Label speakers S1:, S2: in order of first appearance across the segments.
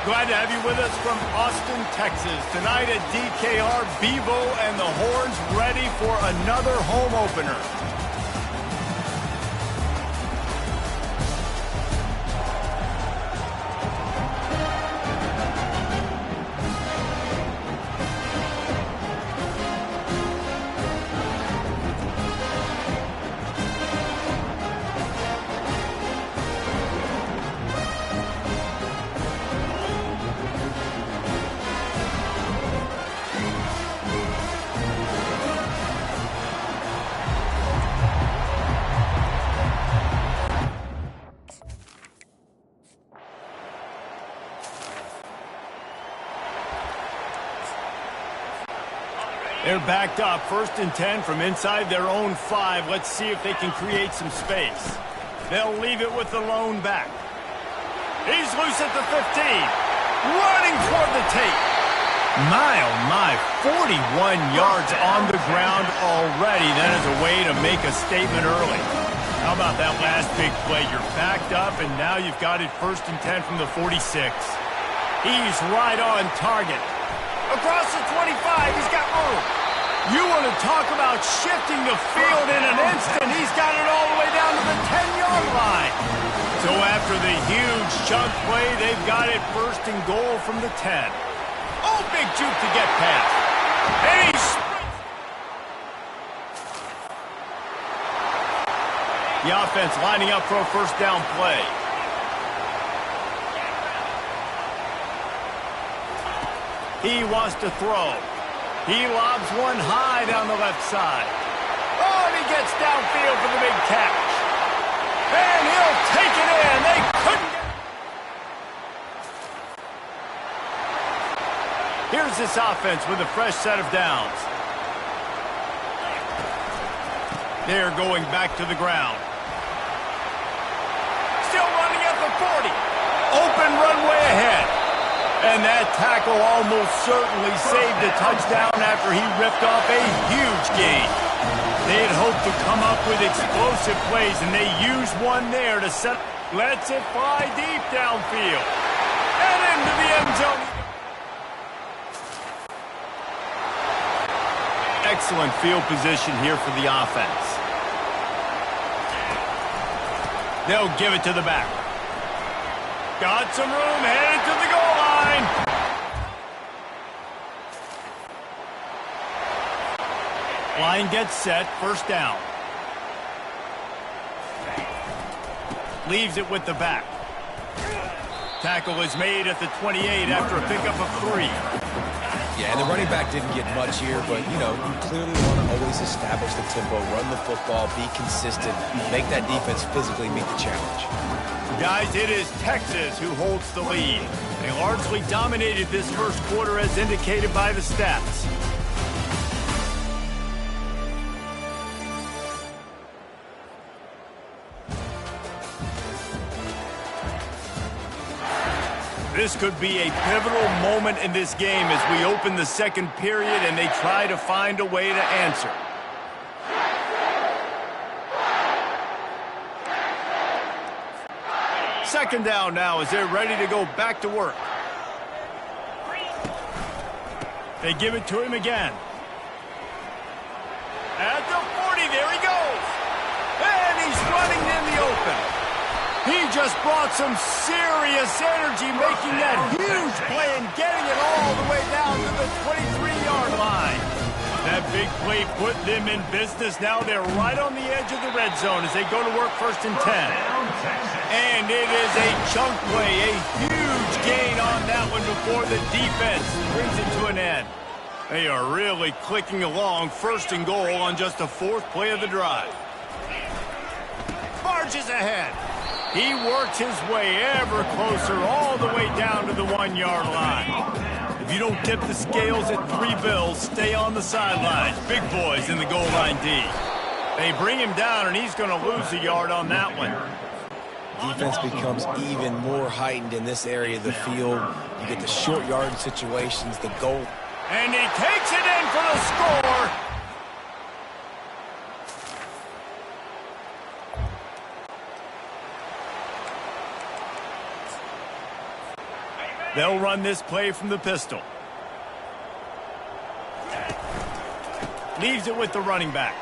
S1: Glad to have you with us from Austin, Texas. Tonight at DKR, Bevo and the Horns ready for another home opener. They're backed up, 1st and 10 from inside their own 5. Let's see if they can create some space. They'll leave it with the lone back. He's loose at the 15. Running toward the tape. My, oh my, 41 yards on the ground already. That is a way to make a statement early. How about that last big play? You're backed up, and now you've got it 1st and 10 from the 46. He's right on target. Across the 25, he's got room. You want to talk about shifting the field in an instant. He's got it all the way down to the 10-yard line. So after the huge chunk play, they've got it 1st and goal from the 10. Oh, big juke to get past. And he sprints. The offense lining up for a 1st down play. He wants to throw. He lobs one high down the left side. Oh, and he gets downfield for the big catch. And he'll take it in. They couldn't get it. Here's this offense with a fresh set of downs. They're going back to the ground. Still running at the 40. Open runway ahead. And that tackle almost certainly saved a touchdown after he ripped off a huge gain. They had hoped to come up with explosive plays, and they used one there to set. Lets it fly deep downfield. And into the end zone. Excellent field position here for the offense. They'll give it to the back. Got some room, headed to the goal line. Line gets set, 1st down. Leaves it with the back. Tackle is made at the 28 after a pickup of 3.
S2: Yeah, and the running back didn't get much here, but, you know, you clearly want to always establish the tempo, run the football, be consistent, make that defense physically meet the challenge.
S1: Guys, it is Texas who holds the lead. They largely dominated this 1st quarter as indicated by the stats. This could be a pivotal moment in this game as we open the 2nd period and they try to find a way to answer. Second down now as they're ready to go back to work. They give it to him again. At the 40, there he goes. And he's running in the open. He just brought some serious energy making that huge play and getting it all the way down to the 23-yard line. That big play put them in business. Now they're right on the edge of the red zone as they go to work 1st and 10. And it is a chunk play, a huge gain on that one before the defense brings it to an end. They are really clicking along, 1st and goal on just the 4th play of the drive. Barges ahead. He works his way ever closer all the way down to the 1-yard line. If you don't tip the scales at 3 bills, stay on the sidelines. Big boys in the goal line D. They bring him down, and he's going to lose a yard on that one.
S2: Defense becomes even more heightened in this area of the field. You get the short yard situations, the goal.
S1: And he takes it in for the score. They'll run this play from the pistol. Leaves it with the running back.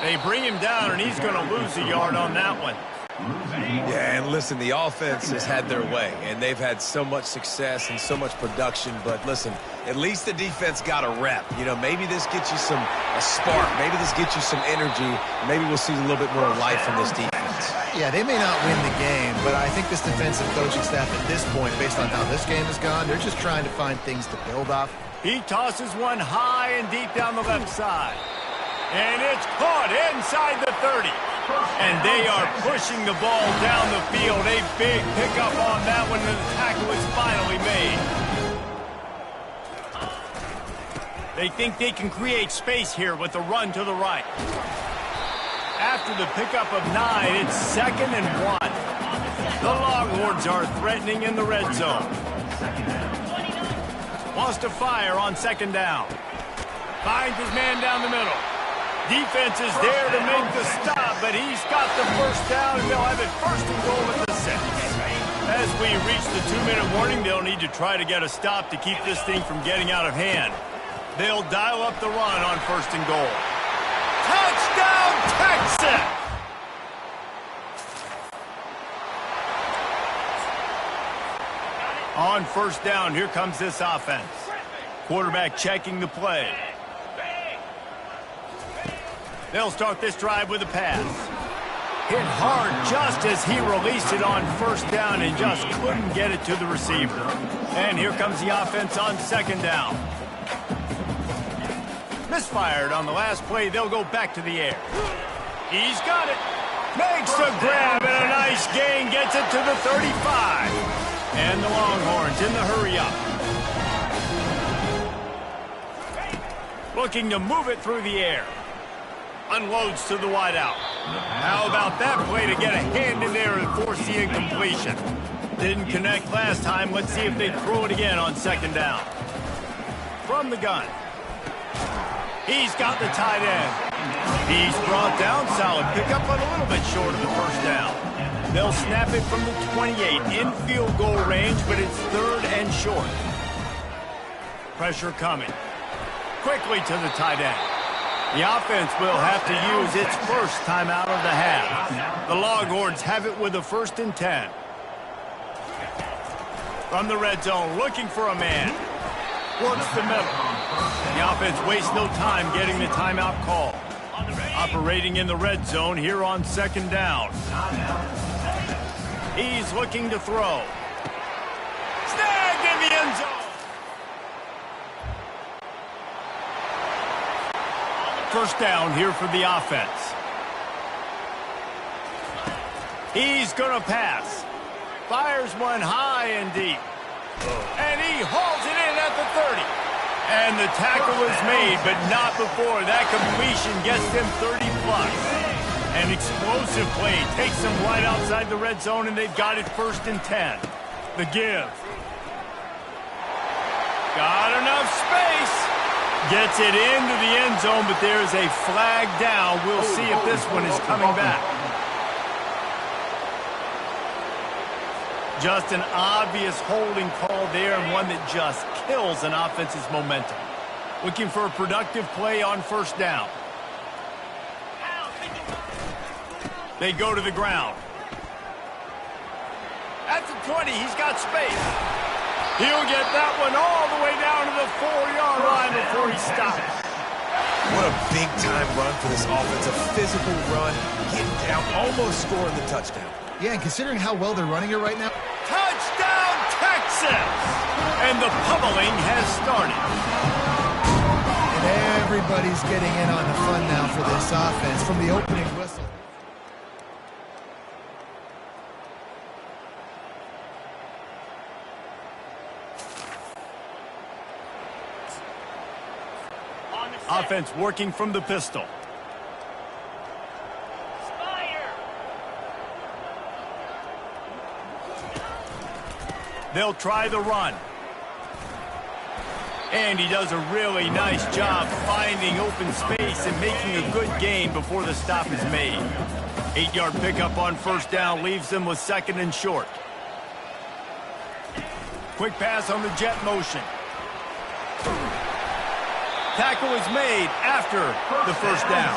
S1: They bring him down, and he's going to lose a yard on that one.
S2: Yeah, and listen, the offense has had their way, and they've had so much success and so much production. But listen, at least the defense got a rep. You know, maybe this gets you a spark. Maybe this gets you some energy. Maybe we'll see a little bit more life from this defense.
S3: Yeah, they may not win the game, but I think this defensive coaching staff at this point, based on how this game has gone, they're just trying to find things to build off.
S1: He tosses one high and deep down the left side. And it's caught inside the 30. And they are pushing the ball down the field. A big pickup on that one, and the tackle is finally made. They think they can create space here with the run to the right. After the pickup of 9, it's 2nd and 1. The Longhorns are threatening in the red zone. Wants to fire on 2nd down. Finds his man down the middle. Defense is there to make the stop, but he's got the first down, and they'll have it 1st and goal at the 6. As we reach the 2-minute warning, they'll need to try to get a stop to keep this thing from getting out of hand. They'll dial up the run on 1st and goal. Touchdown, Texas! On 1st down, here comes this offense. Quarterback checking the play. They'll start this drive with a pass. Hit hard just as he released it on 1st down and just couldn't get it to the receiver. And here comes the offense on 2nd down. Misfired on the last play. They'll go back to the air. He's got it. Makes the grab and a nice gain. Gets it to the 35. And the Longhorns in the hurry up. Looking to move it through the air. Unloads to the wideout. How about that play to get a hand in there and force the incompletion? Didn't connect last time. Let's see if they throw it again on 2nd down. From the gun. He's got the tight end. He's brought down. Solid pickup, but a little bit short of the 1st down. They'll snap it from the 28 in field goal range, but it's 3rd and short. Pressure coming. Quickly to the tight end. The offense will have to use its first timeout of the half. The Longhorns have it with a 1st and 10. From the red zone, looking for a man. Works the middle. The offense wastes no time getting the timeout call. Operating in the red zone here on 2nd down. He's looking to throw. Snagged in the end zone. 1st down here for the offense. He's going to pass. Fires one high and deep. And he hauls it in at the 30. And the tackle is made, but not before that completion gets them 30+. An explosive play takes them right outside the red zone, and they've got it 1st and 10. The give. Got enough space. Gets it into the end zone, but there's a flag down. We'll see if this one is coming back. Just an obvious holding call there, and one that just kills an offense's momentum. Looking for a productive play on 1st down. They go to the ground. At the 20, he's got space. He'll get that one all the way down to the 4-yard line before he stops.
S2: What a big-time run for this offense. A physical run, getting down, almost scoring the touchdown.
S3: Yeah, and considering how well they're running it right now.
S1: Touchdown, Texas! And the pummeling has started.
S3: And everybody's getting in on the fun now for this offense from the opening whistle.
S1: Offense working from the pistol. They'll try the run. And he does a really nice job finding open space and making a good gain before the stop is made. 8-yard pickup on 1st down leaves them with 2nd and short. Quick pass on the jet motion. Tackle is made after the first down.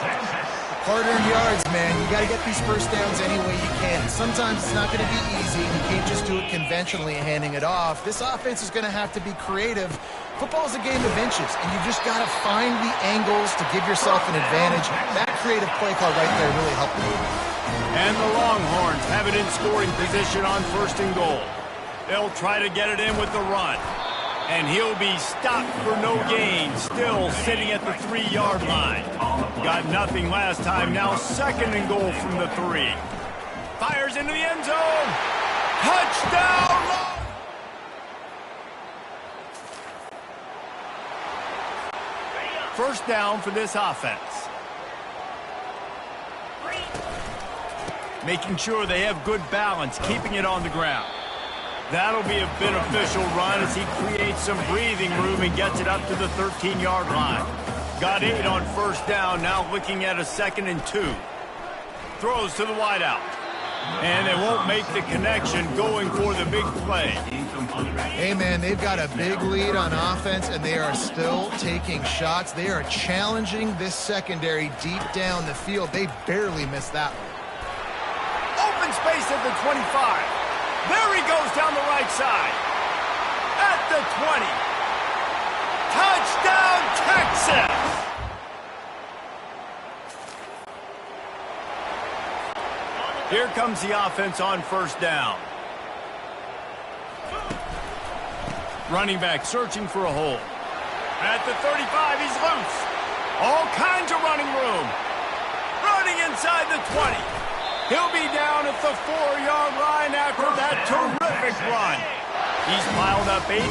S3: Hard-earned yards, man. You got to get these first downs any way you can. Sometimes it's not going to be easy. You can't just do it conventionally handing it off. This offense is going to have to be creative. Football's a game of inches, and you've just got to find the angles to give yourself an advantage. That creative play call right there really helped them.
S1: And the Longhorns have it in scoring position on 1st and goal. They'll try to get it in with the run. And he'll be stopped for no gain, still sitting at the 3-yard line. Got nothing last time, now 2nd and goal from the 3. Fires into the end zone. Touchdown! First down for this offense. Making sure they have good balance, keeping it on the ground. That'll be a beneficial run as he creates some breathing room and gets it up to the 13-yard line. Got 8 on first down, now looking at a 2nd and 2. Throws to the wideout. And they won't make the connection going for the big play.
S3: Hey, man, they've got a big lead on offense, and they are still taking shots. They are challenging this secondary deep down the field. They barely missed that one.
S1: Open space at the 25. There he goes down the right side. At the 20. Touchdown, Texas! Here comes the offense on first down. Running back searching for a hole. At the 35, he's loose. All kinds of running room. Running inside the 20. He'll be down at the 4-yard line after that terrific run. He's piled up 82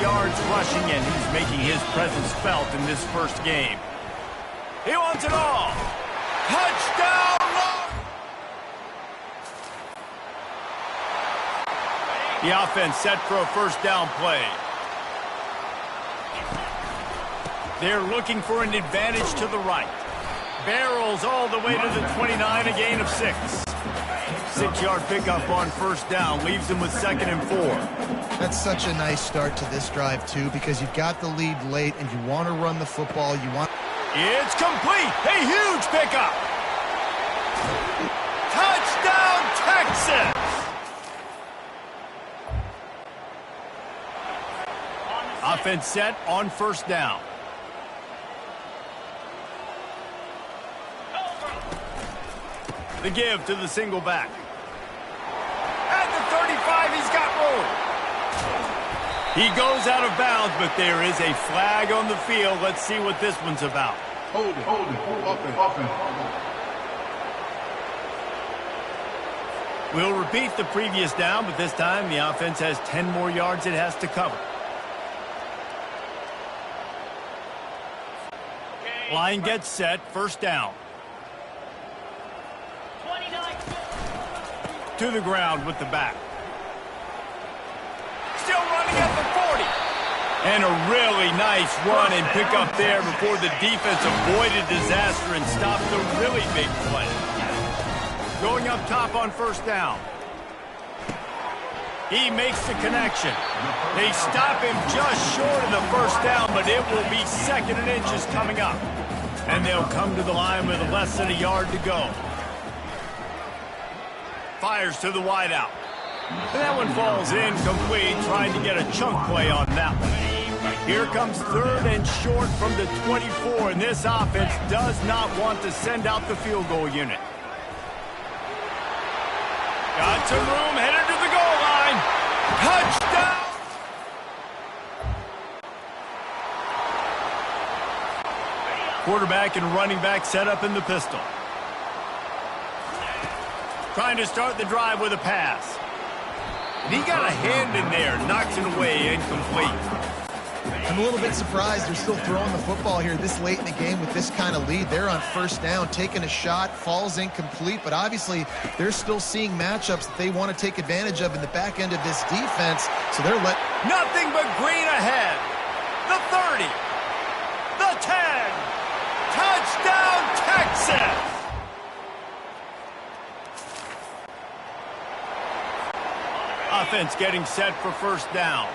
S1: yards rushing, and he's making his presence felt in this first game. He wants it all. Touchdown! The offense set for a first down play. They're looking for an advantage to the right. Barrels all the way to the 29, a gain of 6. 6-yard pickup on first down leaves them with 2nd and 4.
S3: That's such a nice start to this drive, too, because you've got the lead late and you want to run the football.
S1: It's complete. A huge pickup. Touchdown, Texas! Offense set on first down. The give to the single back. At the 35, he's got room. He goes out of bounds, but there is a flag on the field. Let's see what this one's about.
S4: Hold it. Offense.
S1: We'll repeat the previous down, but this time the offense has 10 more yards it has to cover. Line gets set, first down. To the ground with the back. Still running at the 40. And a really nice run and pick up there before the defense avoided disaster and stopped the really big play. Going up top on first down. He makes the connection. They stop him just short of the first down, but it will be 2nd and inches coming up. And they'll come to the line with less than a yard to go. Fires to the wideout. And that one falls incomplete, trying to get a chunk play on that one. Here comes 3rd and short from the 24, and this offense does not want to send out the field goal unit. Got some room, headed to the goal line. Touchdown! Quarterback and running back set up in the pistol. Trying to start the drive with a pass. And he got a hand in there, knocks it away, incomplete.
S3: I'm a little bit surprised they're still throwing the football here this late in the game with this kind of lead. They're on first down, taking a shot, falls incomplete, but obviously they're still seeing matchups that they want to take advantage of in the back end of this defense, so they're
S1: Nothing but green ahead. The 30. The 10. Touchdown, Texas! offense getting set for first down.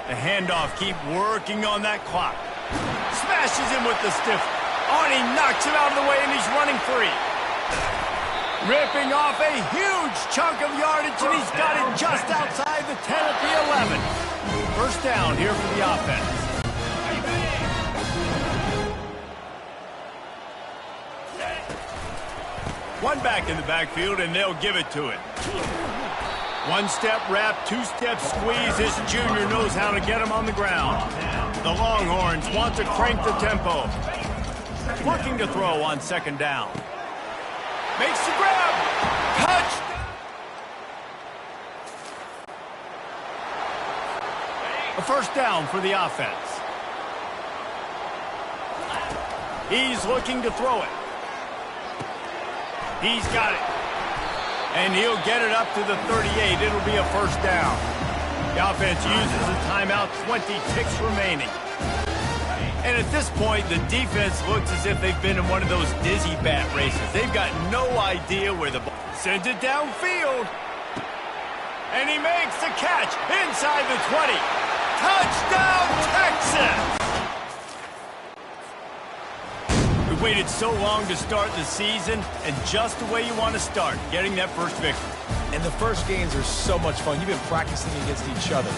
S1: The handoff, keep working on that clock. Smashes him with the stiff. Oh, and he knocks him out of the way, and he's running free. Ripping off a huge chunk of yardage, and he's got it just outside the 10 at the 11. First down here for the offense. One back in the backfield, and they'll give it to it. One-step wrap, two-step squeeze. This junior knows how to get him on the ground. The Longhorns want to crank the tempo. Looking to throw on second down. Makes the grab. Touchdown. A first down for the offense. He's looking to throw it. He's got it. And he'll get it up to the 38. It'll be a first down. The offense uses a timeout, 20 ticks remaining. And at this point, the defense looks as if they've been in one of those dizzy bat races. They've got no idea where the ball sends it downfield. And he makes the catch inside the 20. Touchdown, Texas! We waited so long to start the season, and just the way you want to start, getting that first victory.
S2: And the first games are so much fun. You've been practicing against each other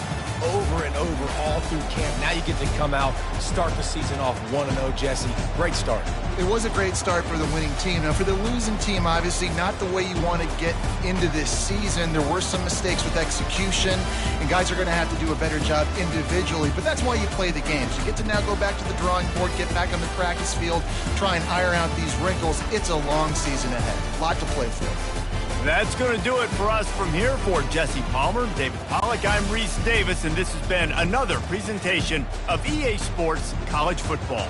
S2: over and over all through camp. Now you get to come out, start the season off 1-0, Jesse. Great start.
S3: It was a great start for the winning team. Now, for the losing team, obviously not the way you want to get into this season. There were some mistakes with execution, and guys are going to have to do a better job individually. But that's why you play the games. You get to now go back to the drawing board, get back on the practice field, try and iron out these wrinkles. It's a long season ahead. A lot to play for.
S1: That's going to do it for us from here. For Jesse Palmer, David Pollack, I'm Reese Davis, and this has been another presentation of EA Sports College Football.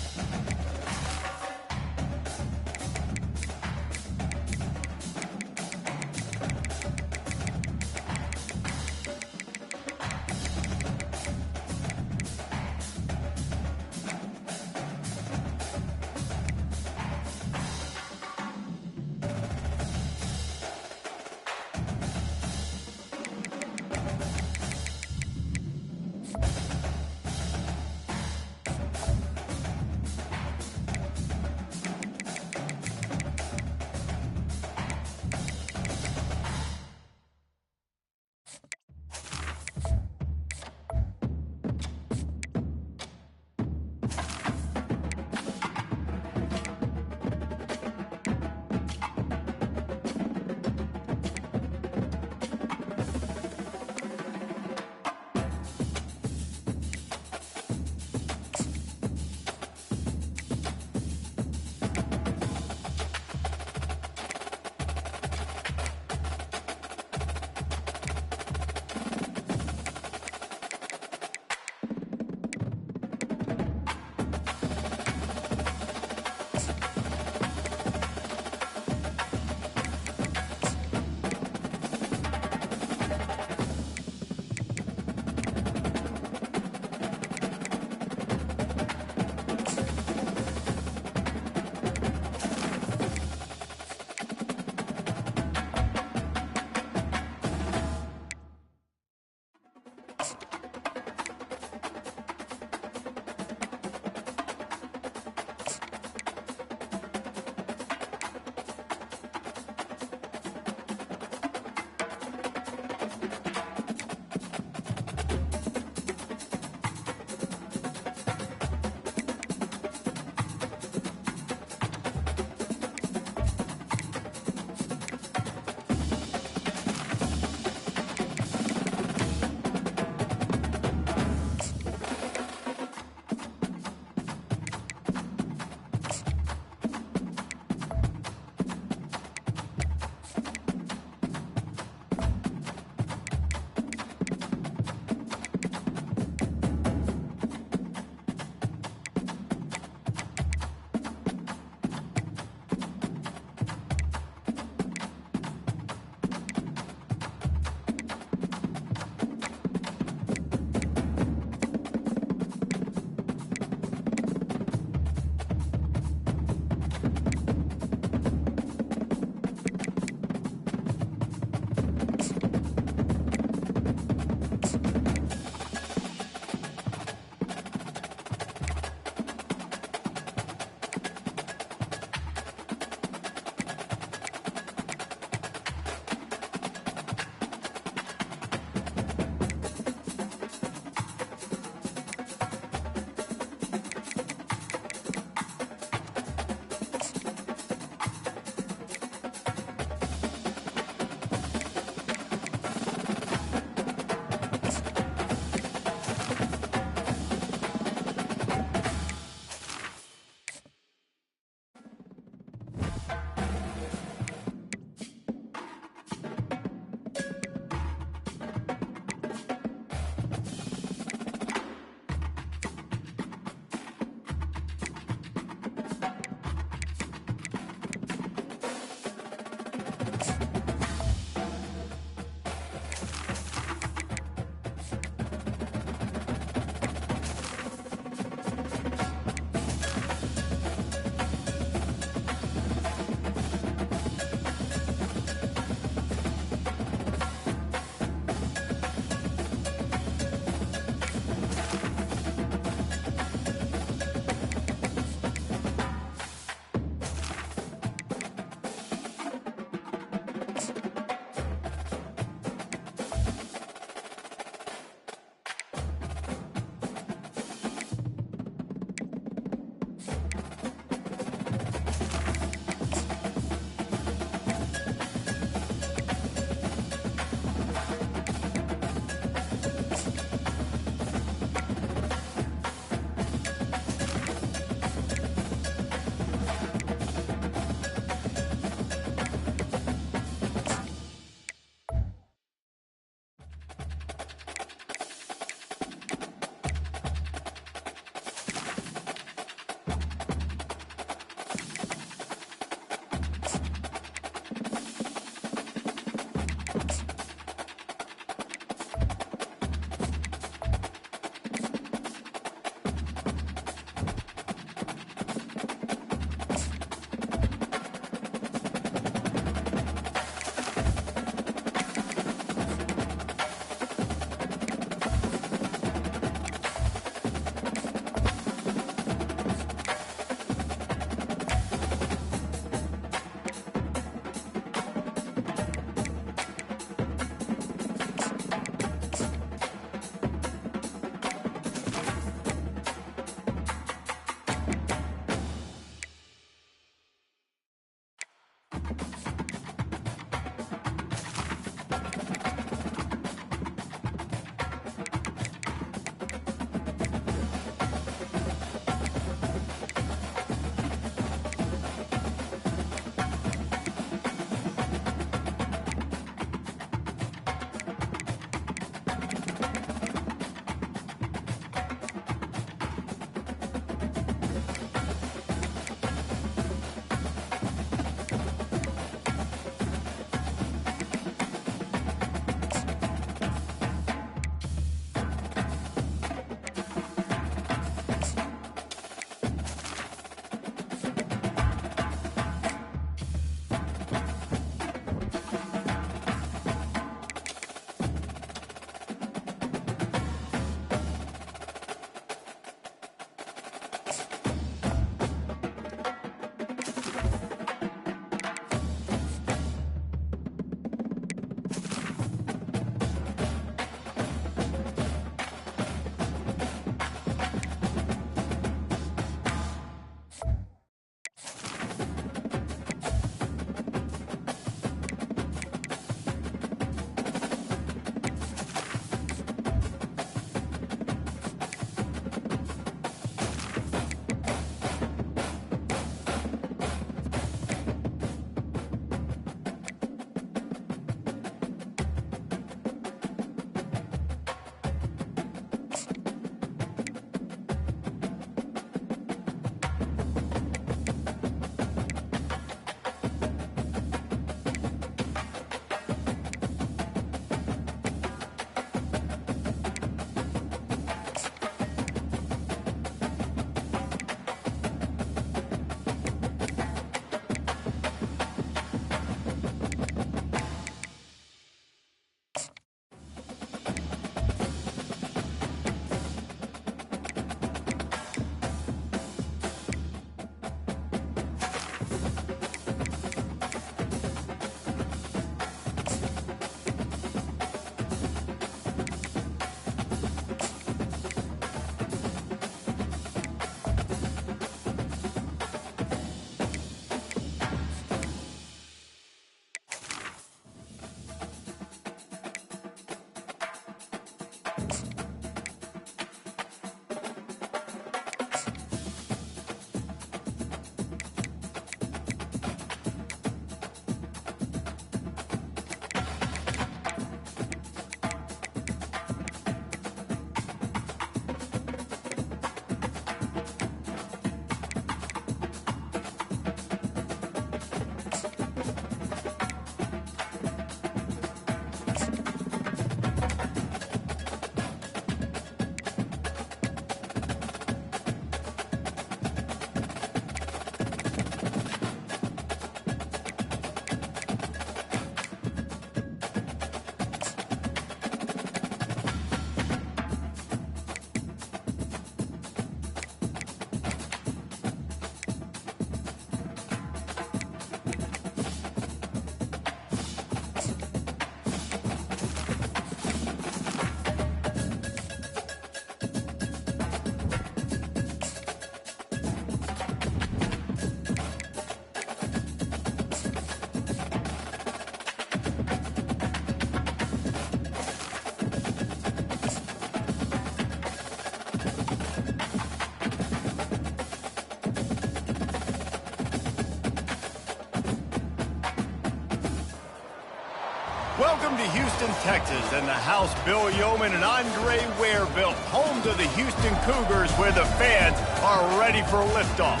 S1: Welcome to Houston, Texas, and the house Bill Yeoman and Andre Ware built, home to the Houston Cougars, where the fans are ready for liftoff.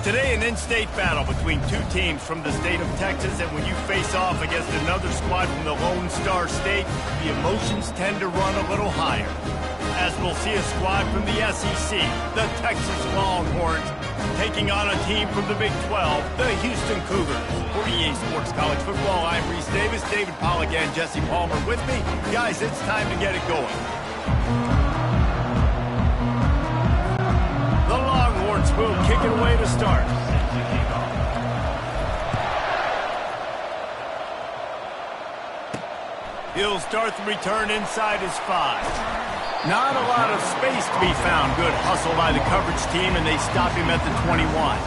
S1: Today, an in-state battle between two teams from the state of Texas, and when you face off against another squad from the Lone Star State, the emotions tend to run a little higher. As we'll see a squad from the SEC, the Texas Longhorns, taking on a team from the Big 12, the Houston Cougars. For EA Sports College Football, I'm Reese Davis, David Pollack, and Jesse Palmer with me. Guys, it's time to get it going. The Longhorns will kick it away to start. He'll start the return inside his 5. Not a lot of space to be found. Good hustle by the coverage team, and they stop him at the 21.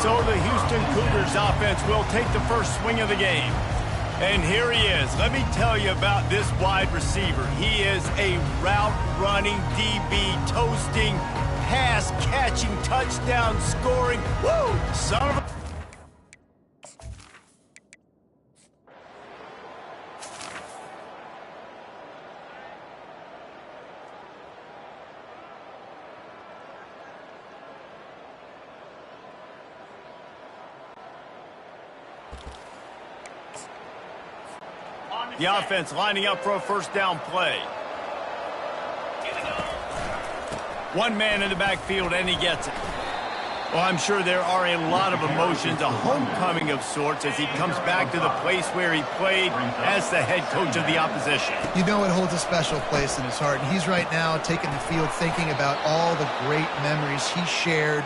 S1: So the Houston Cougars offense will take the first swing of the game. And here he is. Let me tell you about this wide receiver. He is a route-running DB, toasting, pass-catching, touchdown-scoring. Woo! Son of a... The offense lining up for a first down play. One man in the backfield, and he gets it. Well, I'm sure there are a lot of emotions, a homecoming of sorts, as he comes back to the place where he played as the head coach of the opposition.
S3: You know it holds a special place in his heart, and he's right now taking the field thinking about all the great memories he shared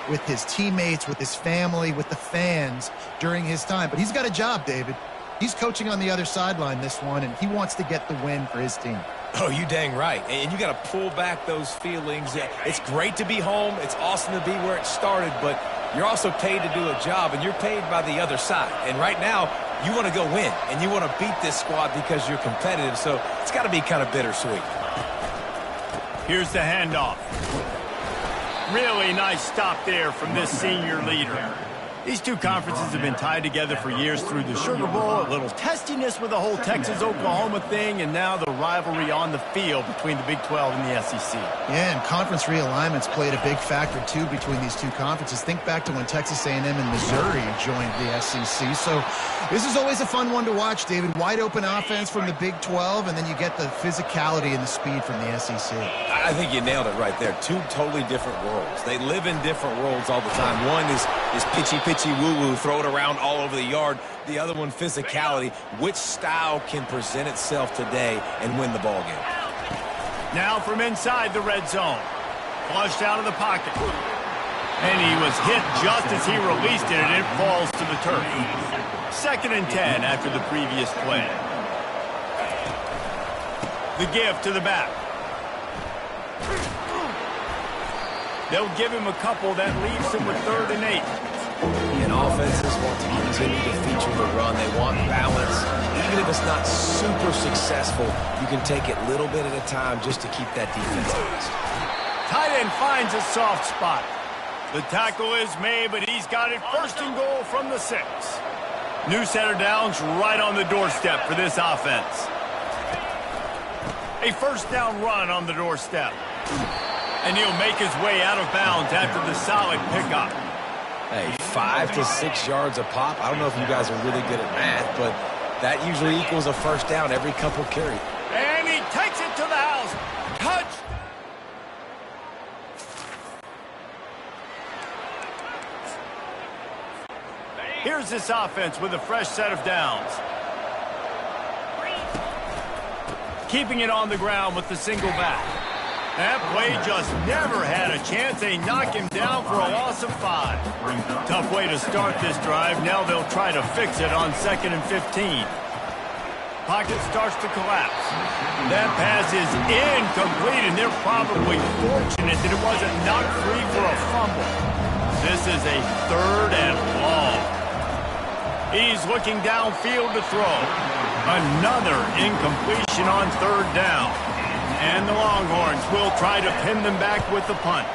S3: with his teammates, with his family, with the fans during his time. But he's got a job, David. He's coaching on the other sideline this one, and he wants to get the win for his team.
S2: Oh, you dang right. And you got to pull back those feelings. It's great to be home. It's awesome to be where it started, but you're also paid to do a job, and you're paid by the other side. And right now, you want to go win, and you want to beat this squad because you're competitive, so it's got to be kind of bittersweet.
S1: Here's the handoff. Really nice stop there from this senior leader. These two conferences have been tied together for years through the Sugar Bowl, a little testiness with the whole Texas-Oklahoma thing, and now the rivalry on the field between the Big 12 and the SEC.
S3: Yeah, and conference realignments played a big factor, too, between these two conferences. Think back to when Texas A&M and Missouri joined the SEC. So this is always a fun one to watch, David. Wide-open offense from the Big 12, and then you get the physicality and the speed from the SEC.
S2: I think you nailed it right there. Two totally different worlds. They live in different worlds all the time. One is pitchy woo-woo, throw it around all over the yard. The other one, physicality. Which style can present itself today and win the ball game?
S1: Now from inside the red zone. Flushed out of the pocket. And he was hit just as he released it, and it falls to the turf. 2nd and 10 after the previous play. The give to the back. They'll give him a couple. That leaves him with 3rd and 8.
S2: And offenses want to continue to feature the run. They want balance. Even if it's not super successful, you can take it little bit at a time just to keep that defense honest.
S1: Tight end finds a soft spot. The tackle is made, but he's got it 1st and goal from the 6. New set of downs right on the doorstep for this offense. A 1st down run on the doorstep. And he'll make his way out of bounds after the solid pickup.
S2: Hey, 5 to 6 yards a pop. I don't know if you guys are really good at math, but that usually equals a 1st down every couple carries.
S1: And he takes it to the house. Touch. Here's this offense with a fresh set of downs. Keeping it on the ground with the single back. That play just never had a chance. They knock him down for a loss of 5. Tough way to start this drive. Now they'll try to fix it on 2nd and 15. Pocket starts to collapse. That pass is incomplete, and they're probably fortunate that it wasn't knocked free for a fumble. This is a 3rd and long. He's looking downfield to throw. Another incompletion on 3rd down. And the Longhorns will try to pin them back with the punt.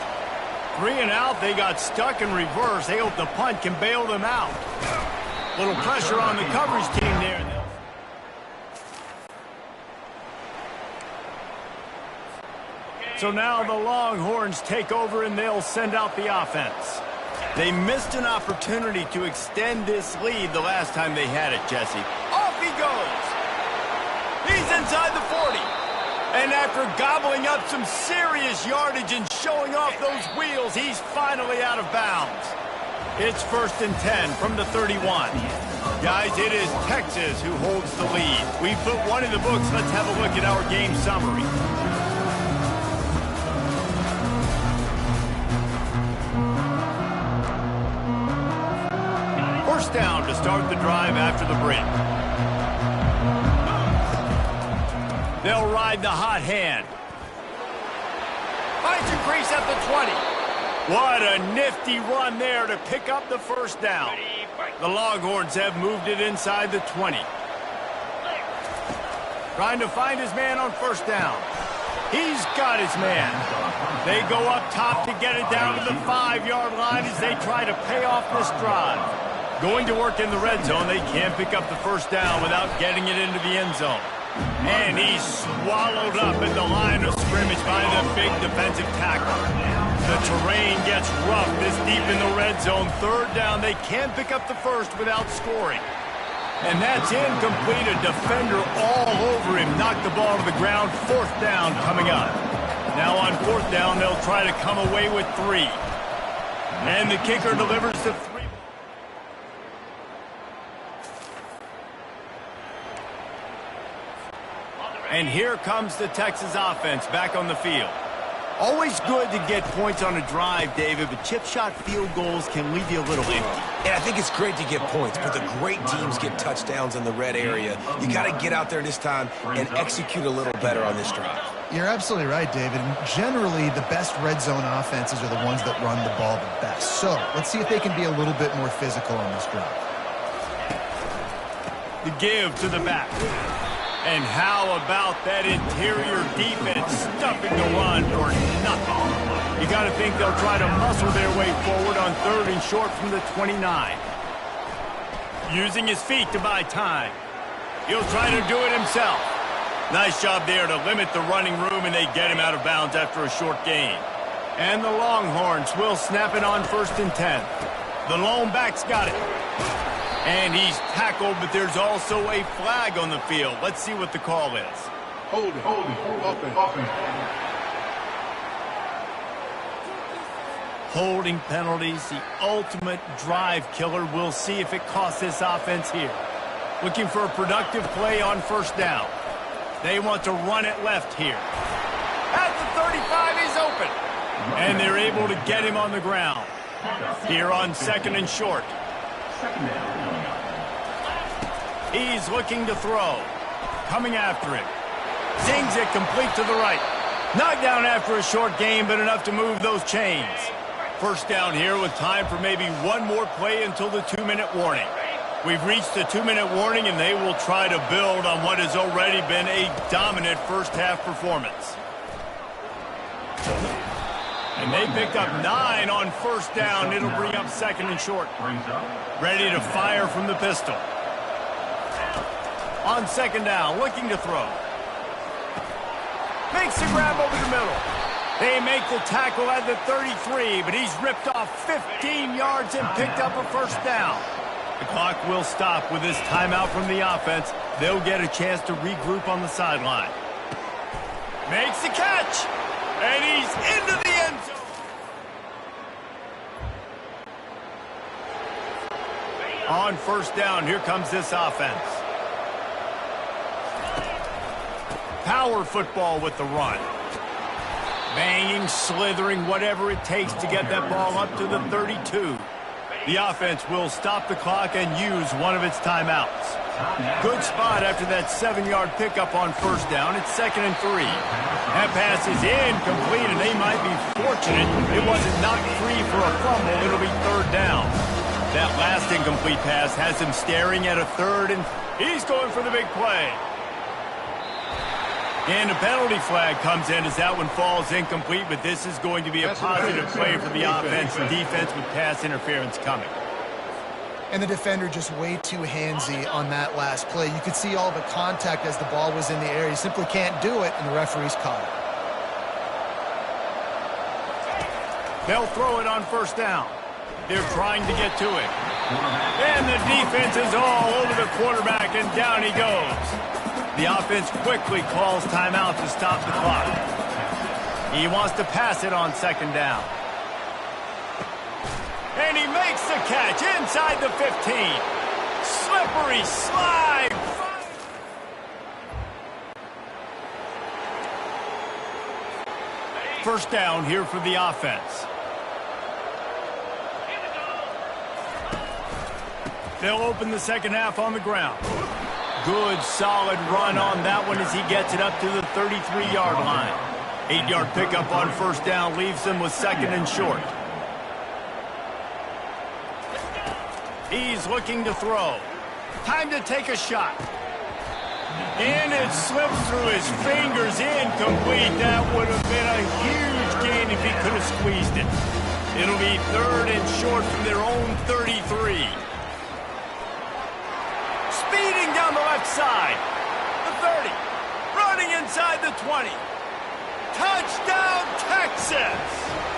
S1: 3 and out, they got stuck in reverse. They hope the punt can bail them out. Little pressure on the coverage team there. So now the Longhorns take over and they'll send out the offense. They missed an opportunity to extend this lead the last time they had it, Jesse. Off he goes. He's inside the 40. And after gobbling up some serious yardage and showing off those wheels, he's finally out of bounds. It's 1st and 10 from the 31. Guys, it is Texas who holds the lead. We put one in the books. Let's have a look at our game summary. First down to start the drive after the break. They'll ride the hot hand. Finds a crease at the 20. What a nifty run there to pick up the first down. The Longhorns have moved it inside the 20. Trying to find his man on first down. He's got his man. They go up top to get it down to the 5-yard line as they try to pay off this drive. Going to work in the red zone, they can't pick up the first down without getting it into the end zone. And he's swallowed up at the line of scrimmage by the big defensive tackle. The terrain gets rough this deep in the red zone. Third down, they can't pick up the first without scoring. And that's incomplete. A defender all over him. Knocked the ball to the ground. Fourth down coming up. Now on fourth down, they'll try to come away with 3. And the kicker delivers the 3. And here comes the Texas offense back on the field. Always good to get points on a drive, David, but chip shot field goals can leave you a little empty.
S2: And I think it's great to get points, but the great teams get touchdowns in the red area. You got to get out there this time and execute a little better on this drive.
S3: You're absolutely right, David. And generally, the best red zone offenses are the ones that run the ball the best. So let's see if they can be a little bit more physical on this drive.
S1: The give to the back. And how about that interior defense stuffing the run for nothing? You got to think they'll try to muscle their way forward on 3rd and short from the 29. Using his feet to buy time. He'll try to do it himself. Nice job there to limit the running room, and they get him out of bounds after a short gain. And the Longhorns will snap it on 1st and 10. The lone back's got it. And he's tackled, but there's also a flag on the field. Let's see what the call is.
S4: Hold it, offense.
S1: Holding penalties, the ultimate drive killer. We'll see if it costs this offense here. Looking for a productive play on first down. They want to run it left here. At the 35, he's open. And they're able to get him on the ground. Here on 2nd and short. He's looking to throw. Coming after him. Zings it complete to the right. Knocked down after a short gain, but enough to move those chains. First down here with time for maybe one more play until the 2-minute warning. We've reached the 2-minute warning, and they will try to build on what has already been a dominant first-half performance. And they picked up 9 on first down. It'll bring up 2nd and short. Ready to fire from the pistol. On 2nd down, looking to throw. Makes the grab over the middle. They make the tackle at the 33, but he's ripped off 15 yards and picked up a first down. The clock will stop with this timeout from the offense. They'll get a chance to regroup on the sideline. Makes the catch, and he's into the end zone. On first down, here comes this offense. Power football with the run. Banging, slithering, whatever it takes to get that ball up to the 32. The offense will stop the clock and use one of its timeouts. Good spot after that 7-yard pickup on first down. It's 2nd and 3. That pass is incomplete, and they might be fortunate it wasn't knocked free for a fumble. It'll be 3rd down. That last incomplete pass has him staring at a 3rd, and he's going for the big play. And a penalty flag comes in as that one falls incomplete, but this is going to be a positive play for the offense and defense with pass interference coming.
S3: And the defender just way too handsy on that last play. You could see all the contact as the ball was in the air. He simply can't do it, and the referee's caught it.
S1: They'll throw it on first down. They're trying to get to it. And the defense is all over the quarterback, and down he goes. The offense quickly calls timeout to stop the clock. He wants to pass it on second down. And he makes the catch inside the 15. Slippery slide. First down here for the offense. They'll open the second half on the ground. Good, solid run on that one as he gets it up to the 33-yard line. 8-yard pickup on first down leaves them with second and short. He's looking to throw. Time to take a shot. And it slips through his fingers, incomplete. That would have been a huge gain if he could have squeezed it. It'll be third and short from their own 33. Speeding down the left side. The 30. Running inside the 20. Touchdown, Texas!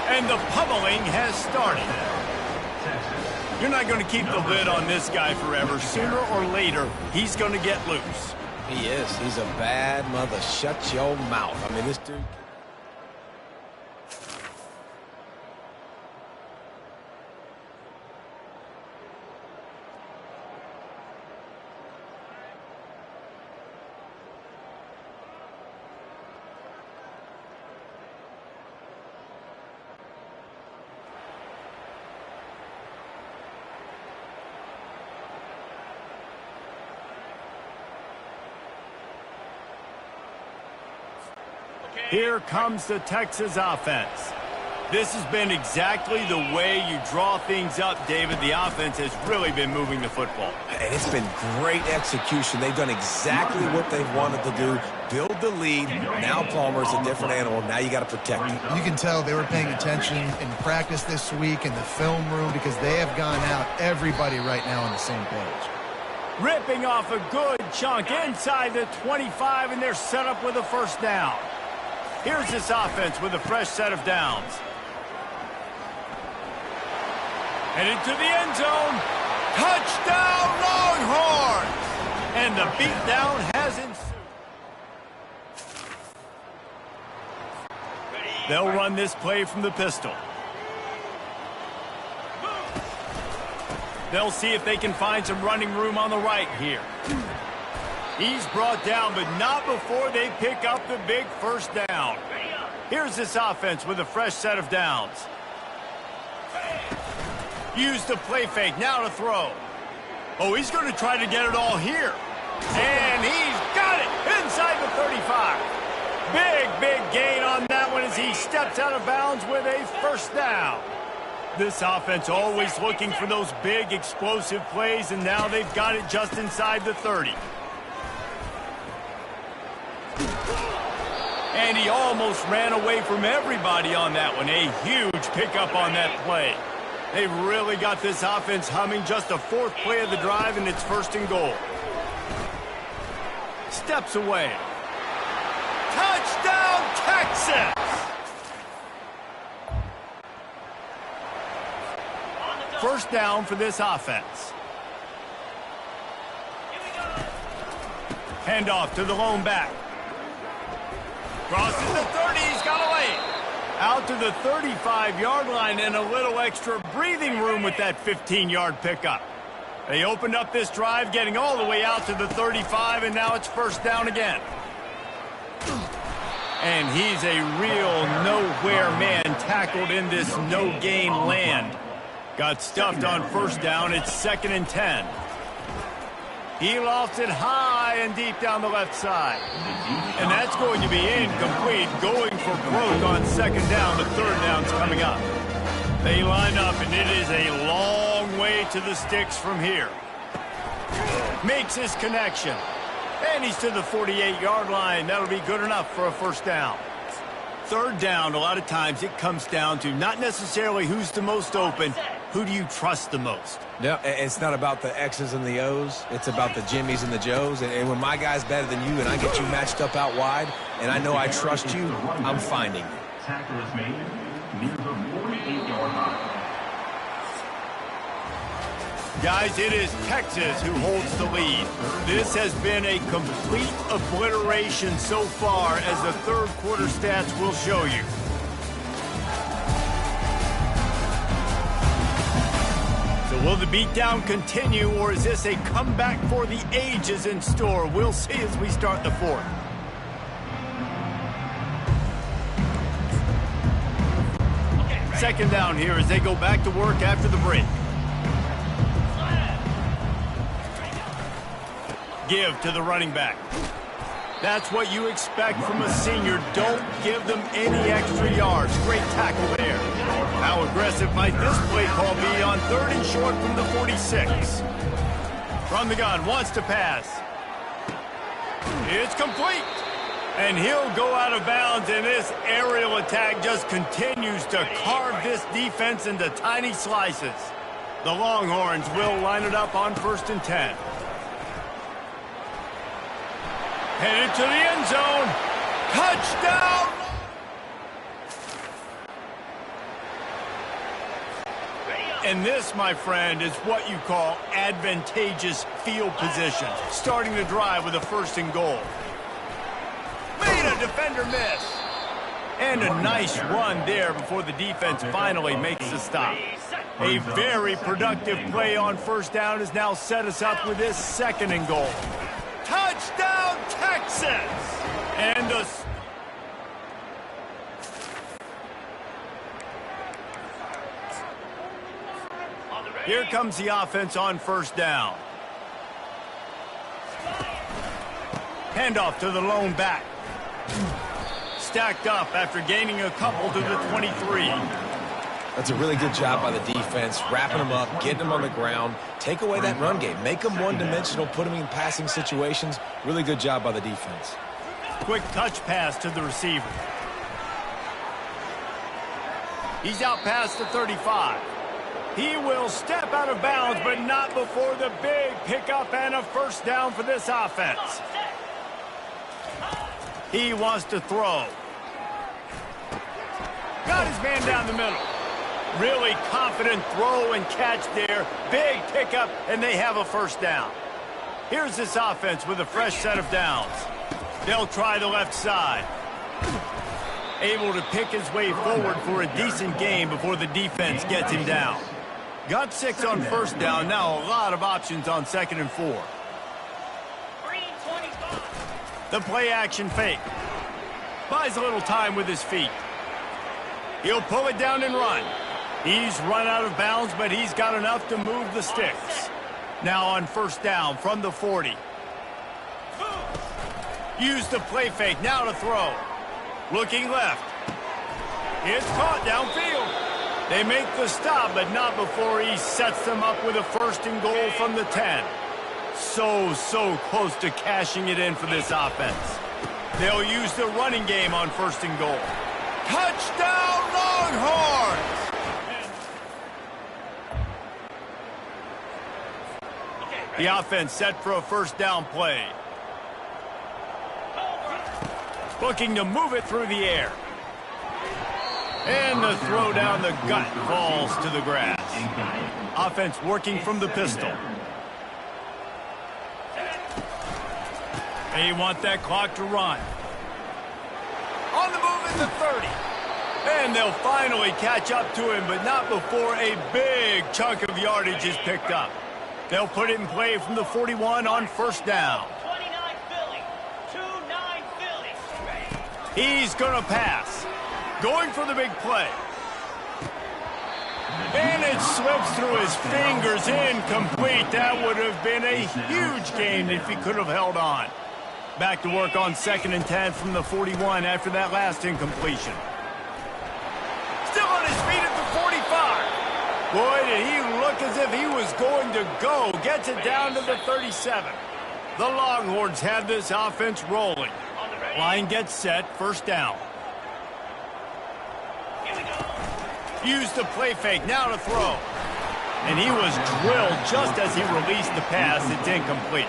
S1: And the pummeling has started. You're not going to keep the lid on this guy forever. Sooner or later, he's going to get loose.
S2: He is. He's a bad mother. Shut your mouth. I mean, this dude...
S1: Here comes the Texas offense. This has been exactly the way you draw things up, David. The offense has really been moving the football.
S2: And it's been great execution. They've done exactly what they've wanted to do. Build the lead. Now Palmer's a different animal. Now you got to protect him.
S3: You can tell they were paying attention in practice this week in the film room because they have gone out, everybody right now on the same page.
S1: Ripping off a good chunk inside the 25, and they're set up with a first down. Here's this offense with a fresh set of downs. And into the end zone. Touchdown, Longhorns! And the beatdown has ensued. They'll run this play from the pistol. They'll see if they can find some running room on the right here. He's brought down, but not before they pick up the big first down. Here's this offense with a fresh set of downs. Use the play fake, now to throw. Oh, he's going to try to get it all here. And he's got it inside the 35. Big gain on that one as he steps out of bounds with a first down. This offense always looking for those big, explosive plays, and now they've got it just inside the 30. And he almost ran away from everybody on that one. A huge pickup on that play. They've really got this offense humming. Just the fourth play of the drive, and it's first and goal. Steps away. Touchdown, Texas! First down for this offense. Handoff to the lone back. Crosses the 30, he's got away. Out to the 35-yard line and a little extra breathing room with that 15-yard pickup. They opened up this drive, getting all the way out to the 35, and now it's first down again. And he's a real nowhere man tackled in this no-gain land. Got stuffed on first down, it's 2nd and 10. He lofts it high and deep down the left side. And that's going to be incomplete. Going for broke on second down. The third down's coming up. They line up, and it is a long way to the sticks from here. Makes his connection. And he's to the 48-yard line. That'll be good enough for a first down. Third down, a lot of times it comes down to not necessarily who's the most open, who do you trust the most?
S2: Yeah, it's not about the X's and the O's. It's about the Jimmys and the Joes. And when my guy's better than you and I get you matched up out wide and I know I trust you, I'm finding you.
S5: Tackle is made near the 48
S1: Guys, it is Texas who holds the lead. This has been a complete obliteration so far, as the third quarter stats will show you. So will the beatdown continue, or is this a comeback for the ages in store? We'll see as we start the fourth. Second down here as they go back to work after the break. Give to the running back. That's what you expect from a senior. Don't give them any extra yards. Great tackle there. How aggressive might this play call be on 3rd and short from the 46? From the gun, wants to pass. It's complete. And he'll go out of bounds, and this aerial attack just continues to carve this defense into tiny slices. The Longhorns will line it up on 1st and 10. Headed to the end zone. Touchdown! And this, my friend, is what you call advantageous field position. Starting the drive with a 1st and goal. Made a defender miss. And a nice run there before the defense finally makes the stop. A very productive play on 1st down has now set us up with this 2nd and goal. Touchdown, Texas! And a... Here comes the offense on 1st down. Handoff to the lone back. Stacked up after gaining a couple to the 23.
S2: That's a really good job by the defense, wrapping them up, getting them on the ground. Take away that run game. Make them one-dimensional, put them in passing situations. Really good job by the defense.
S1: Quick touch pass to the receiver. He's out past the 35. He will step out of bounds, but not before the big pickup and a 1st down for this offense. He wants to throw. Got his man down the middle. Really confident throw and catch there. Big pickup, and they have a 1st down. Here's this offense with a fresh set of downs. They'll try the left side. Able to pick his way forward for a decent gain before the defense gets him down. Got 6 on 1st down. Now a lot of options on 2nd and 4. The play action fake. Buys a little time with his feet. He'll pull it down and run. He's run out of bounds, but he's got enough to move the sticks. Now on 1st down from the 40. Use the play fake. Now to throw. Looking left. It's caught downfield. They make the stop, but not before he sets them up with a 1st and goal from the 10. So close to cashing it in for this offense. They'll use the running game on 1st and goal. Touchdown, Longhorns! The offense set for a 1st down play. Looking to move it through the air. And the throw down the gut falls to the grass. Offense working from the pistol. They want that clock to run. On the move in the 30. And they'll finally catch up to him, but not before a big chunk of yardage is picked up. They'll put it in play from the 41 on 1st down.
S5: 29 Philly. 2-9 Philly.
S1: He's going to pass. Going for the big play. And it slips through his fingers, incomplete. That would have been a huge gain if he could have held on. Back to work on 2nd and 10 from the 41 after that last incompletion. Still on his feet at the 45. Boy, did he look as if he was going to go. Gets it down to the 37. The Longhorns have this offense rolling. Line gets set, 1st down. Use the play fake, now to throw. And he was drilled just as he released the pass. It's incomplete.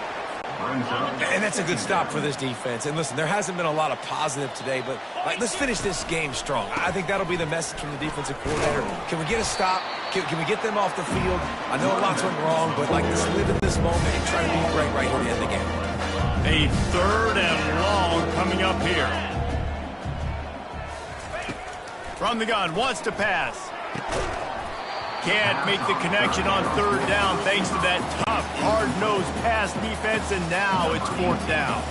S2: And that's a good stop for this defense. And listen, there hasn't been a lot of positive today, but let's finish this game strong. I think that'll be the message from the defensive coordinator. Can we get a stop? Can we get them off the field? I know lots went wrong, but let's live in this moment and try to be great right here to end the game.
S1: A 3rd and long coming up here. From the gun, wants to pass. Can't make the connection on 3rd down thanks to that tough, hard-nosed pass defense, and now it's 4th down.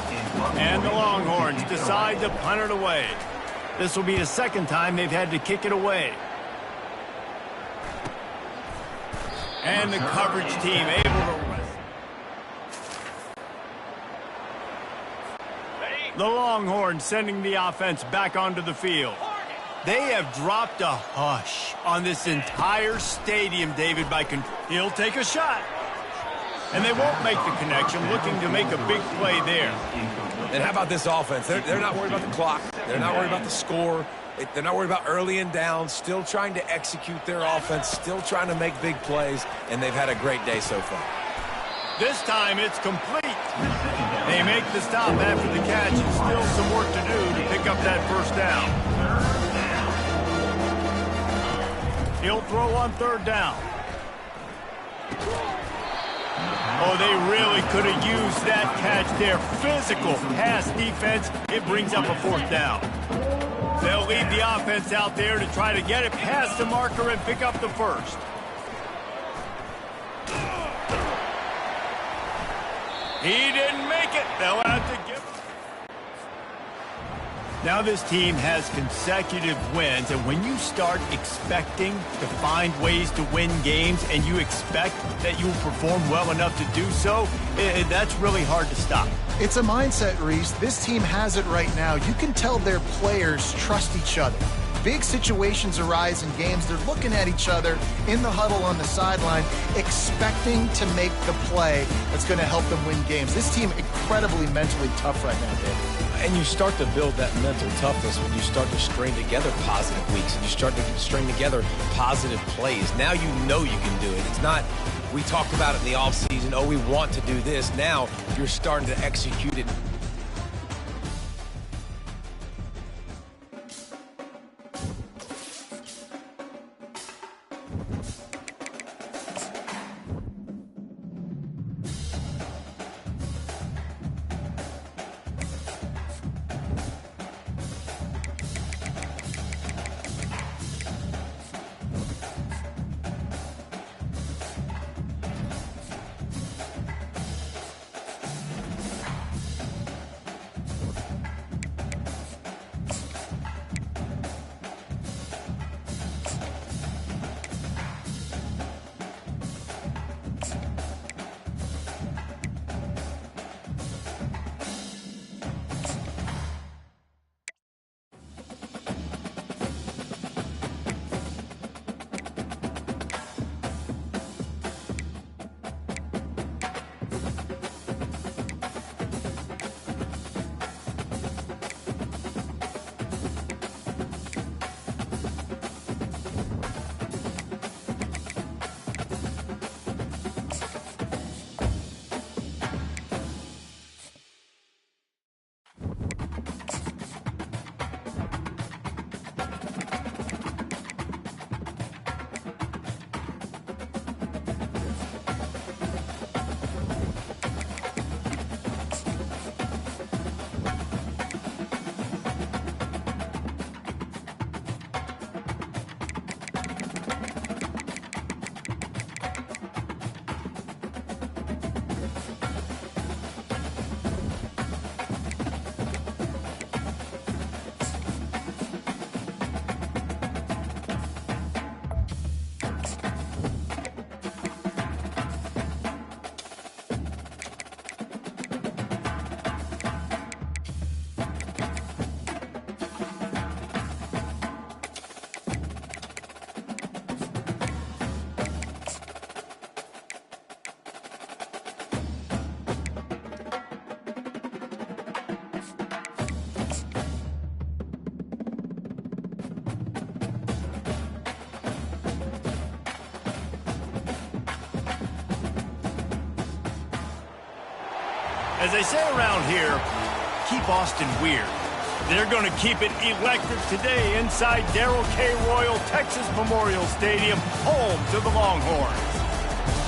S1: And the Longhorns decide to punt it away. This will be the 2nd time they've had to kick it away. And the coverage team able to rest. The Longhorns sending the offense back onto the field. They have dropped a hush on this entire stadium, David, he'll take a shot. And they won't make the connection, looking to make a big play there.
S2: And how about this offense? They're not worried about the clock. They're not worried about the score. They're not worried about early and down, still trying to execute their offense, still trying to make big plays, and they've had a great day so far.
S1: This time it's complete. They make the stop after the catch, and still some work to do to pick up that 1st down. He'll throw on 3rd down. Oh, they really could have used that catch there. Physical pass defense. It brings up a 4th down. They'll lead the offense out there to try to get it past the marker and pick up the 1st. He didn't make it. They'll have to give him. Now this team has consecutive wins, and when you start expecting to find ways to win games and you expect that you will perform well enough to do so, that's really hard to stop.
S3: It's a mindset, Reese. This team has it right now. You can tell their players trust each other. Big situations arise in games. They're looking at each other in the huddle on the sideline, expecting to make the play that's going to help them win games. This team incredibly mentally tough right now, David.
S2: And you start to build that mental toughness when you start to string together positive weeks and you start to string together positive plays. Now you know you can do it. It's not, we talked about it in the offseason, oh, we want to do this. Now you're starting to execute it.
S1: As they say around here, keep Austin weird. They're going to keep it electric today inside Darrell K. Royal Texas Memorial Stadium, home to the Longhorns.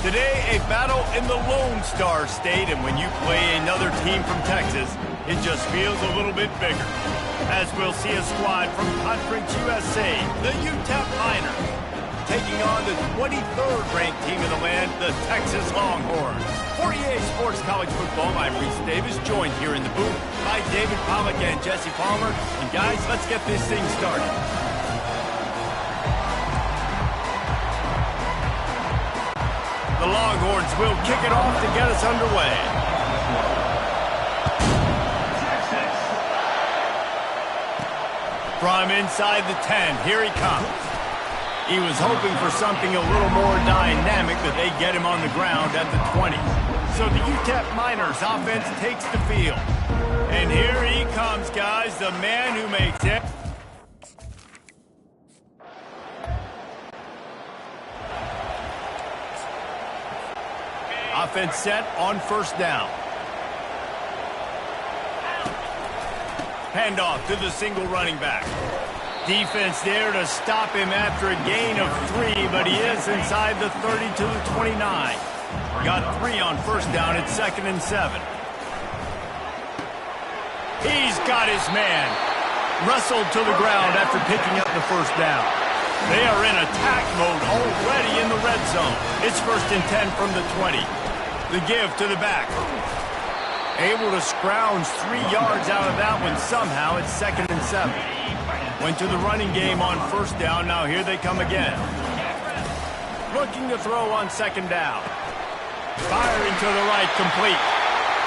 S1: Today, a battle in the Lone Star State, and when you play another team from Texas, it just feels a little bit bigger. As we'll see a squad from Conference USA, the UTEP Miners, taking on the 23rd ranked team in the land, the Texas Longhorns. For EA Sports College Football, I'm Reese Davis, joined here in the booth by David Pollack and Jesse Palmer. And guys, let's get this thing started. The Longhorns will kick it off to get us underway. From inside the 10, here he comes. He was hoping for something a little more dynamic, but they get him on the ground at the 20. So the UTEP Miners offense takes the field. And here he comes, guys, the man who makes it. Offense set on first down. Handoff to the single running back. Defense there to stop him after a gain of 3, but he is inside the 30 to the 29. Got 3 on first down at 2nd and 7. He's got his man. Wrestled to the ground after picking up the first down. They are in attack mode already in the red zone. It's 1st and 10 from the 20. The give to the back. Able to scrounge 3 yards out of that one somehow. It's 2nd and 7. Went to the running game on first down. Now here they come again. Looking to throw on 2nd down. Firing to the right, complete.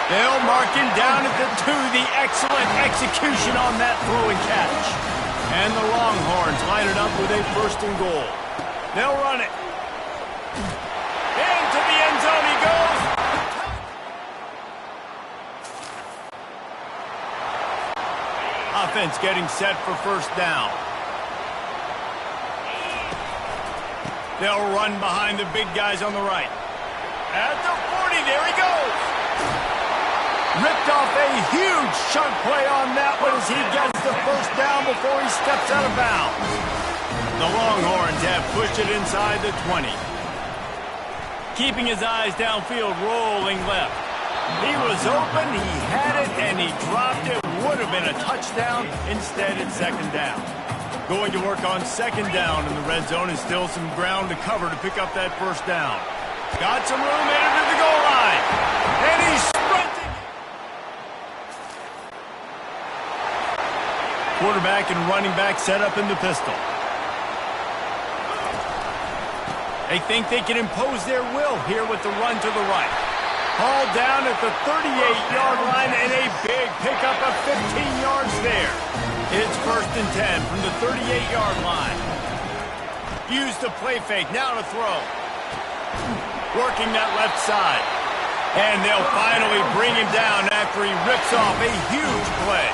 S1: They'll mark him down at the 2. The excellent execution on that throw and catch. And the Longhorns line it up with a 1st and goal. They'll run it. Into the end zone he goes. Offense getting set for first down. They'll run behind the big guys on the right. At the 40, there he goes. Ripped off a huge chunk play on that one as he gets the first down before he steps out of bounds. The Longhorns have pushed it inside the 20. Keeping his eyes downfield, rolling left. He was open, he had it, and he dropped it. Would have been a touchdown. Instead, it's 2nd down. Going to work on 2nd down in the red zone, and still some ground to cover to pick up that first down. Got some room, headed to the goal line. And he's sprinting. Quarterback and running back set up in the pistol. They think they can impose their will here with the run to the right. Hauled down at the 38-yard line, and a big pickup of 15 yards there. It's 1st and 10 from the 38-yard line. Used the play fake, now to throw. Working that left side. And they'll finally bring him down after he rips off a huge play.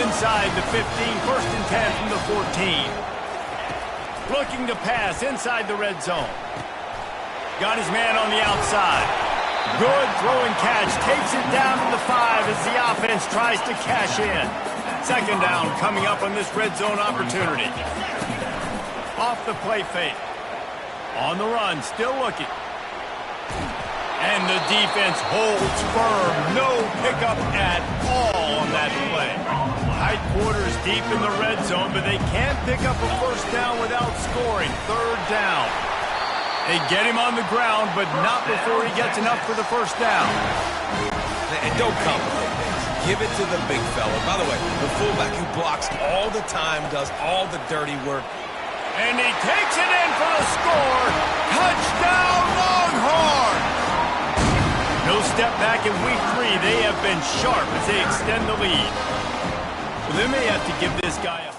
S1: Inside the 15, 1st and 10 from the 14. Looking to pass inside the red zone. Got his man on the outside. Good throw and catch. Takes it down to the 5 as the offense tries to cash in. 2nd down coming up on this red zone opportunity. Off the play fake. On the run, still looking. And the defense holds firm. No pickup at all on that play. Tight quarters deep in the red zone, but they can't pick up a first down without scoring. 3rd down. They get him on the ground, but not before he gets enough for the first down.
S2: And don't complicate things. Give it to the big fella. By the way, the fullback who blocks all the time, does all the dirty work.
S1: And he takes it in for the score. Touchdown, Longhorns! No step back in week 3. They have been sharp as they extend the lead. Well, they may have to give this guy a...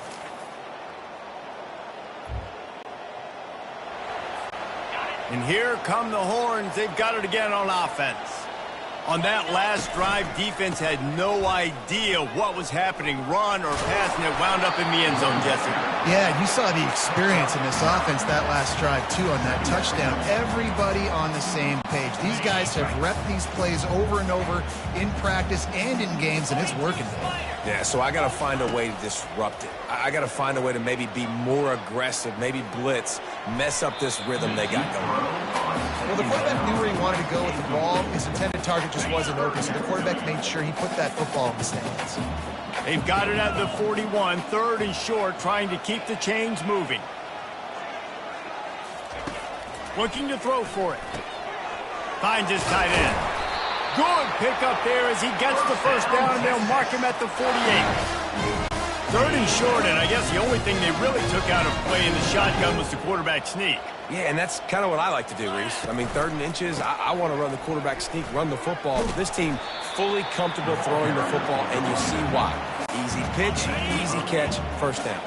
S1: And here come the Horns. They've got it again on offense. On that last drive, defense had no idea what was happening. Run or pass, and it wound up in the end zone, Jesse.
S3: Yeah, you saw the experience in this offense that last drive, too, on that touchdown. Everybody on the same page. These guys have repped these plays over and over in practice and in games, and it's working.
S2: Yeah, so I got to find a way to disrupt it. I got to find a way to maybe be more aggressive, maybe blitz, mess up this rhythm they got going.
S3: Well, the quarterback knew where he wanted to go with the ball. His intended target just wasn't open, so the quarterback made sure he put that football in the stands.
S1: They've got it at the 41, third and short, trying to keep the chains moving. Looking to throw for it. Finds his tight end. Good pickup there as he gets the first down, and they'll mark him at the 48. Third and short, and I guess the only thing they really took out of play in the shotgun was the quarterback sneak.
S2: Yeah, and that's kind of what I like to do, Reese. I mean, third and inches, I want to run the quarterback sneak, run the football. But this team fully comfortable throwing the football, and you see why. Easy pitch, easy catch, first down.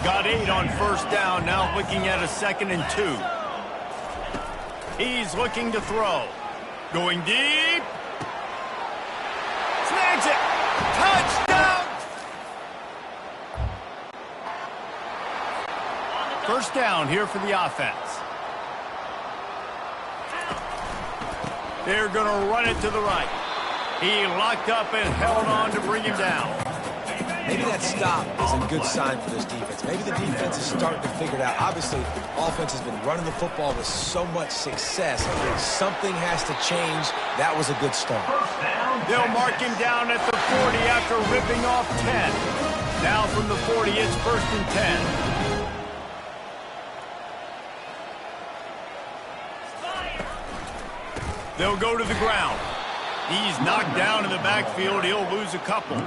S1: Got 8 on first down, now looking at a 2nd and 2. He's looking to throw. Going deep. Snags it. Touchdown! First down here for the offense. They're going to run it to the right. He locked up and held on to bring him down.
S2: Maybe that stop is a good sign for this defense. Maybe the defense is starting to figure it out. Obviously, offense has been running the football with so much success. Something has to change. That was a good start.
S1: They'll mark him down at the 40 after ripping off 10. Now from the 40, it's 1st and 10. They'll go to the ground. He's knocked down in the backfield. He'll lose a couple.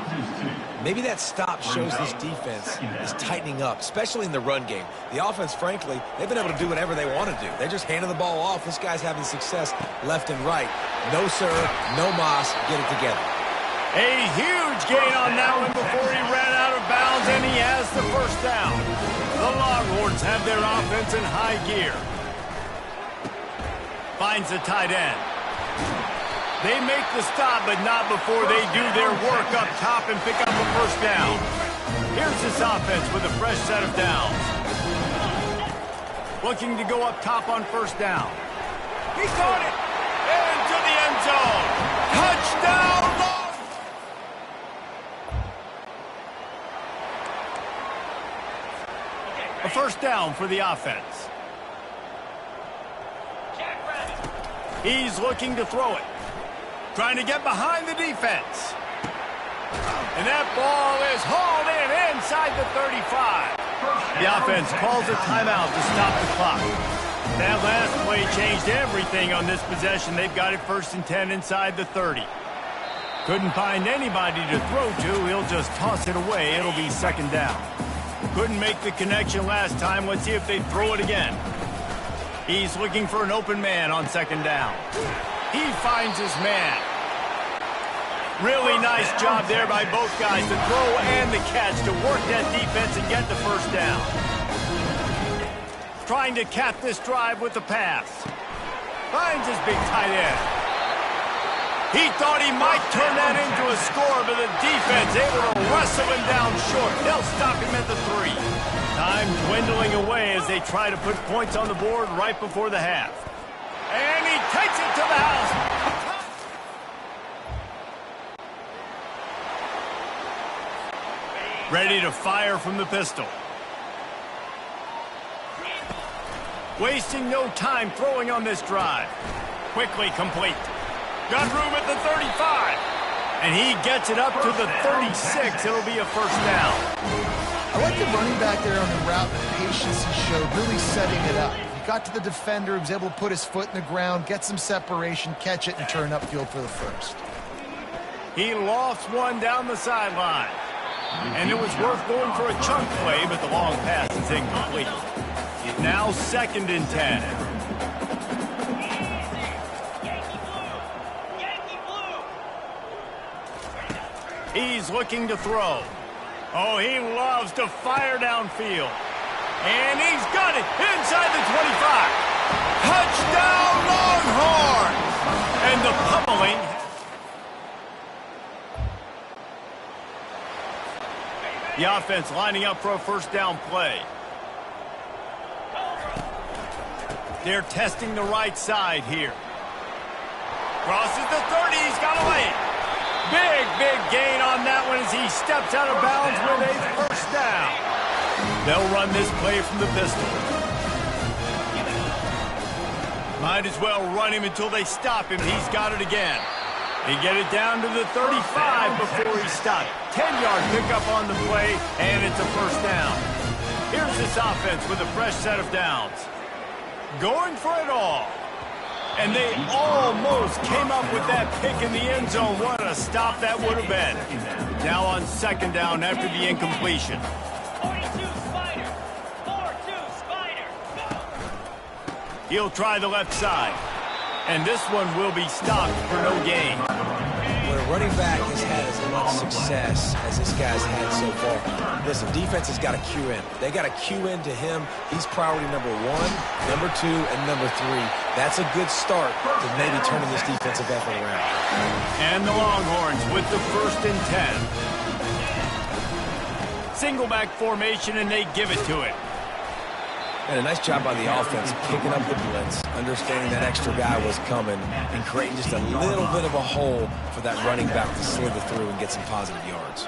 S2: Maybe that stop shows this defense is tightening up, especially in the run game. The offense, frankly, they've been able to do whatever they want to do. They just handed the ball off. This guy's having success left and right. No sir, no mas, get it together.
S1: A huge gain on that one before he ran out of bounds, and he has the first down. The Longhorns have their offense in high gear. Finds the tight end. They make the stop, but not before they do their work up top and pick up a first down. Here's this offense with a fresh set of downs. Looking to go up top on first down. He caught it! Into the end zone! Touchdown! A first down for the offense. He's looking to throw it. Trying to get behind the defense. And that ball is hauled in inside the 35. The offense calls a timeout to stop the clock. That last play changed everything on this possession. They've got it 1st and 10 inside the 30. Couldn't find anybody to throw to. He'll just toss it away. It'll be 2nd down. Couldn't make the connection last time. Let's see if they throw it again. He's looking for an open man on 2nd down. He finds his man. Really nice job there by both guys, the throw and the catch, to work that defense and get the first down. Trying to cap this drive with the pass. Finds his big tight end. He thought he might turn that into a score, but the defense able to wrestle him down short. They'll stop him at the 3. Time dwindling away as they try to put points on the board right before the half. And he takes it to the house. Ready to fire from the pistol. Wasting no time throwing on this drive. Quickly complete. Got room at the 35. And he gets it up to the 36. It'll be a first down.
S3: I like the running back there on the route, the patience he showed, really setting it up. He got to the defender, he was able to put his foot in the ground, get some separation, catch it, and turn upfield for the first.
S1: He lofts one down the sideline. And it was worth going for a chunk play, but the long pass is incomplete. Now 2nd and 10. He's looking to throw. Oh, he loves to fire downfield. And he's got it inside the 25. Touchdown, Longhorns! And the pummeling The offense lining up for a first down play. They're testing the right side here. Crosses the 30. He's got a lane. Big gain on that one as he steps out of bounds with a first down. They'll run this play from the pistol. Might as well run him until they stop him. He's got it again. They get it down to the 35 before he stopped. 10-yard pickup on the play, and it's a first down. Here's this offense with a fresh set of downs. Going for it all. And they almost came up with that pick in the end zone. What a stop that would have been. Now on second down after the incompletion.
S5: 42 Spider. 4-2 Spider. Go.
S1: He'll try the left side. And this one will be stopped for no gain.
S2: When a running back has had as much success as this guy's had so far, listen, defense has got to cue in. They got to cue in to him. He's priority number 1, number 2, and number 3. That's a good start to maybe turning this defensive effort around.
S1: And the Longhorns with the first and 10. Single back formation, and they give it to it.
S2: And a nice job by the offense picking up the blitz, understanding that extra guy was coming, and creating just a little bit of a hole for that running back to slither through and get some positive yards.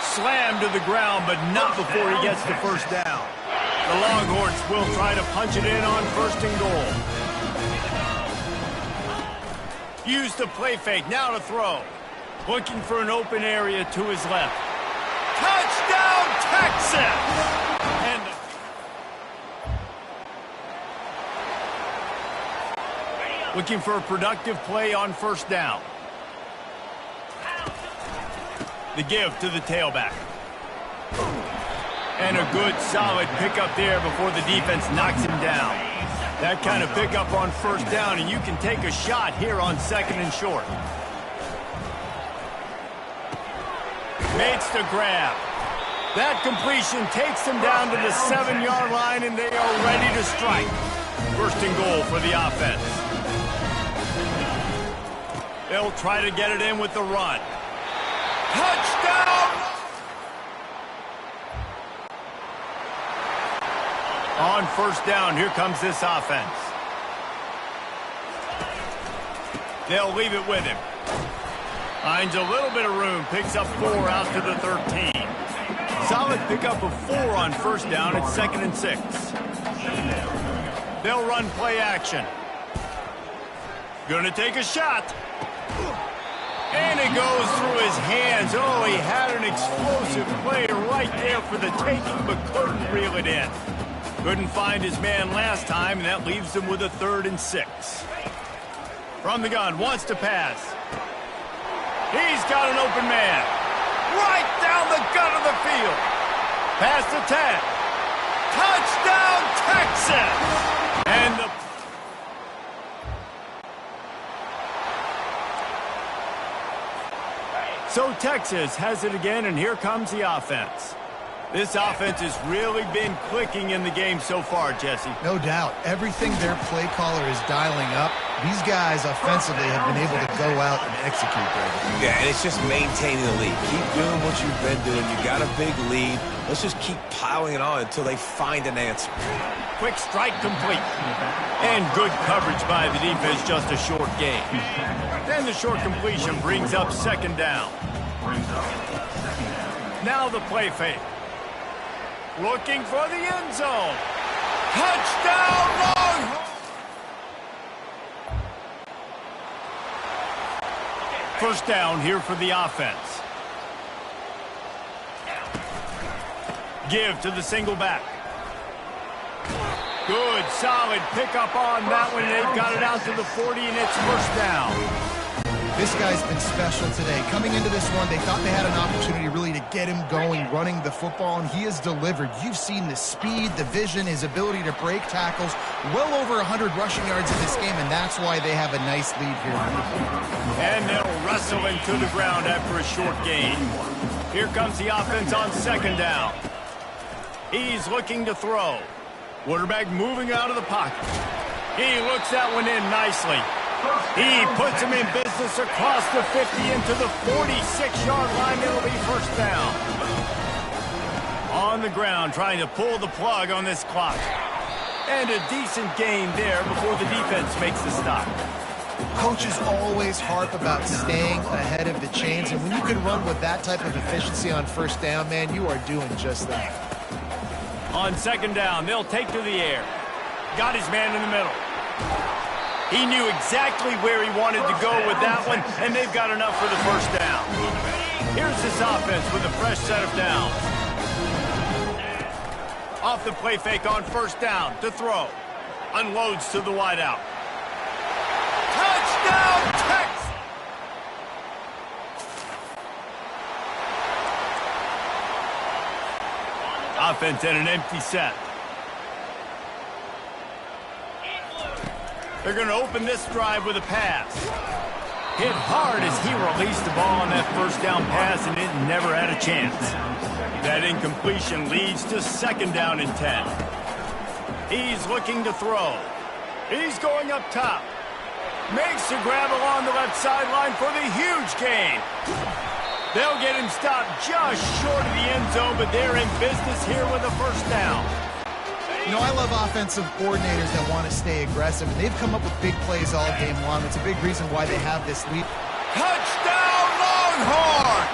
S1: Slammed to the ground, but not before he gets the first down. The Longhorns will try to punch it in on first and goal. Use the play fake, now to throw. Looking for an open area to his left. Touchdown, Texas! And looking for a productive play on first down. The give to the tailback. And a good, solid pickup there before the defense knocks him down. That kind of pickup on first down, and you can take a shot here on second and short. Makes the grab. That completion takes them down to the 7-yard line, and they are ready to strike. First and goal for the offense. They'll try to get it in with the run. Touchdown! On first down, here comes this offense. They'll leave it with him. Finds a little bit of room, picks up 4 out to the 13. Solid pickup of 4 on first down at second and 6. They'll run play action. Gonna take a shot. And it goes through his hands. Oh, he had an explosive play right there for the taking, but couldn't reel it in. Couldn't find his man last time, and that leaves him with a 3rd and 6. From the gun, wants to pass. He's got an open man. Right down the gut of the field. Past the 10. Touchdown, Texas! And the... So Texas has it again, and here comes the offense. This offense has really been clicking in the game so far, Jesse.
S3: No doubt. Everything their play caller is dialing up, these guys offensively have been able to go out and execute, David.
S2: Yeah, and it's just maintaining the lead. Keep doing what you've been doing. You got a big lead. Let's just keep piling it on until they find an answer.
S1: Quick strike complete. And good coverage by the defense, just a short gain. Then the short completion brings up second down. Now the play fake. Looking for the end zone. Touchdown, Longhorns! First down here for the offense. Give to the single back. Good, solid pickup on that one. They've got it out to the 40, and it's first down.
S3: This guy's been special today. Coming into this one, they thought they had an opportunity really to get him going, running the football, and he has delivered. You've seen the speed, the vision, his ability to break tackles. Well over 100 rushing yards in this game, and that's why they have a nice lead here.
S1: And they'll wrestle him to the ground after a short gain. Here comes the offense on second down. He's looking to throw. Quarterback moving out of the pocket. He looks that one in nicely. He puts him in business across the 50 into the 46-yard line. It'll be first down. On the ground, trying to pull the plug on this clock. And a decent gain there before the defense makes the stop.
S3: Coaches always harp about staying ahead of the chains, and when you can run with that type of efficiency on first down, man, you are doing just that.
S1: On second down, they'll take to the air. Got his man in the middle. He knew exactly where he wanted to go with that one, and they've got enough for the first down. Here's this offense with a fresh set of downs. Off the play fake on first down to throw. Unloads to the wideout. Touchdown, Texans! Offense in an empty set. They're going to open this drive with a pass. Hit hard as he released the ball on that first down pass, and it never had a chance. That incompletion leads to second down and 10. He's looking to throw. He's going up top. Makes the grab along the left sideline for the huge gain. They'll get him stopped just short of the end zone, but they're in business here with a first down.
S3: You know, I love offensive coordinators that want to stay aggressive, and they've come up with big plays all game long. It's a big reason why they have this lead.
S1: Touchdown, Longhorn!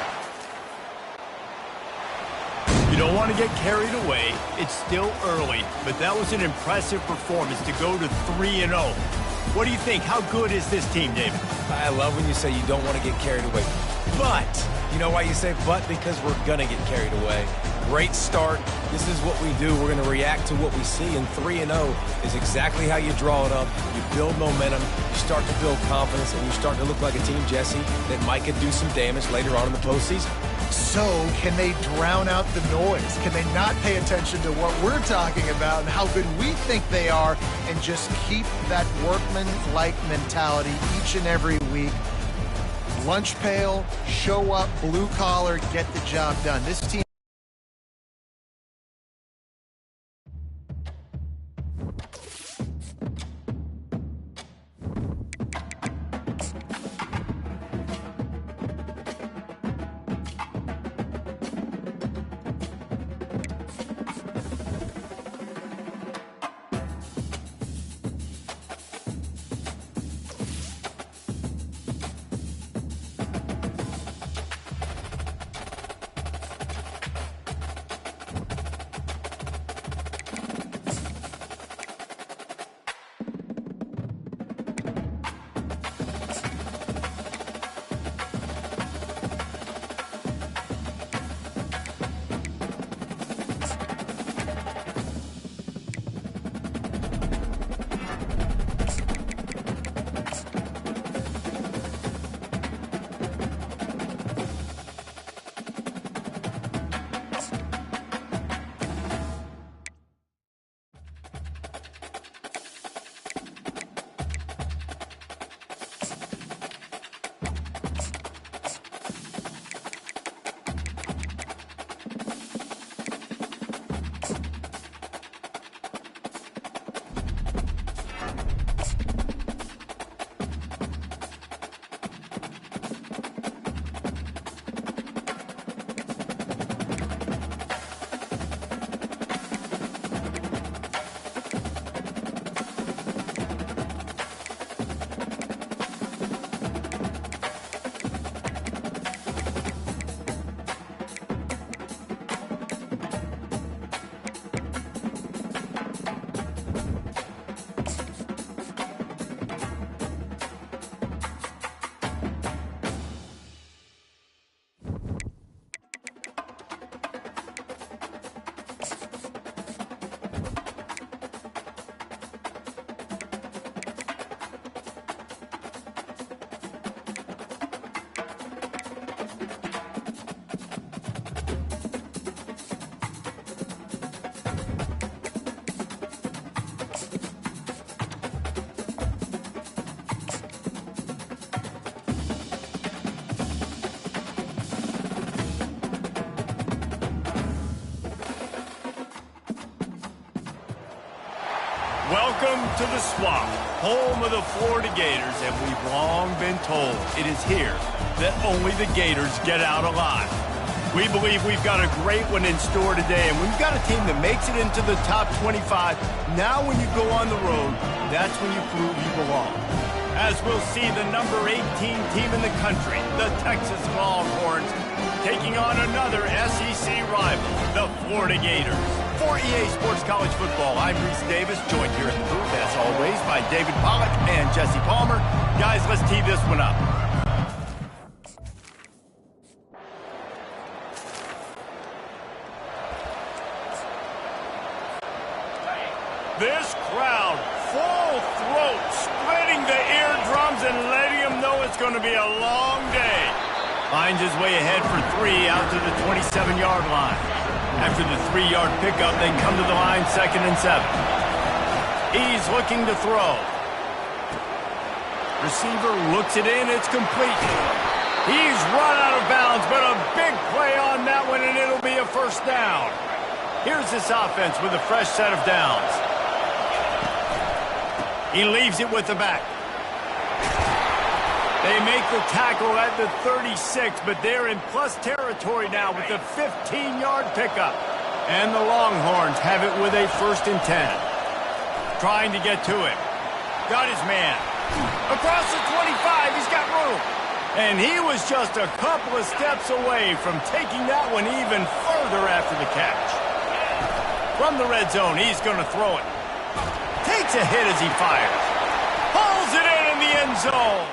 S1: You don't want to get carried away. It's still early, but that was an impressive performance to go to 3-0. What do you think? How good is this team, David?
S2: I love when you say you don't want to get carried away. But, you know why you say but? Because we're going to get carried away. Great start. This is what we do. We're going to react to what we see, and 3-0 is exactly how you draw it up. You build momentum, you start to build confidence, and you start to look like a team, Jesse, that might could do some damage later on in the postseason.
S3: So, can they drown out the noise? Can they not pay attention to what we're talking about and how good we think they are and just keep that workman-like mentality each and every week? Lunch pail, show up, blue collar, get the job done. This team
S1: Welcome to the Swamp, home of the Florida Gators, and we've long been told it is here that only the Gators get out alive. We believe we've got a great one in store today, and we've got a team that makes it into the top 25. Now when you go on the road, that's when you prove you belong. As we'll see the number 18 team in the country, the Texas Longhorns, taking on another SEC rival, the Florida Gators. For EA Sports College Football, I'm Reese Davis, joined here in the booth, as always, by David Pollack and Jesse Palmer. Guys, let's tee this one up. This crowd, full throat, splitting the eardrums and letting them know it's going to be a long day. Finds his way ahead for three out to the 27-yard line. After the 3-yard pickup, they come to the line 2nd and 7. He's looking to throw. Receiver looks it in, it's complete. He's run out of bounds, but a big play on that one, and it'll be a first down. Here's this offense with a fresh set of downs. He leaves it with the back. They make the tackle at the 36, but they're in plus territory now with the 15-yard pickup. And the Longhorns have it with a 1st and 10. Trying to get to him. Got his man. Across the 25, he's got room. And he was just a couple of steps away from taking that one even further after the catch. From the red zone, he's going to throw it. Takes a hit as he fires. Pulls it in the end zone.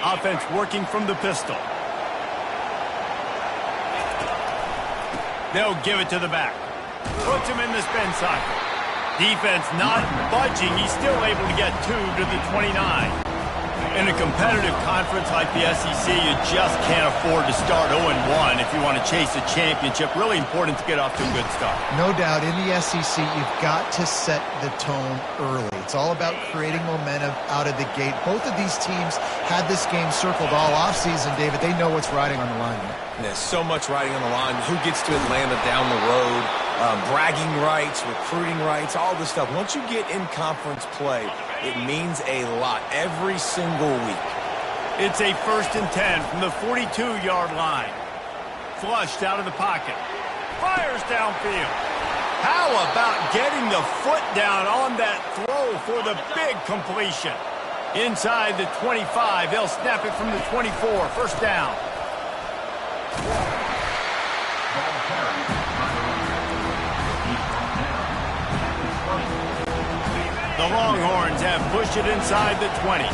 S1: Offense working from the pistol. They'll give it to the back. Puts him in the spin cycle. Defense not budging. He's still able to get 2 to the 29. In a competitive conference like the SEC, you just can't afford to start 0-1 if you want to chase a championship. Really important to get off to a good start.
S3: No doubt, in the SEC, you've got to set the tone early. It's all about creating momentum out of the gate. Both of these teams had this game circled all offseason, David. They know what's riding on the line.
S2: There's so much riding on the line. Who gets to Atlanta down the road? Bragging rights, recruiting rights, all this stuff. Once you get in conference play, it means a lot every single week.
S1: It's a 1st and 10 from the 42-yard line. Flushed out of the pocket. Fires downfield. How about getting the foot down on that throw for the big completion? Inside the 25, they'll snap it from the 24. 1st down. The Longhorns have pushed it inside the 20.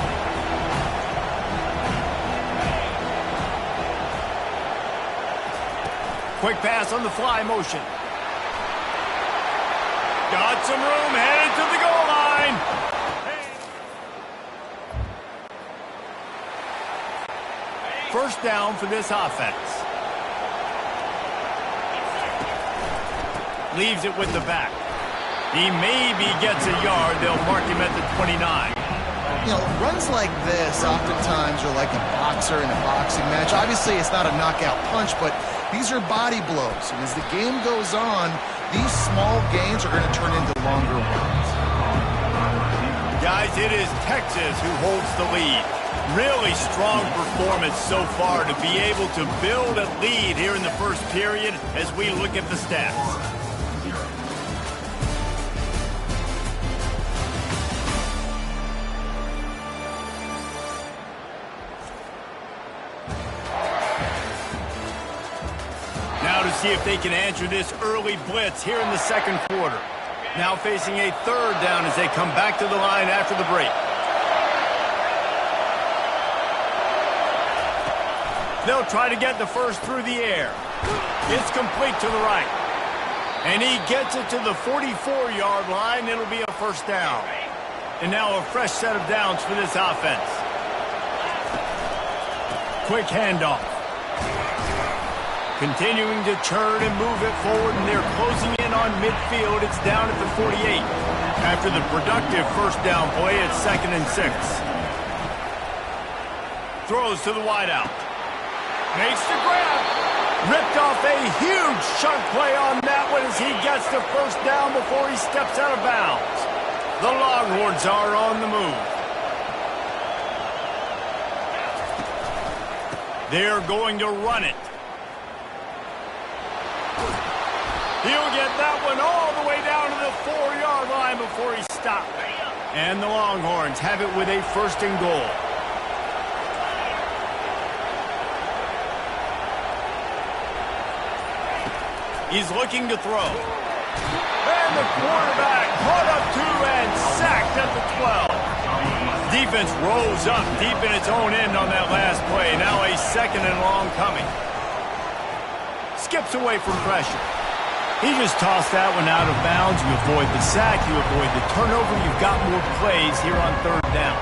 S1: Quick pass on the fly motion. Got some room, headed to the goal line. 1st down for this offense. Leaves it with the back. He maybe gets a yard. They'll mark him at the 29.
S3: You know, runs like this oftentimes are like a boxer in a boxing match. Obviously, it's not a knockout punch, but these are body blows. And as the game goes on, these small gains are going to turn into longer ones.
S1: Guys, it is Texas who holds the lead. Really strong performance so far to be able to build a lead here in the 1st period as we look at the stats. See if they can answer this early blitz here in the 2nd quarter. Now facing a 3rd down as they come back to the line after the break. They'll try to get the first through the air. It's complete to the right. And he gets it to the 44-yard line. It'll be a 1st down. And now a fresh set of downs for this offense. Quick handoff. Continuing to churn and move it forward, and they're closing in on midfield. It's down at the 48. After the productive 1st down play, it's 2nd and 6. Throws to the wideout. Makes the grab. Ripped off a huge chunk play on that one as he gets the first down before he steps out of bounds. The Longhorns are on the move. They're going to run it. He'll get that one all the way down to the 4-yard line before he stopped. And the Longhorns have it with a first and goal. He's looking to throw. And the quarterback caught up to and sacked at the 12. Defense rose up deep in its own end on that last play. Now a second and long coming. Skips away from pressure. He just tossed that one out of bounds. You avoid the sack, you avoid the turnover. You've got more plays here on third down.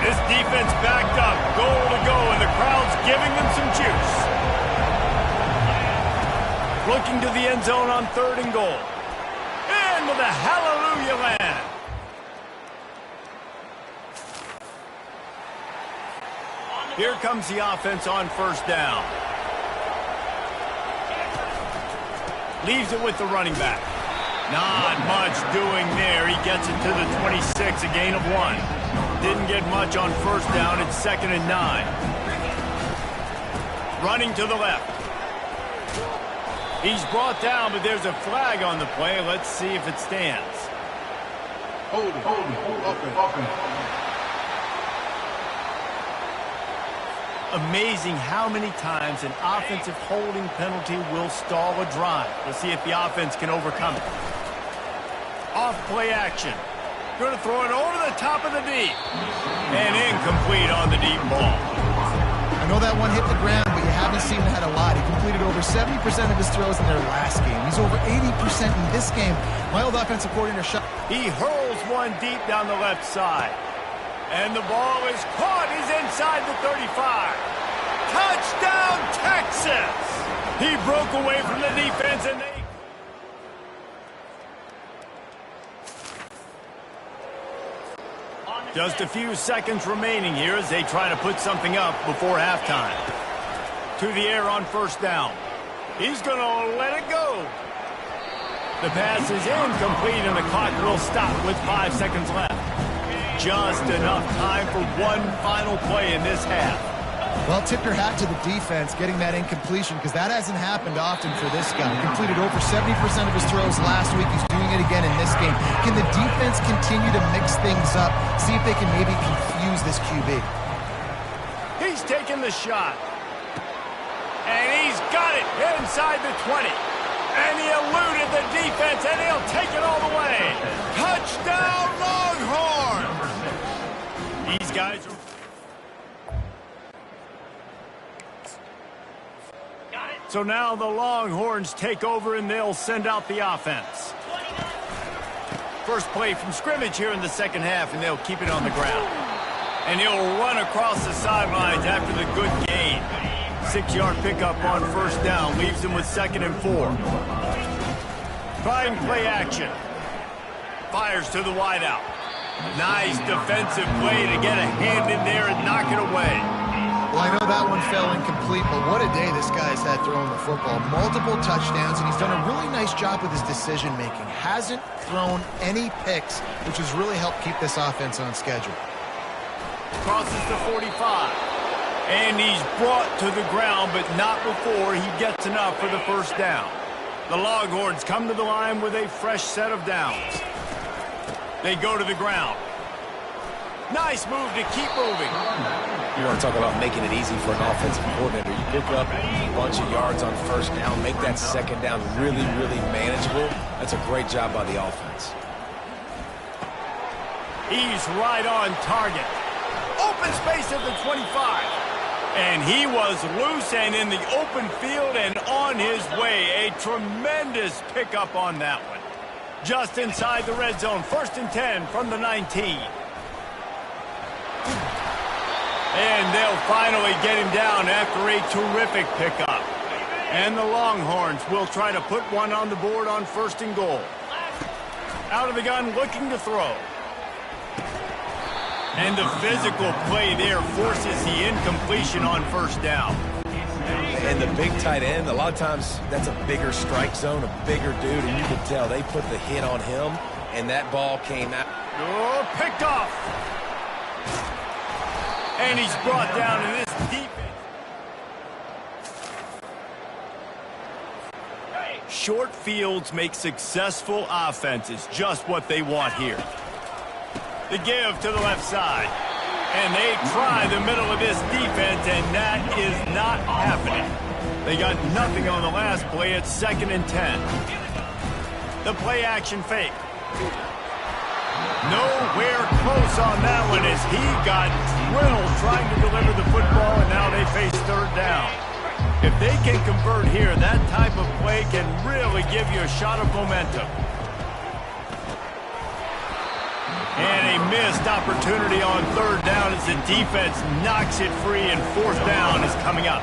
S1: This defense backed up, goal to go, and the crowd's giving them some juice. Looking to the end zone on third and goal. And with a hallelujah land. Here comes the offense on first down. Leaves it with the running back. Not much doing there. He gets it to the 26, a gain of 1. Didn't get much on first down. It's 2nd and 9. Running to the left. He's brought down, but there's a flag on the play. Let's see if it stands.
S4: Hold it. Offense.
S1: Amazing how many times an offensive holding penalty will stall a drive. We'll see if the offense can overcome it. Off play action. Going to throw it over the top of the deep. And incomplete on the deep ball.
S3: I know that one hit the ground, but you haven't seen him had a lot. He completed over 70% of his throws in their last game. He's over 80% in this game. My old offensive coordinator shot.
S1: He hurls one deep down the left side. And the ball is caught. He's inside the 35. Touchdown, Texas! He broke away from the defense and they... Just a few seconds remaining here as they try to put something up before halftime. To the air on first down. He's going to let it go. The pass is incomplete and the clock will stop with 5 seconds left. Just enough time for one final play in this half.
S3: Well, tip your hat to the defense getting that incompletion because that hasn't happened often for this guy. He completed over 70% of his throws last week. He's doing it again in this game. Can the defense continue to mix things up? See if they can maybe confuse this QB.
S1: He's taking the shot. And he's got it inside the 20. And he eluded the defense, and he'll take it all the way. Touchdown, Longhorns! These guys are... So now the Longhorns take over, and they'll send out the offense. First play from scrimmage here in the second half, and they'll keep it on the ground. And he'll run across the sidelines after the good gain. 6-yard pickup on first down, leaves him with 2nd and 4. Trying play action. Fires to the wideout. Nice defensive play to get a hand in there and knock it away.
S3: Well, I know that one fell incomplete, but what a day this guy's had throwing the football. Multiple touchdowns, and he's done a really nice job with his decision-making. Hasn't thrown any picks, which has really helped keep this offense on schedule.
S1: Crosses the 45. And he's brought to the ground, but not before he gets enough for the first down. The Longhorns come to the line with a fresh set of downs. They go to the ground. Nice move to keep moving.
S2: You want to talk about making it easy for an offensive coordinator. You pick up a bunch of yards on first down, make that second down really, really manageable. That's a great job by the offense.
S1: He's right on target. Open space at the 25. And he was loose and in the open field and on his way. A tremendous pickup on that one. Just inside the red zone. 1st and 10 from the 19. And they'll finally get him down after a terrific pickup. And the Longhorns will try to put one on the board on 1st and goal. Out of the gun, looking to throw. And the physical play there forces the incompletion on first down.
S2: And the big tight end, a lot of times that's a bigger strike zone, a bigger dude, and you can tell they put the hit on him, and that ball came out.
S1: Oh, picked off. And he's brought down to this defense. Short fields make successful offenses just what they want here. The give to the left side. And they try the middle of this defense, and that is not happening. They got nothing on the last play. It's 2nd and 10. The play action fake. Nowhere close on that one as he got drilled trying to deliver the football, and now they face 3rd down. If they can convert here, that type of play can really give you a shot of momentum. And a missed opportunity on 3rd down as the defense knocks it free, and 4th down is coming up.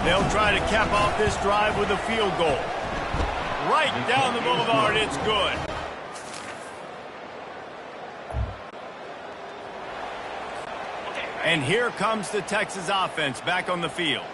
S1: They'll try to cap off this drive with a field goal. Right down the boulevard, it's good. And here comes the Texas offense back on the field.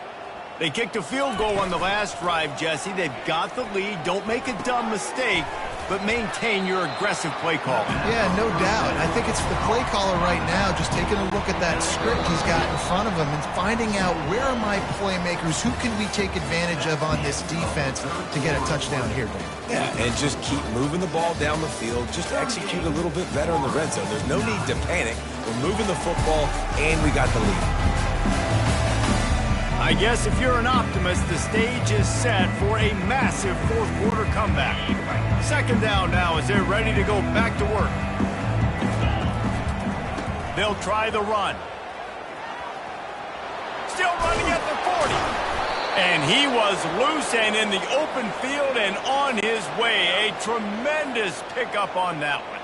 S1: They kicked a field goal on the last drive, Jesse. They've got the lead. Don't make a dumb mistake, but maintain your aggressive play calling.
S3: Yeah, no doubt. I think it's the play caller right now just taking a look at that script he's got in front of him and finding out where are my playmakers, who can we take advantage of on this defense to get a touchdown here, Dan.
S2: Yeah, and just keep moving the ball down the field. Just execute a little bit better in the red zone. There's no need to panic. We're moving the football, and we got the lead.
S1: I guess if you're an optimist, the stage is set for a massive 4th quarter comeback. 2nd down now as they're ready to go back to work. They'll try the run. Still running at the 40. And he was loose and in the open field and on his way. A tremendous pickup on that one.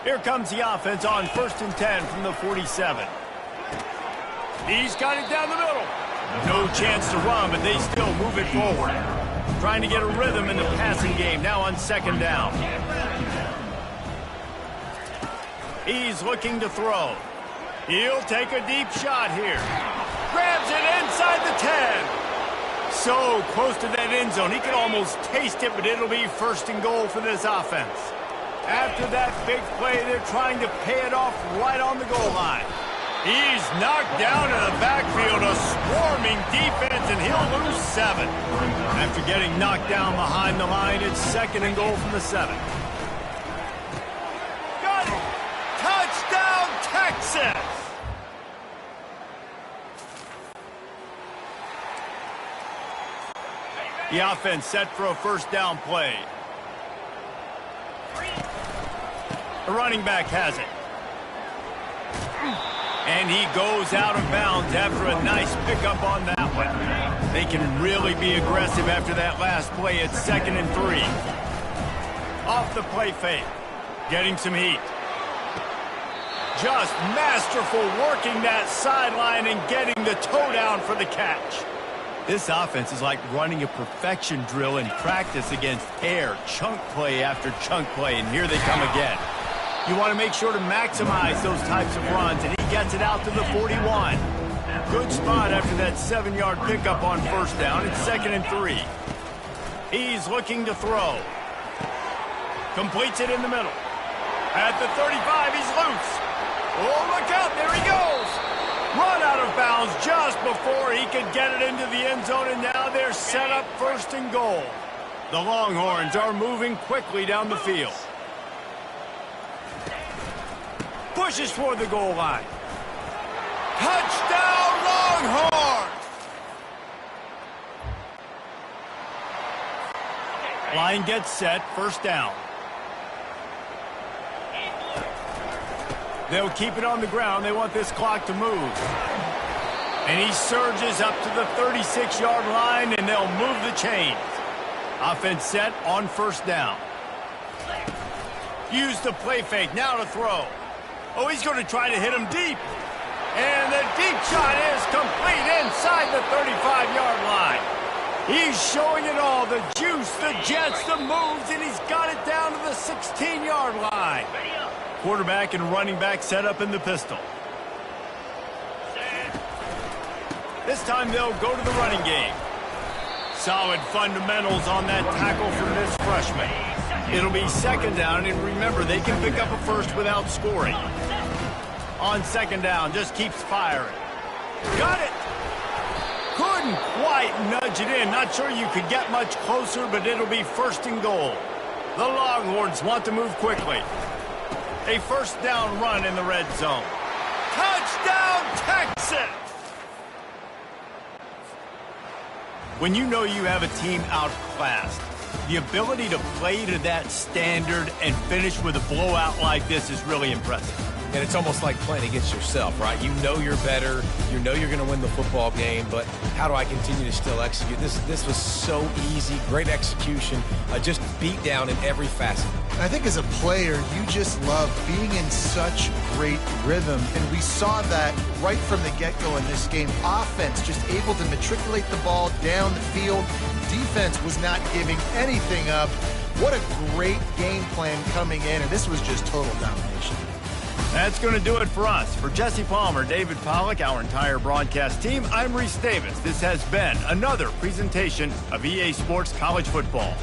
S1: Here comes the offense on 1st and 10 from the 47. He's got it down the middle. No chance to run, but they still move it forward. Trying to get a rhythm in the passing game now on 2nd down. He's looking to throw. He'll take a deep shot here. Grabs it inside the 10. So close to that end zone. He could almost taste it, but it'll be 1st and goal for this offense. After that big play, they're trying to pay it off right on the goal line. He's knocked down in the backfield, a swarming defense, and he'll lose 7. After getting knocked down behind the line, it's 2nd and goal from the 7. Got it! Touchdown, Texas! The offense set for a 1st down play. The running back has it. And he goes out of bounds after a nice pickup on that one. They can really be aggressive after that last play. It's 2nd and 3. Off the play fake. Getting some heat. Just masterful working that sideline and getting the toe down for the catch. This offense is like running a perfection drill in practice against air. Chunk play after chunk play, and here they come again. You want to make sure to maximize those types of runs, and he gets it out to the 41. Good spot after that 7-yard pickup on 1st down. It's 2nd and 3. He's looking to throw. Completes it in the middle. At the 35, he's loose. Oh, look out, there he goes. Run out of bounds just before he could get it into the end zone, and now they're set up 1st and goal. The Longhorns are moving quickly down the field. Pushes toward the goal line. Touchdown, Longhorns! Line gets set, 1st down. They'll keep it on the ground. They want this clock to move. And he surges up to the 36-yard line, and they'll move the chains. Offense set on 1st down. Use the play fake, now to throw. Oh, he's going to try to hit him deep. And the deep shot is complete inside the 35-yard line. He's showing it all, the juice, the jets, the moves, and he's got it down to the 16-yard line. Quarterback and running back set up in the pistol. This time they'll go to the running game. Solid fundamentals on that tackle from this freshman. It'll be second down, and remember, they can pick up a first without scoring. On second down, just keeps firing. Got it! Couldn't quite nudge it in. Not sure you could get much closer, but it'll be first and goal. The Longhorns want to move quickly. A first down run in the red zone. Touchdown, Texas! When you know you have a team outclassed, the ability to play to that standard and finish with a blowout like this is really impressive.
S2: And it's almost like playing against yourself, right? You know you're better. You know you're going to win the football game, but how do I continue to still execute? This was so easy, great execution, just beat down in every facet.
S3: I think as a player, you just love being in such great rhythm, and we saw that right from the get-go in this game. Offense just able to matriculate the ball down the field. Defense was not giving anything up. What a great game plan coming in, and this was just total domination.
S1: That's going to do it for us. For Jesse Palmer, David Pollack, our entire broadcast team, I'm Reese Davis. This has been another presentation of EA Sports College Football.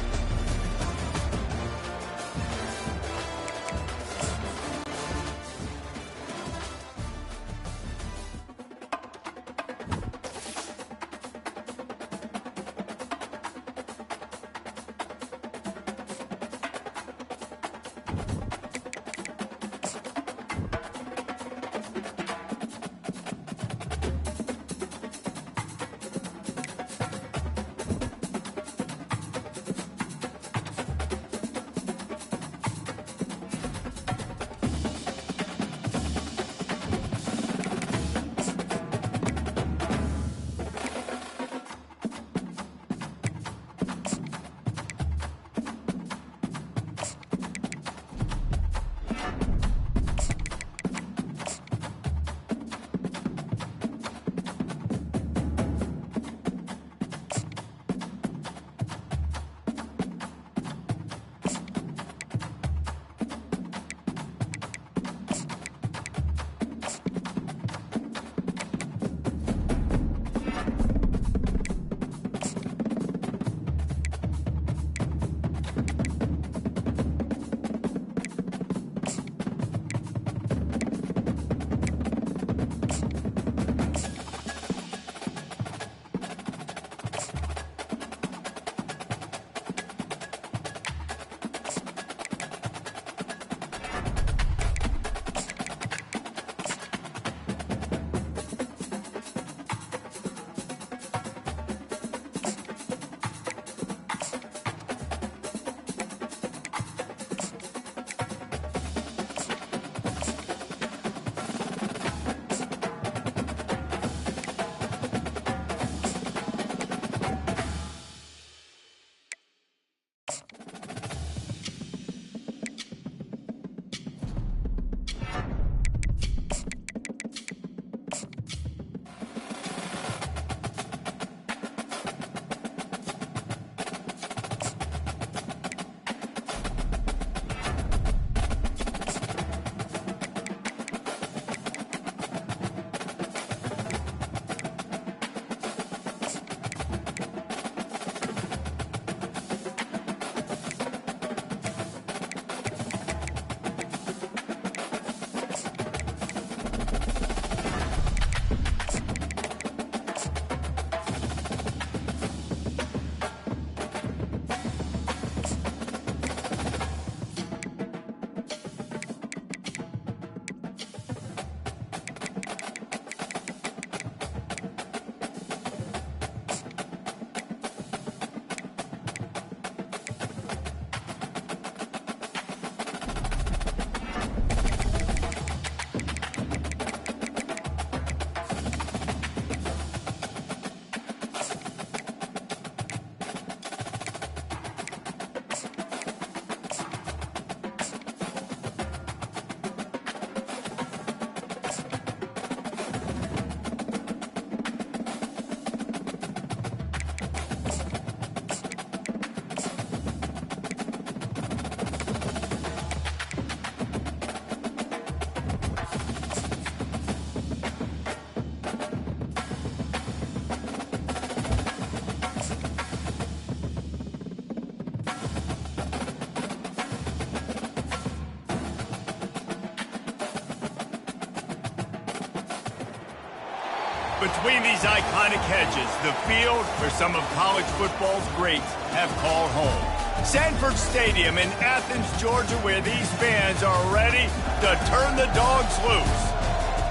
S1: Between these iconic hedges, the field where some of college football's greats have called home. Sanford Stadium in Athens, Georgia, where these fans are ready to turn the dogs loose.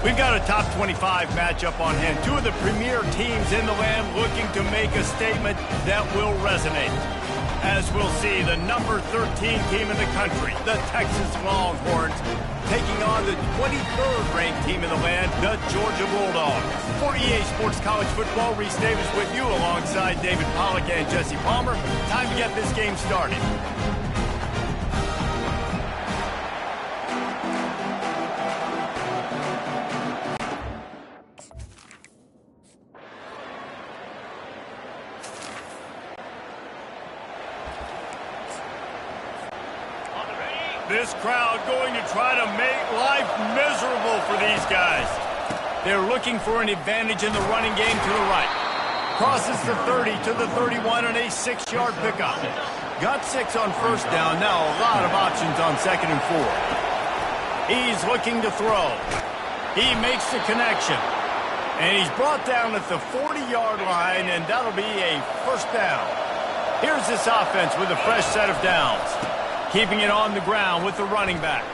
S1: We've got a top 25 matchup on hand. Two of the premier teams in the land looking to make a statement that will resonate. As we'll see, the number 13 team in the country, the Texas Longhorns, taking on the 23rd ranked team in the land, the Georgia Bulldogs. For EA Sports College Football, Reese Davis with you alongside David Pollack and Jesse Palmer. Time to get this game started. This crowd going to try to make life miserable for these guys. They're looking for an advantage in the running game to the right. Crosses the 30 to the 31 on a 6-yard pickup. Got 6 on first down. Now a lot of options on 2nd and 4. He's looking to throw. He makes the connection. And he's brought down at the 40-yard line, and that'll be a first down. Here's this offense with a fresh set of downs. Keeping it on the ground with the running back.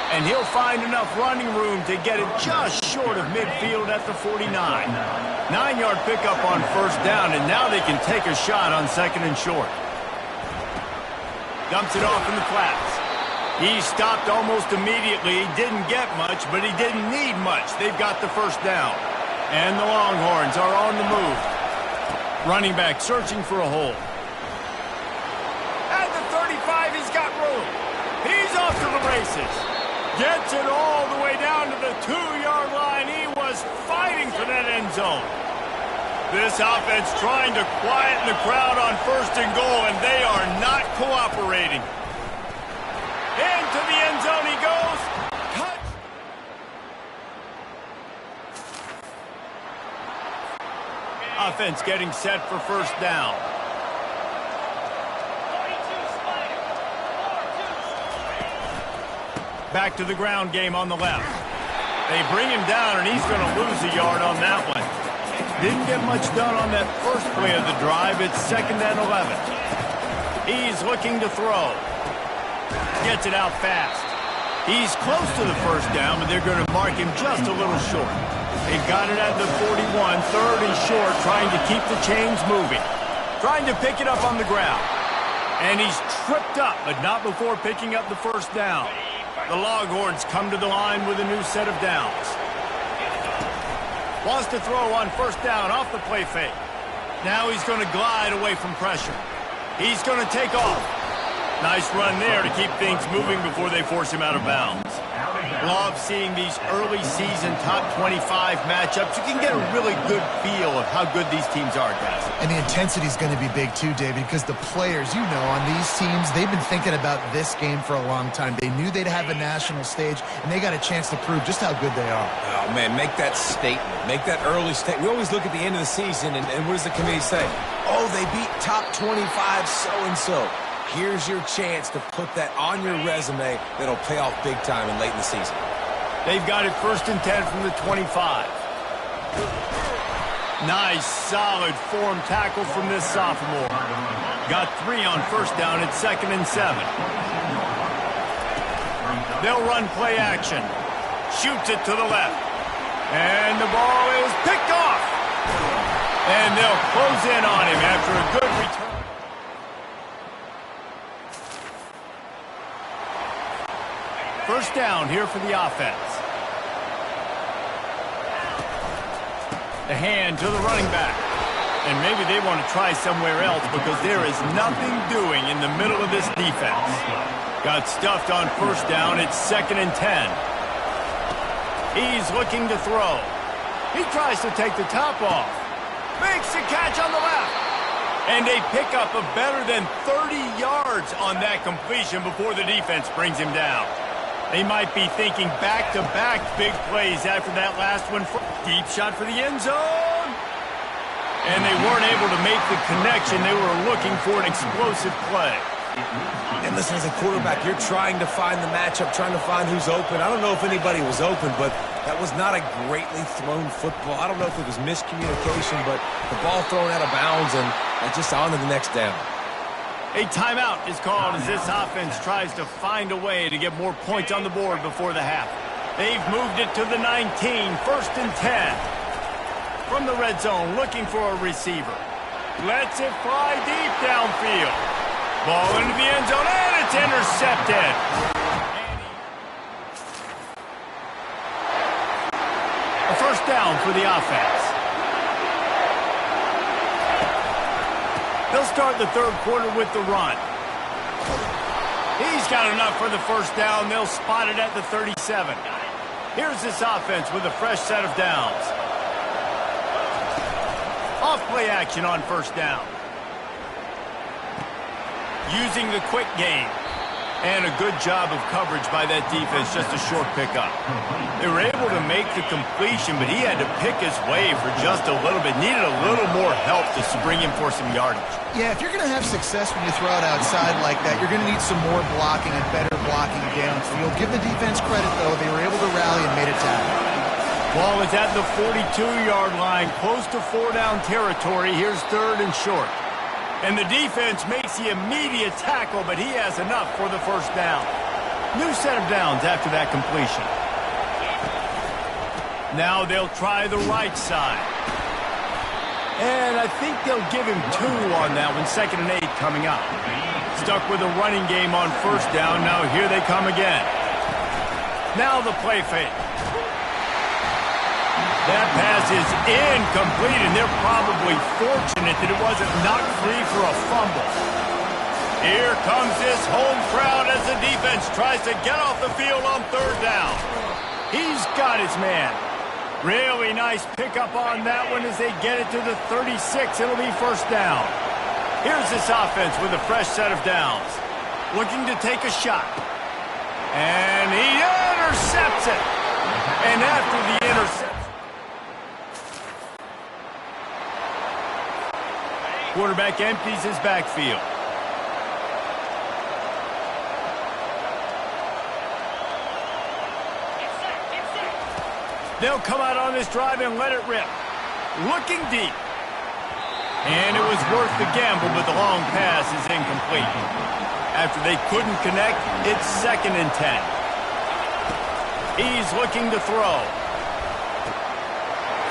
S1: And he'll find enough running room to get it just short of midfield at the 49. 9-yard pickup on first down, and now they can take a shot on 2nd and short. Dumps it off in the flats. He stopped almost immediately. He didn't get much, but he didn't need much. They've got the first down. And the Longhorns are on the move. Running back searching for a hole. He's got room. He's off to the races. Gets it all the way down to the 2-yard line. He was fighting for that end zone. This offense trying to quieten the crowd on 1st and goal, and they are not cooperating. Into the end zone he goes. Touch. Offense getting set for first down. Back to the ground game on the left. They bring him down, and he's going to lose a yard on that one. Didn't get much done on that first play of the drive. It's 2nd and 11. He's looking to throw. Gets it out fast. He's close to the first down, but they're going to mark him just a little short. They've got it at the 41, 3rd and short, trying to keep the chains moving. Trying to pick it up on the ground. And he's tripped up, but not before picking up the first down. The Longhorns come to the line with a new set of downs. Wants to throw on first down off the play fake. Now he's going to glide away from pressure. He's going to take off. Nice run there to keep things moving before they force him out of bounds. Love seeing these early season top 25 matchups. You can get a really good feel of how good these teams are, guys.
S3: And the intensity is going to be big too, David, because the players, you know, on these teams, they've been thinking about this game for a long time. They knew they'd have a national stage, and they got a chance to prove just how good they are.
S2: Oh, man, make that statement. Make that early statement. We always look at the end of the season, and what does the committee say? Oh, they beat top 25 so-and-so. Here's your chance to put that on your resume that'll pay off big time and late in the season.
S1: They've got it 1st and 10 from the 25. Nice, solid form tackle from this sophomore. Got 3 on first down at 2nd and 7. They'll run play action. Shoots it to the left. And the ball is picked off. And they'll close in on him after a good return. First down here for the offense. The hand to the running back. And maybe they want to try somewhere else because there is nothing doing in the middle of this defense. Got stuffed on first down. It's 2nd and 10. He's looking to throw. He tries to take the top off. Makes the catch on the left. And they pick up a better than 30 yards on that completion before the defense brings him down. They might be thinking back-to-back big plays after that last one. Deep shot for the end zone. And they weren't able to make the connection. They were looking for an explosive play.
S2: And listen, as a quarterback, you're trying to find the matchup, trying to find who's open. I don't know if anybody was open, but that was not a greatly thrown football. I don't know if it was miscommunication, but the ball thrown out of bounds and just on to the next down.
S1: A timeout is called as this offense tries to find a way to get more points on the board before the half. They've moved it to the 19, 1st and 10. From the red zone, looking for a receiver. Lets it fly deep downfield. Ball into the end zone, and it's intercepted. A first down for the offense. They'll start the third quarter with the run. He's got enough for the first down. They'll spot it at the 37. Here's this offense with a fresh set of downs. Off play action on first down. Using the quick game. And a good job of coverage by that defense, just a short pickup. They were able to make the completion, but he had to pick his way for just a little bit. Needed a little more help to bring him for some yardage.
S3: Yeah, if you're going to have success when you throw it outside like that, you're going to need some more blocking and better blocking downfield. Give the defense credit, though. They were able to rally and made a tackle.
S1: Ball is at the 42-yard line, close to 4-down territory. Here's 3rd and short. And the defense makes the immediate tackle, but he has enough for the first down. New set of downs after that completion. Now they'll try the right side. And I think they'll give him 2 on that one, 2nd and 8 coming up. Stuck with a running game on first down. Now here they come again. Now the play fake. That pass is incomplete, and they're probably fortunate that it wasn't knocked free for a fumble. Here comes this home crowd as the defense tries to get off the field on 3rd down. He's got his man. Really nice pickup on that one as they get it to the 36. It'll be first down. Here's this offense with a fresh set of downs. Looking to take a shot. And he intercepts it. And after the interception, quarterback empties his backfield. They'll come out on this drive and let it rip. Looking deep. And it was worth the gamble, but the long pass is incomplete. After they couldn't connect, it's 2nd and 10. He's looking to throw.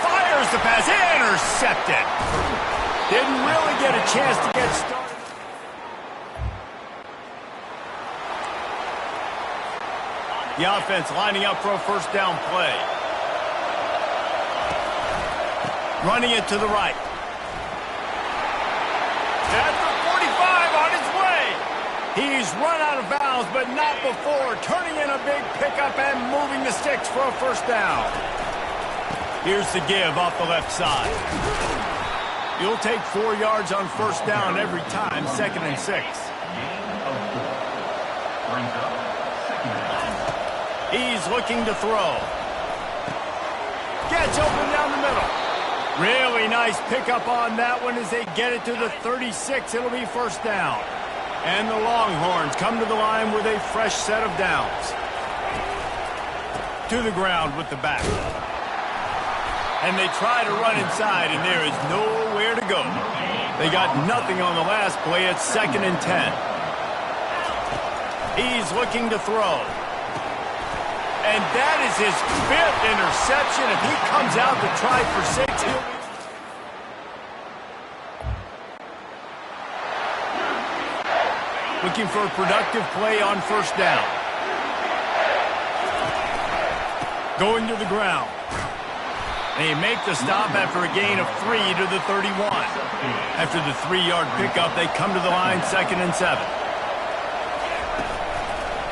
S1: Fires the pass. Intercepted. Didn't really get a chance to get started. The offense lining up for a first down play. Running it to the right. At the 45 on his way. He's run out of bounds, but not before. Turning in a big pickup and moving the sticks for a first down. Here's the give off the left side. You'll take 4 yards on first down every time, 2nd and 6. He's looking to throw. Gets open down the middle. Really nice pickup on that one as they get it to the 36. It'll be first down. And the Longhorns come to the line with a fresh set of downs. To the ground with the back. And they try to run inside, and there is nowhere to go. They got nothing on the last play. It's 2nd and 10. He's looking to throw. And that is his 5th interception. If he comes out to try for 6, he'll... Looking for a productive play on first down. Going to the ground. They make the stop after a gain of 3 to the 31. After the 3-yard pickup, they come to the line 2nd and 7.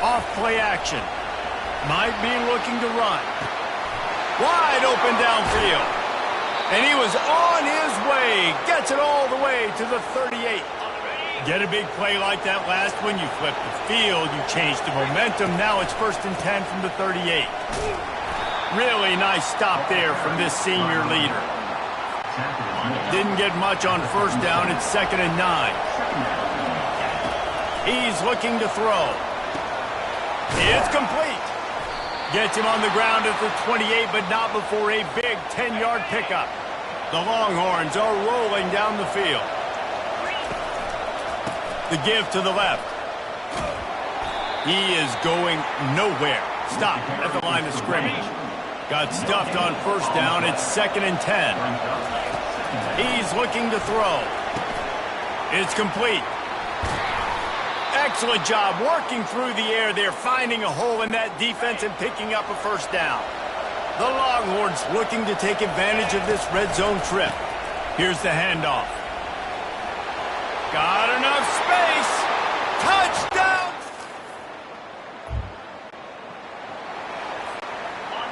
S1: Off play action. Might be looking to run. Wide open downfield. And he was on his way. Gets it all the way to the 38. Get a big play like that last one, you flip the field, you change the momentum. Now it's 1st and 10 from the 38. Really nice stop there from this senior leader. Didn't get much on first down. It's 2nd and 9. He's looking to throw. It's complete. Gets him on the ground at the 28, but not before a big 10-yard pickup. The Longhorns are rolling down the field. The give to the left. He is going nowhere. Stop at the line of scrimmage. Got stuffed on first down. It's 2nd and 10. He's looking to throw. It's complete. Excellent job working through the air there, finding a hole in that defense and picking up a first down. The Longhorns looking to take advantage of this red zone trip. Here's the handoff. Got enough space. Touchdown!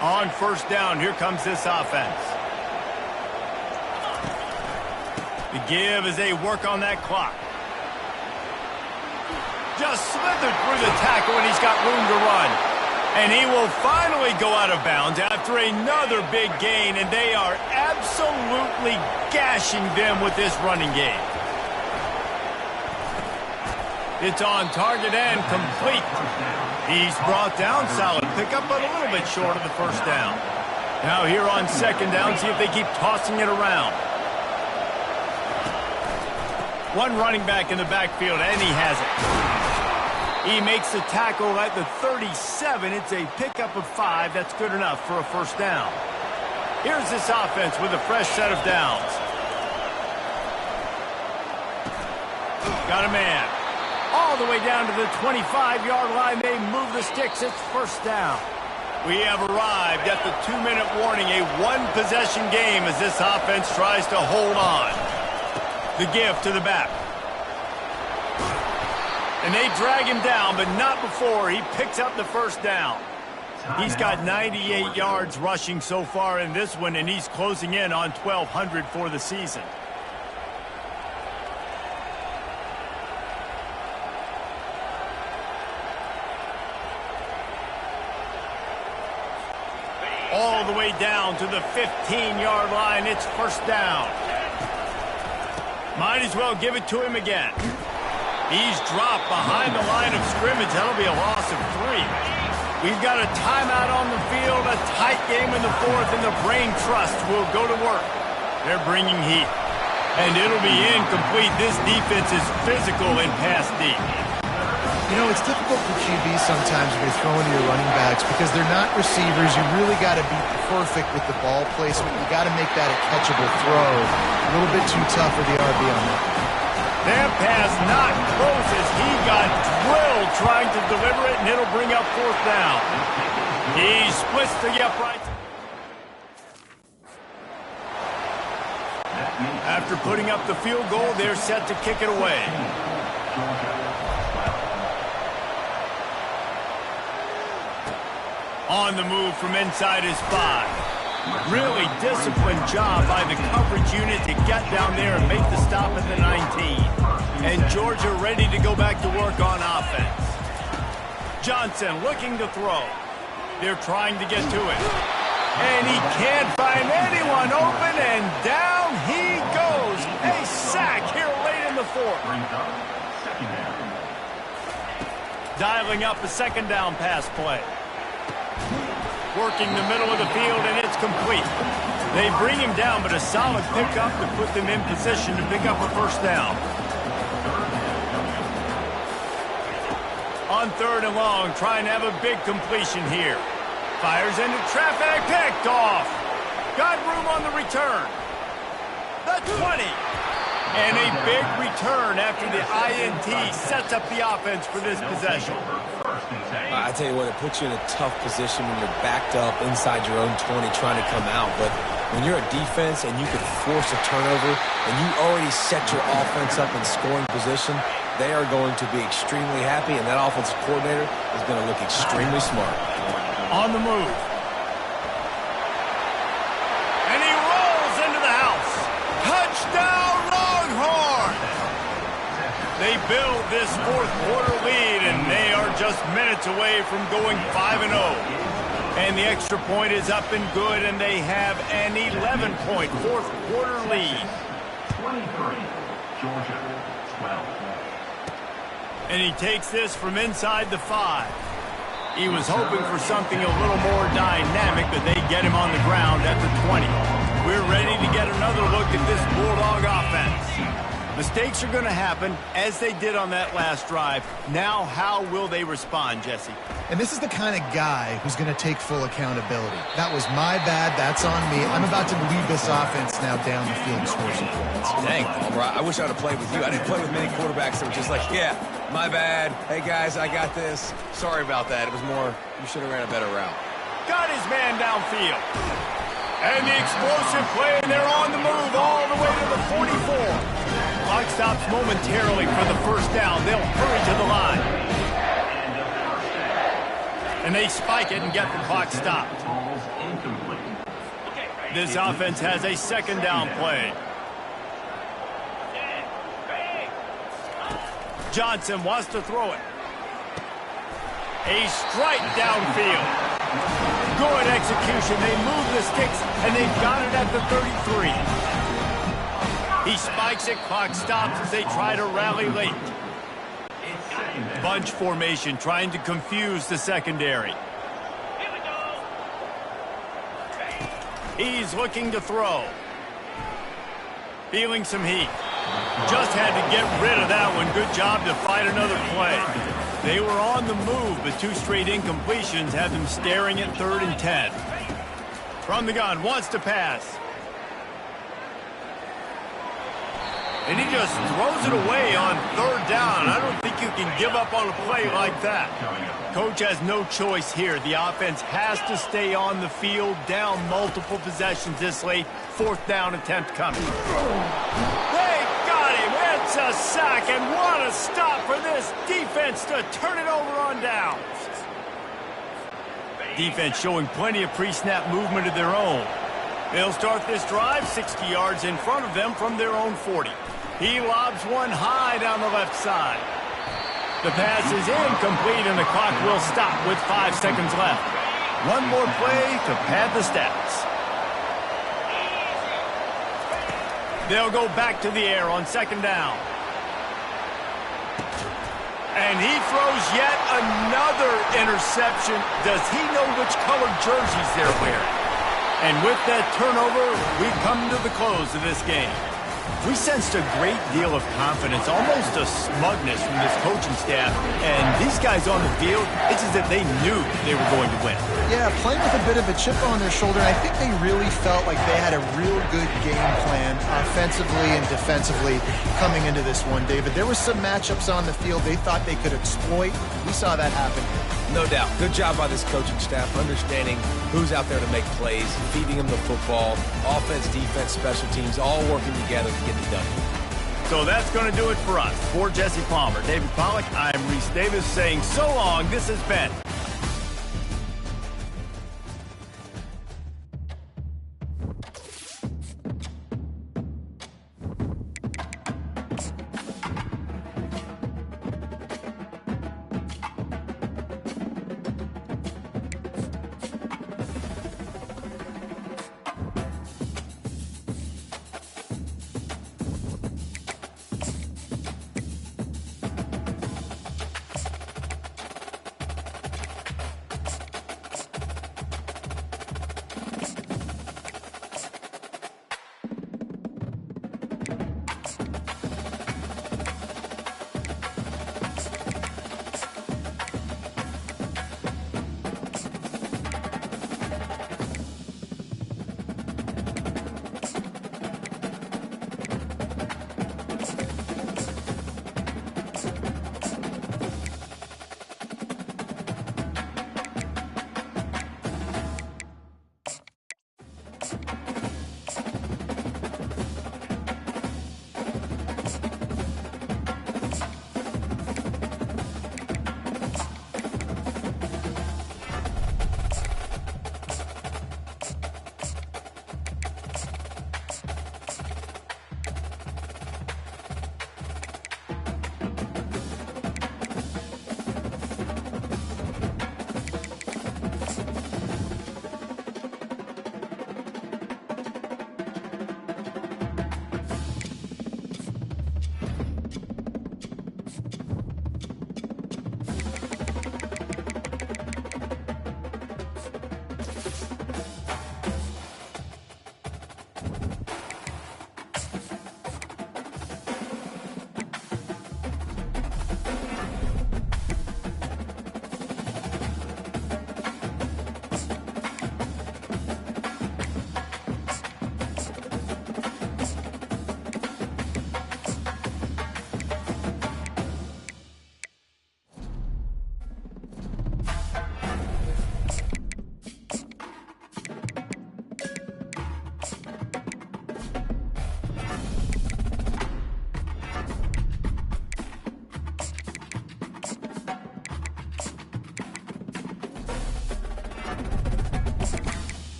S1: On first down, here comes this offense. The give as they work on that clock. Just slithered through the tackle, and he's got room to run. And he will finally go out of bounds after another big gain, and they are absolutely gashing them with this running game. It's on target and complete. He's brought down, solid pickup, but a little bit short of the first down. Now here on 2nd down, see if they keep tossing it around. One running back in the backfield, and he has it. He makes the tackle at the 37. It's a pickup of 5. That's good enough for a first down. Here's this offense with a fresh set of downs. Got a man. All the way down to the 25-yard line. They move the sticks. It's first down. We have arrived at the 2-minute warning. A one-possession game as this offense tries to hold on. The give to the back. And they drag him down, but not before he picks up the first down. He's got 98 yards rushing so far in this one, and he's closing in on 1,200 for the season. All the way down to the 15-yard line. It's first down. Might as well give it to him again. He's dropped behind the line of scrimmage. That'll be a loss of 3. We've got a timeout on the field, a tight game in the 4th, and the Brain Trust will go to work. They're bringing heat. And it'll be incomplete. This defense is physical and pass deep.
S3: You know, it's difficult for QBs sometimes when you're throwing to your running backs because they're not receivers. You really got to be perfect with the ball placement. You got to make that a catchable throw. A little bit too tough for the RB on that.
S1: That pass not close as he got drilled trying to deliver it, and it'll bring up 4th down. He splits the uprights. After putting up the field goal, they're set to kick it away. On the move from inside his 5. Really disciplined job by the coverage unit to get down there and make the stop at the 19. And Georgia ready to go back to work on offense. Johnson looking to throw. They're trying to get to it. And he can't find anyone open, and down he goes. A sack here late in the 4th. Dialing up a 2nd down pass play. Working the middle of the field, and it's complete. They bring him down, but a solid pickup to put them in position to pick up a first down. On 3rd and long, trying to have a big completion here. Fires into traffic, picked off. Got room on the return. The 20. And a big return after the INT sets up the offense for this possession.
S2: I tell you what, it puts you in a tough position when you're backed up inside your own 20 trying to come out. But when you're a defense and you can force a turnover and you already set your offense up in scoring position, they are going to be extremely happy, and that offensive coordinator is going to look extremely smart.
S1: On the move. And he rolls into the house. Touchdown, Longhorns! They build this 4th quarter lead, and they are just minutes away from going 5-0. And the extra point is up and good, and they have an 11-point 4th quarter lead.
S4: 23, Georgia, 12.
S1: And he takes this from inside the 5. He was hoping for something a little more dynamic, but they get him on the ground at the 20. We're ready to get another look at this Bulldog offense. Mistakes are going to happen, as they did on that last drive. Now, how will they respond, Jesse?
S3: And this is the kind of guy who's going to take full accountability. That was my bad. That's on me. I'm about to lead this offense now down the field and score some points.
S2: Dang, Palmer, I wish I would have played with you. I didn't play with many quarterbacks that were just like, yeah, my bad. Hey, guys, I got this. Sorry about that. It was more, you should have ran a better route.
S1: Got his man downfield. And the explosive play, and they're on the move all the way to the 44. Clock stops momentarily for the first down. They'll hurry to the line. And they spike it and get the clock stopped. This offense has a second down play. Johnson wants to throw it. A strike downfield. Good execution. They move the sticks, and they've got it at the 33. He spikes it. Clock stops as they try to rally late. Bunch formation, trying to confuse the secondary. He's looking to throw. Feeling some heat. Just had to get rid of that one. Good job to fight another play. They were on the move, but 2 straight incompletions have them staring at 3rd and 10. From the gun, wants to pass. And he just throws it away on 3rd down. I don't think you can give up on a play like that. Coach has no choice here. The offense has to stay on the field, down multiple possessions this late. 4th down attempt coming. They got him. It's a sack, and what a stop for this defense to turn it over on downs. Defense showing plenty of pre-snap movement of their own. They'll start this drive 60 yards in front of them from their own 40. He lobs one high down the left side. The pass is incomplete, and the clock will stop with 5 seconds left. One more play to pad the stats. They'll go back to the air on 2nd down. And he throws yet another interception. Does he know which colored jerseys they're wearing? And with that turnover, we come to the close of this game. We sensed a great deal of confidence, almost a smugness from this coaching staff. And these guys on the field, it's as if they knew they were going to win.
S3: Yeah, playing with a bit of a chip on their shoulder. I think they really felt like they had a real good game plan offensively and defensively coming into this one, David. There were some matchups on the field they thought they could exploit. We saw that happen.
S2: No doubt. Good job by this coaching staff, understanding who's out there to make plays, feeding them the football, offense, defense, special teams, all working together to get it done.
S1: So that's going to do it for us. For Jesse Palmer, David Pollack, I'm Reese Davis saying so long. This has been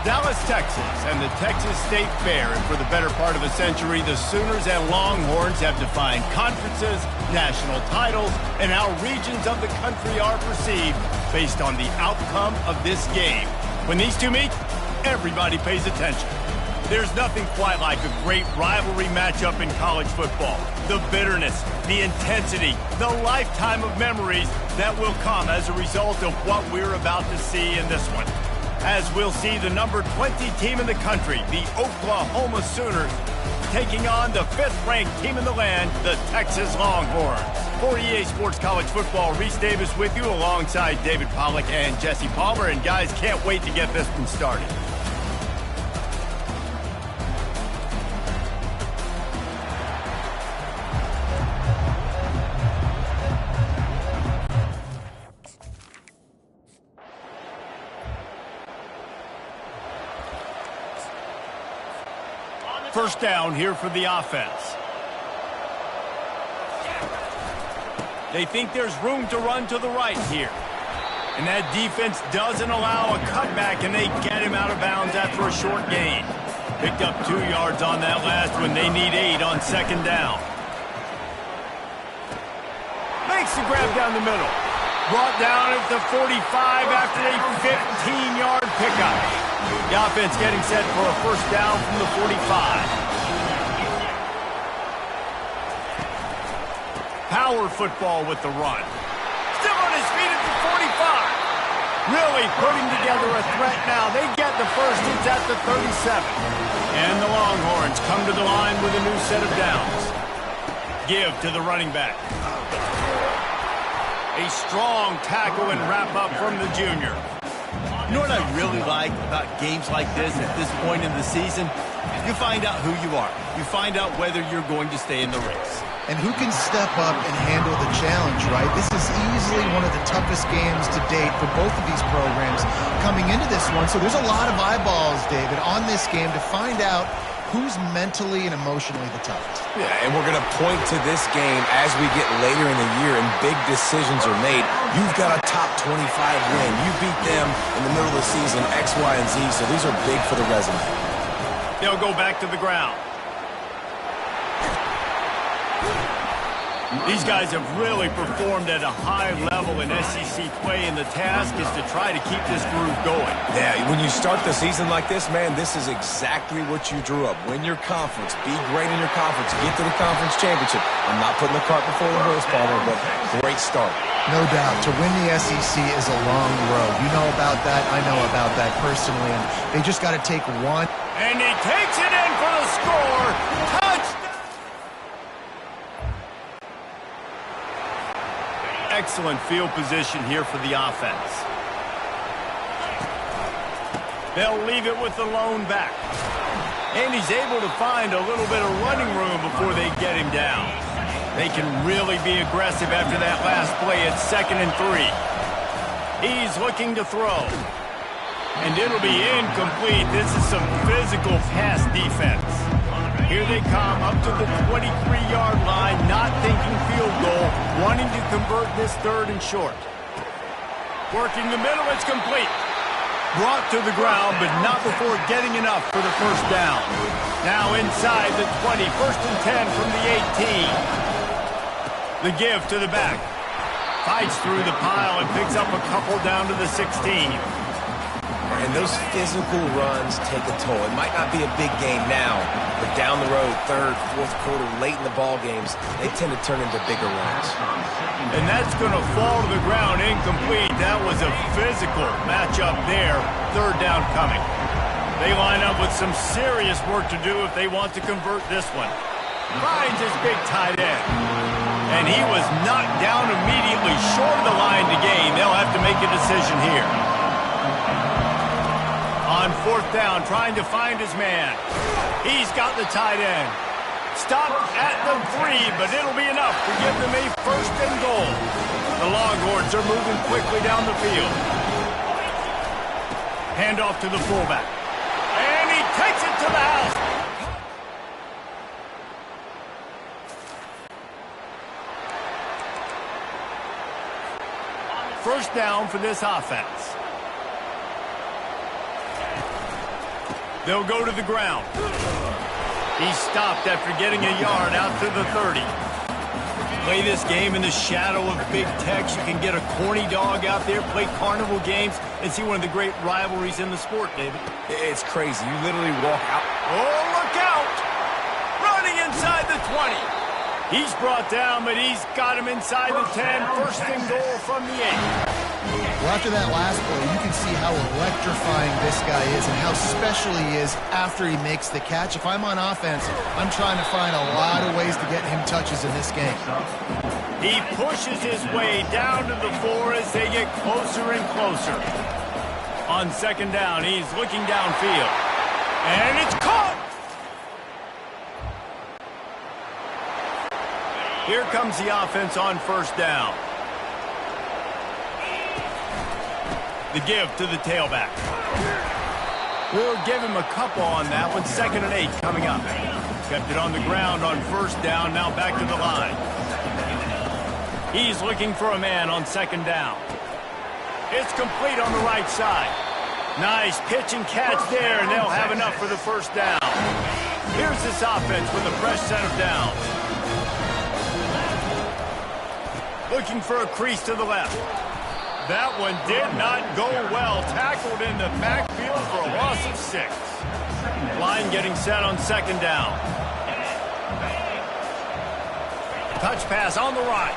S1: Dallas, Texas, and the Texas State Fair. And for the better part of a century, the Sooners and Longhorns have defined conferences, national titles, and how regions of the country are perceived based on the outcome of this game. When these two meet, everybody pays attention. There's nothing quite like a great rivalry matchup in college football. The bitterness, the intensity, the lifetime of memories that will come as a result of what we're about to see in this one. As we'll see the number 20 team in the country, the Oklahoma Sooners, taking on the 5th-ranked team in the land, the Texas Longhorns. For EA Sports College Football, Reese Davis with you alongside David Pollack and Jesse Palmer. And guys, can't wait to get this one started. First down here for the offense. They think there's room to run to the right here. And that defense doesn't allow a cutback, and they get him out of bounds after a short gain. Picked up 2 yards on that last one. They need 8 on second down. Makes the grab down the middle. Brought down at the 45 after a 15-yard pickup. The offense getting set for a first down from the 45. Power football with the run. Still on his feet at the 45. Really putting together a threat now. They get the first. It's at the 37. And the Longhorns come to the line with a new set of downs. Give to the running back. A strong tackle and wrap-up from the junior.
S6: You know what I really like about games like this at this point in the season? You find out who you are. You find out whether you're going to stay in the race.
S3: And who can step up and handle the challenge, right? This is easily one of the toughest games to date for both of these programs coming into this one. So there's a lot of eyeballs, David, on this game to find out who's mentally and emotionally the toughest.
S2: Yeah, and we're going to point to this game as we get later in the year and big decisions are made. You've got a top 25 win. You beat them in the middle of the season, X, Y, and Z, so these are big for the resume.
S1: They'll go back to the ground. These guys have really performed at a high level in SEC play, and the task is to try to keep this groove going.
S2: Yeah, when you start the season like this, man, this is exactly what you drew up. Win your conference. Be great in your conference. Get to the conference championship. I'm not putting the cart before the horse, Palmer, but great start.
S3: No doubt. To win the SEC is a long road. You know about that. I know about that personally. And they just got to take one.
S1: And he takes it in for the score. Touchdown! Excellent field position here for the offense. They'll leave it with the lone back. And he's able to find a little bit of running room before they get him down. They can really be aggressive after that last play at 2nd and 3. He's looking to throw. And it'll be incomplete. This is some physical pass defense. Here they come up to the 23-yard line, not thinking field goal, wanting to convert this 3rd and short. Working the middle, it's complete. Brought to the ground, but not before getting enough for the first down. Now inside the 20, 1st and 10 from the 18. The give to the back. Fights through the pile and picks up a couple down to the 16.
S2: And those physical runs take a toll. It might not be a big game now, but down the road, 3rd, 4th quarter, late in the ball games, they tend to turn into bigger runs.
S1: And that's going to fall to the ground incomplete. That was a physical matchup there. 3rd down coming. They line up with some serious work to do if they want to convert this one. Finds his big tight end. And he was knocked down immediately short of the line to gain. They'll have to make a decision here. On 4th down, trying to find his man. He's got the tight end. Stopped at the 3, but it'll be enough to give them a 1st and goal. The Longhorns are moving quickly down the field. Hand off to the fullback. And he takes it to the house. First down for this offense. They'll go to the ground. He stopped after getting a yard out to the 30. Play this game in the shadow of Big Tex. You can get a corny dog out there, play carnival games, and see one of the great rivalries in the sport, David.
S2: It's crazy. You literally walk out.
S1: Oh, look out! Running inside the 20. He's brought down, but he's got him inside the 10. 1st and goal from the 8.
S3: Well, after that last play, you can see how electrifying this guy is and how special he is after he makes the catch. If I'm on offense, I'm trying to find a lot of ways to get him touches in this game.
S1: He pushes his way down to the 4 as they get closer and closer. On 2nd down, he's looking downfield. And it's caught! Here comes the offense on 1st down. The give to the tailback. We'll give him a couple on that one. 2nd and 8 coming up. Kept it on the ground on 1st down. Now back to the line. He's looking for a man on 2nd down. It's complete on the right side. Nice pitch and catch there, and they'll have enough for the 1st down. Here's this offense with a fresh set of downs. Looking for a crease to the left. That one did not go well. Tackled in the backfield for a loss of 6. Line getting set on 2nd down. Touch pass on the right.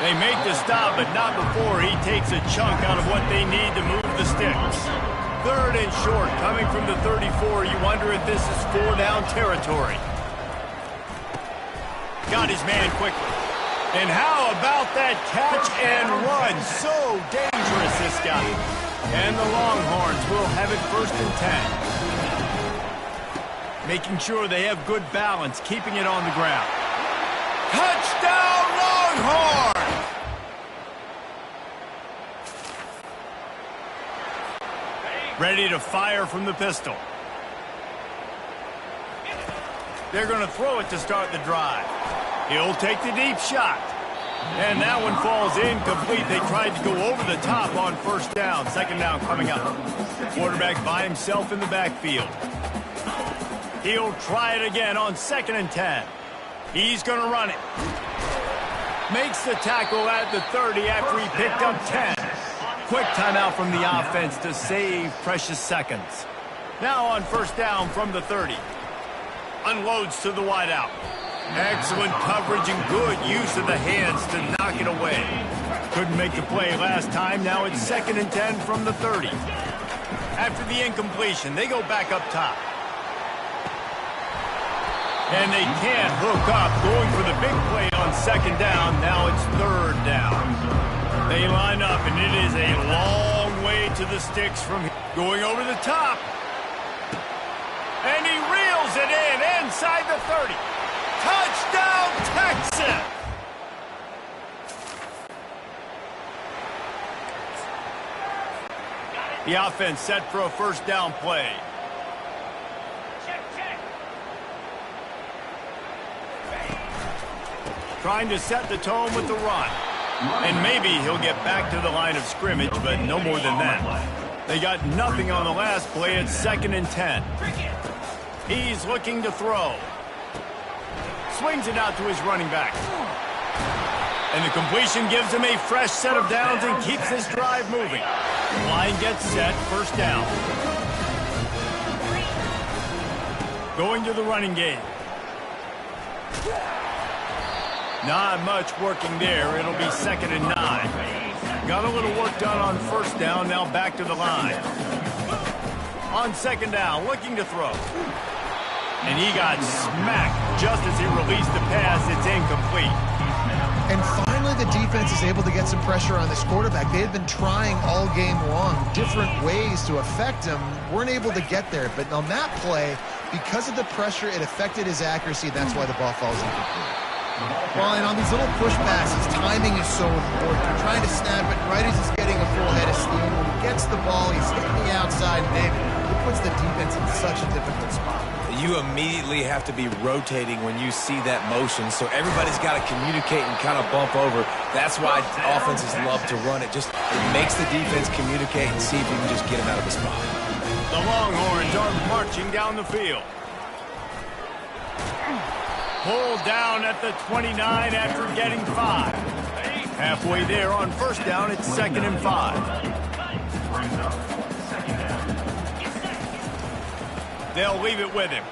S1: They make the stop, but not before he takes a chunk out of what they need to move the sticks. 3rd and short, coming from the 34. You wonder if this is 4-down territory. Got his man quickly. And how about that catch and run? So dangerous, this guy. And the Longhorns will have it 1st and 10. Making sure they have good balance, keeping it on the ground. Touchdown, Longhorns! Ready to fire from the pistol. They're going to throw it to start the drive. He'll take the deep shot. And that one falls incomplete. They tried to go over the top on 1st down. 2nd down coming up. Quarterback by himself in the backfield. He'll try it again on 2nd and 10. He's going to run it. Makes the tackle at the 30 after he picked up 10. Quick timeout from the offense to save precious seconds. Now on 1st down from the 30. Unloads to the wideout. Excellent coverage and good use of the hands to knock it away. Couldn't make the play last time. Now it's 2nd and 10 from the 30. After the incompletion, they go back up top. And they can't hook up, going for the big play on 2nd down. Now it's 3rd down. They line up, and it is a long way to the sticks from here. Going over the top. And he reels it in inside the 30. Touchdown, Texas! The offense set for a 1st down play. Trying to set the tone with the run. And maybe he'll get back to the line of scrimmage, but no more than that. They got nothing on the last play. It's 2nd and 10. He's looking to throw. Swings it out to his running back. And the completion gives him a fresh set of downs and keeps this drive moving. Line gets set, 1st down. Going to the running game. Not much working there. It'll be 2nd and 9. Got a little work done on 1st down. Now back to the line. On 2nd down, looking to throw. And he got smacked just as he released the pass. It's incomplete.
S3: And finally, the defense is able to get some pressure on this quarterback. They had been trying all game long, different ways to affect him. Weren't able to get there. But on that play, because of the pressure, it affected his accuracy. That's why the ball falls incomplete. Well, and on these little push passes, timing is so important. You're trying to snap it right as he's getting a full head of steam. When he gets the ball, he's hitting the outside, and it puts the defense in such a difficult spot.
S2: You immediately have to be rotating when you see that motion, so everybody's got to communicate and kind of bump over. That's why offenses love to run it. It makes the defense communicate and see if you can just get him out of the spot.
S1: The Longhorns are marching down the field. Pulled down at the 29 after getting 5. Halfway there on 1st down, it's 2nd and 5. They'll leave it with him.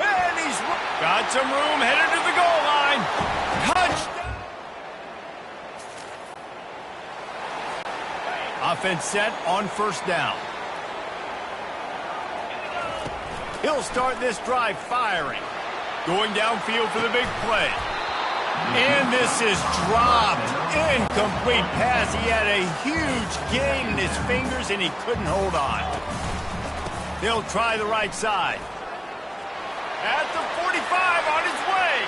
S1: And he's got some room, headed to the goal line. Touchdown! Offense set on 1st down. He'll start this drive firing. Going downfield for the big play. And this is dropped. Incomplete pass. He had a huge gain in his fingers, and he couldn't hold on. They'll try the right side. At the 45, on his way.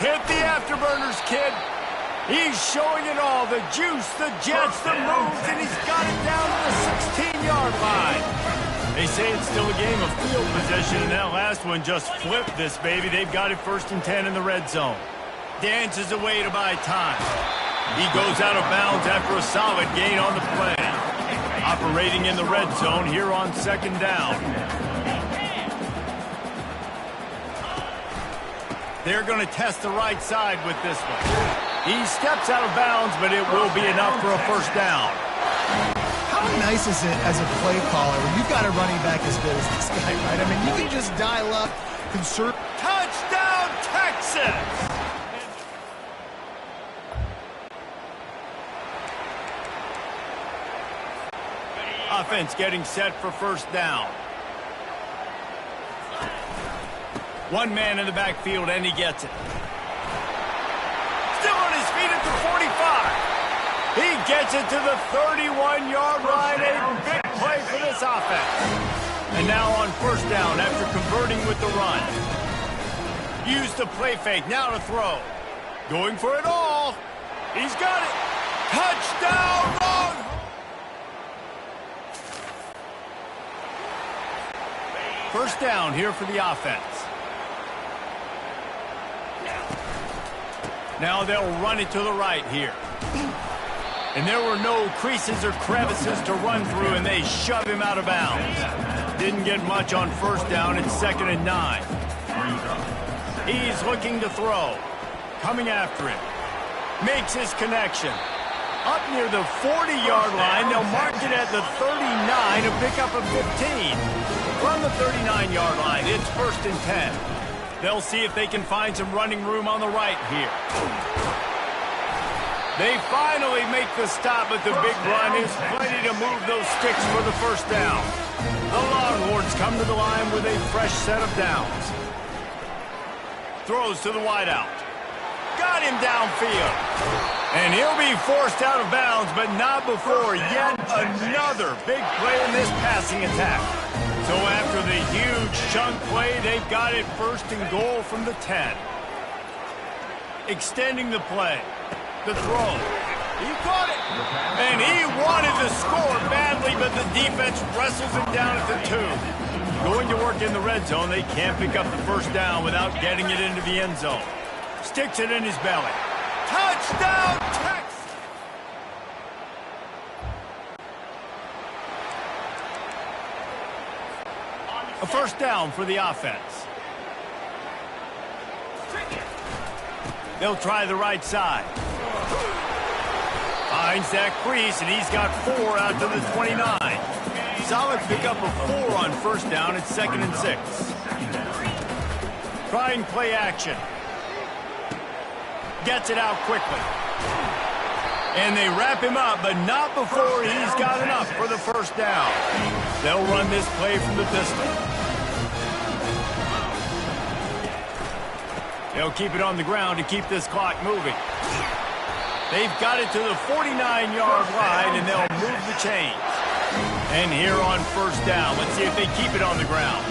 S1: Hit the afterburners, kid. He's showing it all. The juice, the jets, the moves, and he's got it down to the 16-yard line. They say it's still a game of field possession, and that last one just flipped this baby. They've got it 1st and 10 in the red zone. Dances away to buy time. He goes out of bounds after a solid gain on the play. Operating in the red zone here on 2nd down. They're going to test the right side with this one. He steps out of bounds, but it will be enough for a 1st down.
S3: How nice is it as a play caller when you've got a running back as good as this guy, right? I mean, you can just dial up, conserve.
S1: Touchdown, Texas! Offense getting set for 1st down. One man in the backfield, and he gets it. Still on his feet at the 45. He gets it to the 31-yard line. A big play for this offense. And now on 1st down after converting with the run. Use the play fake. Now to throw. Going for it all. He's got it. Touchdown, Longhorns! 1st down here for the offense. Now they'll run it to the right here. And there were no creases or crevices to run through, and they shove him out of bounds. didn't get much on first down. It's 2nd and 9. He's looking to throw. Coming after him. Makes his connection. Up near the 40-yard line, they'll mark it at the 39, a pickup of 15. From the 39-yard line, it's 1st and 10. They'll see if they can find some running room on the right here. They finally make the stop, but the big run is plenty to move those sticks for the first down. The Longhorns come to the line with a fresh set of downs. Throws to the wideout. Got him downfield. And he'll be forced out of bounds, but not before yet another big play in this passing attack. So after the huge chunk play, they've got it 1st and goal from the 10. Extending the play. The throw. He caught it. And he wanted to score badly, but the defense wrestles him down at the 2. Going to work in the red zone, they can't pick up the first down without getting it into the end zone. Sticks it in his belly. Touchdown, Texas! A first down for the offense. They'll try the right side. Finds that crease, and he's got 4 out to the 29. Solid pickup of 4 on first down. It's 2nd and 6. Trying play action. Gets it out quickly. And they wrap him up, but not before he's got enough for the first down. They'll run this play from the pistol. They'll keep it on the ground to keep this clock moving. They've got it to the 49-yard line, and they'll move the chains. And here on first down, let's see if they keep it on the ground.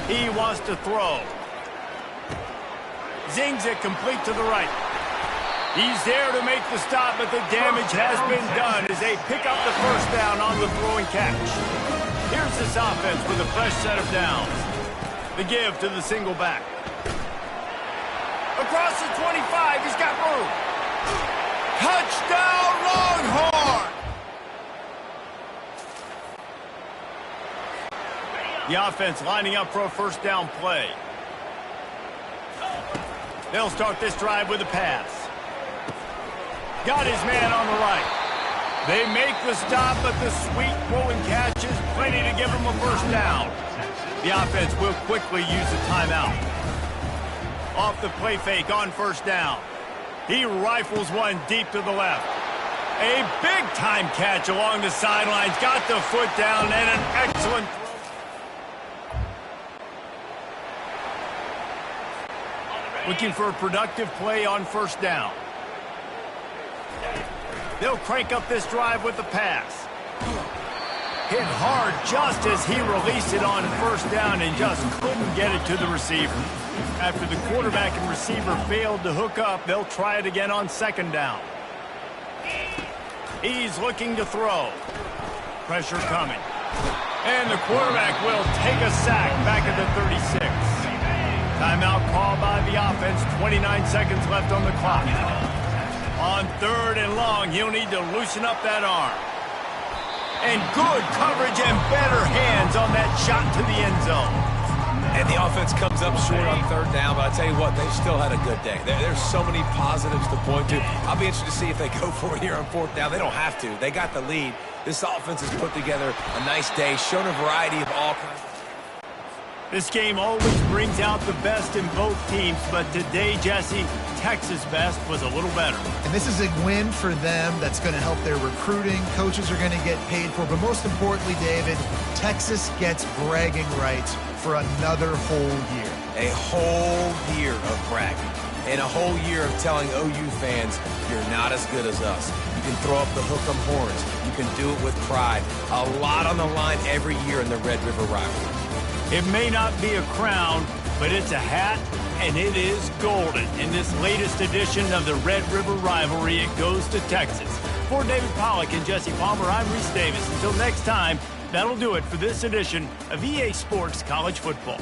S1: He wants to throw. Zings it complete to the right. He's there to make the stop, but the damage has been done as they pick up the first down on the throwing catch. Here's this offense with a fresh set of downs. The give to the single back. Across the 25, he's got room. Touchdown, Longhorn! The offense lining up for a first down play. They'll start this drive with a pass. Got his man on the right. They make the stop, but the sweet throwing catch is plenty to give them a first down. The offense will quickly use the timeout. Off the play fake on first down. He rifles one deep to the left. A big-time catch along the sidelines. Got the foot down and an excellent throw. Looking for a productive play on first down. They'll crank up this drive with the pass. Hit hard just as he released it on first down and just couldn't get it to the receiver. After the quarterback and receiver failed to hook up, they'll try it again on second down. He's looking to throw. Pressure coming. And the quarterback will take a sack back at the 36. Timeout called by the offense. 29 seconds left on the clock. On third and long, he'll need to loosen up that arm. And good coverage and better hands on that shot to the end zone.
S2: And the offense comes up short on third down, but I tell you what, they still had a good day. There's so many positives to point to. I'll be interested to see if they go for it here on fourth down. They don't have to. They got the lead. This offense has put together a nice day, shown a variety of all kinds.
S1: This game always brings out the best in both teams, but today, Jesse, Texas' best was a little better.
S3: And this is a win for them that's going to help their recruiting. Coaches are going to get paid for. But most importantly, David, Texas gets bragging rights for another whole year.
S2: A whole year of bragging. And a whole year of telling OU fans, you're not as good as us. You can throw up the hook 'em horns. You can do it with pride. A lot on the line every year in the Red River rivalry.
S1: It may not be a crown, but it's a hat, and it is golden. In this latest edition of the Red River rivalry, it goes to Texas. For David Pollack and Jesse Palmer, I'm Reese Davis. Until next time, that'll do it for this edition of EA Sports College Football.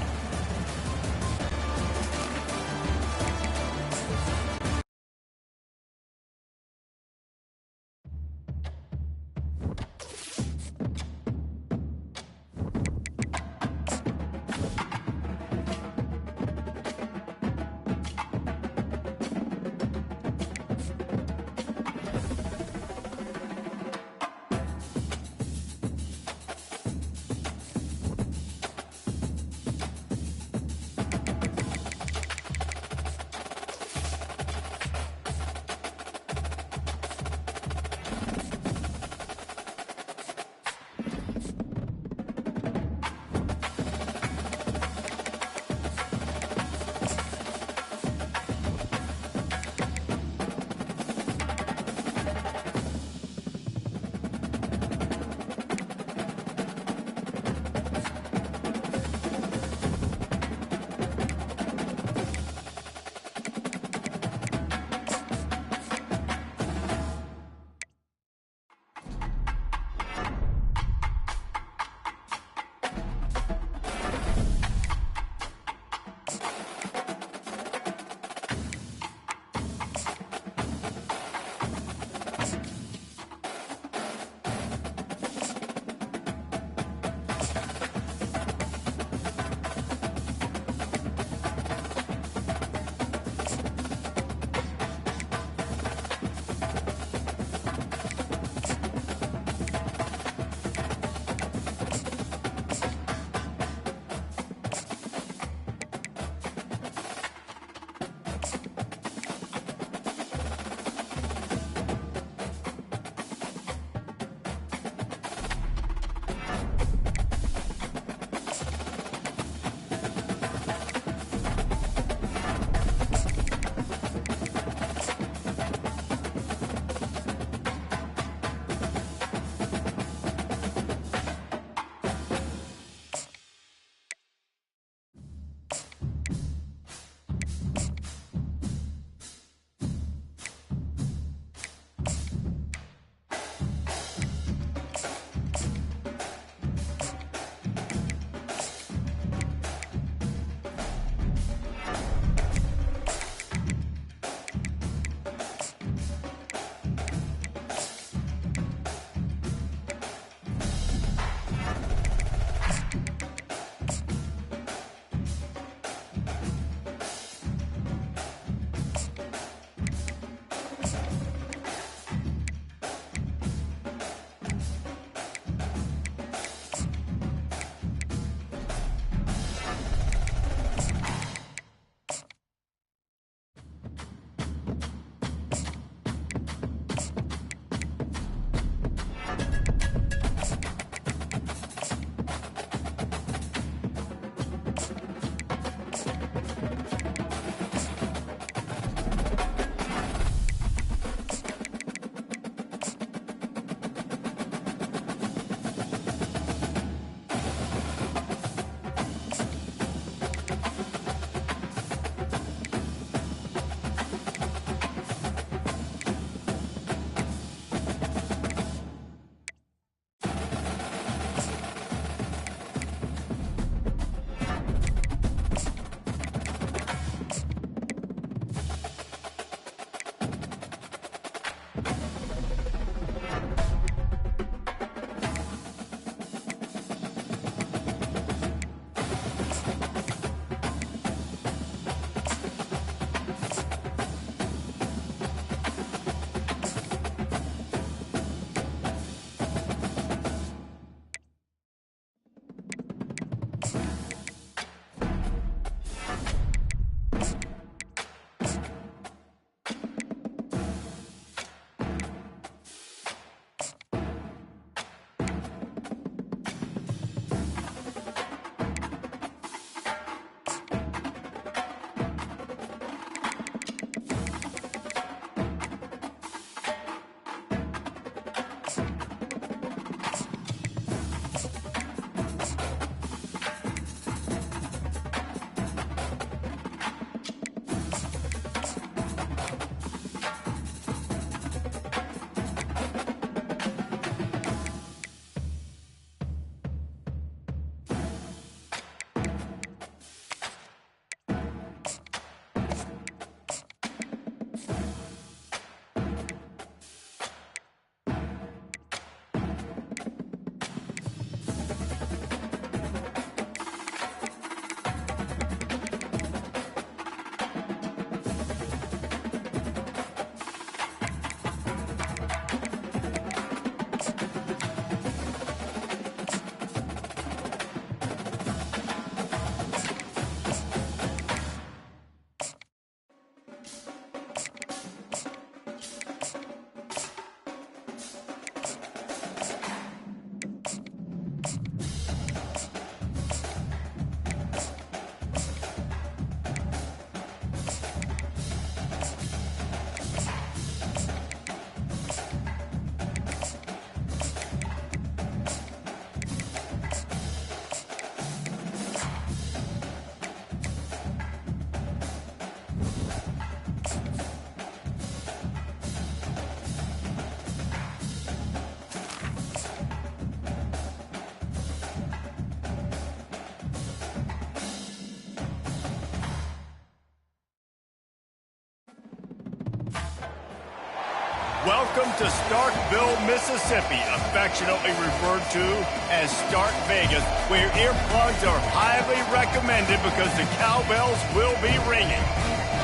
S1: Welcome to Starkville, Mississippi, affectionately referred to as Stark Vegas, where earplugs are highly recommended because the cowbells will be ringing.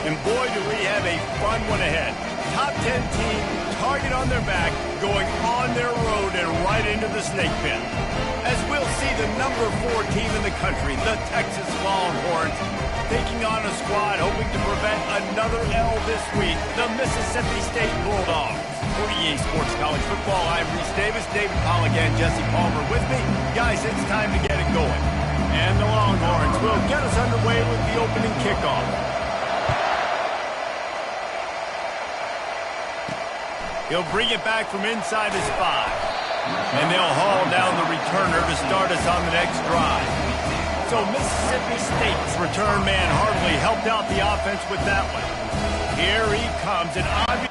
S1: And boy, do we have a fun one ahead. Top 10 team, target on their back, going on their road and right into the snake pit. As we'll see the number 4 team in the country, the Texas Longhorns, taking on a squad hoping to prevent another L this week, the Mississippi State Bulldogs. For EA Sports College Football, I'm Reese Davis, David Pollack, and Jesse Palmer with me. Guys, it's time to get it going. And the Longhorns will get us underway with the opening kickoff. He'll bring it back from inside his 5. And they'll haul down the returner to start us on the next drive. So Mississippi State's return man hardly helped out the offense with that one. Here he comes, and obviously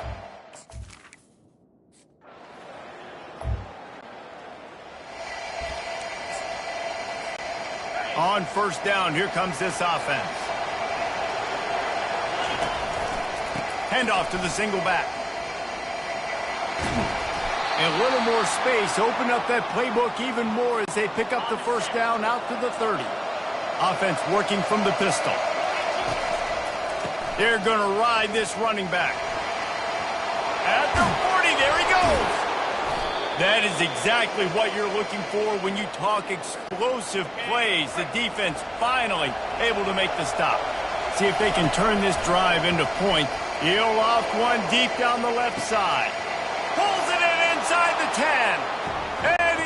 S1: on first down, here comes this offense. Handoff to the single back. A little more space, open up that playbook even more as they pick up the first down out to the 30. Offense working from the pistol. They're going to ride this running back. At the 40, there he goes. That is exactly what you're looking for when you talk explosive plays. The defense finally able to make the stop. See if they can turn this drive into point. He'll off one deep down the left side. Pulls it in inside the 10. And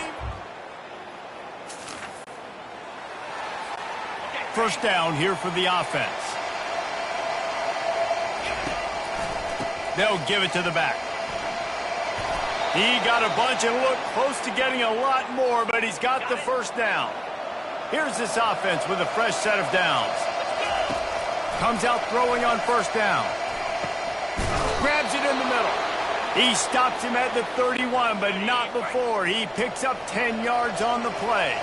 S1: first down here for the offense. They'll give it to the back. He got a bunch and looked close to getting a lot more, but he's got the first down. Here's this offense with a fresh set of downs. Comes out throwing on first down. Grabs it in the middle. He stops him at the 31, but not before. He picks up 10 yards on the play.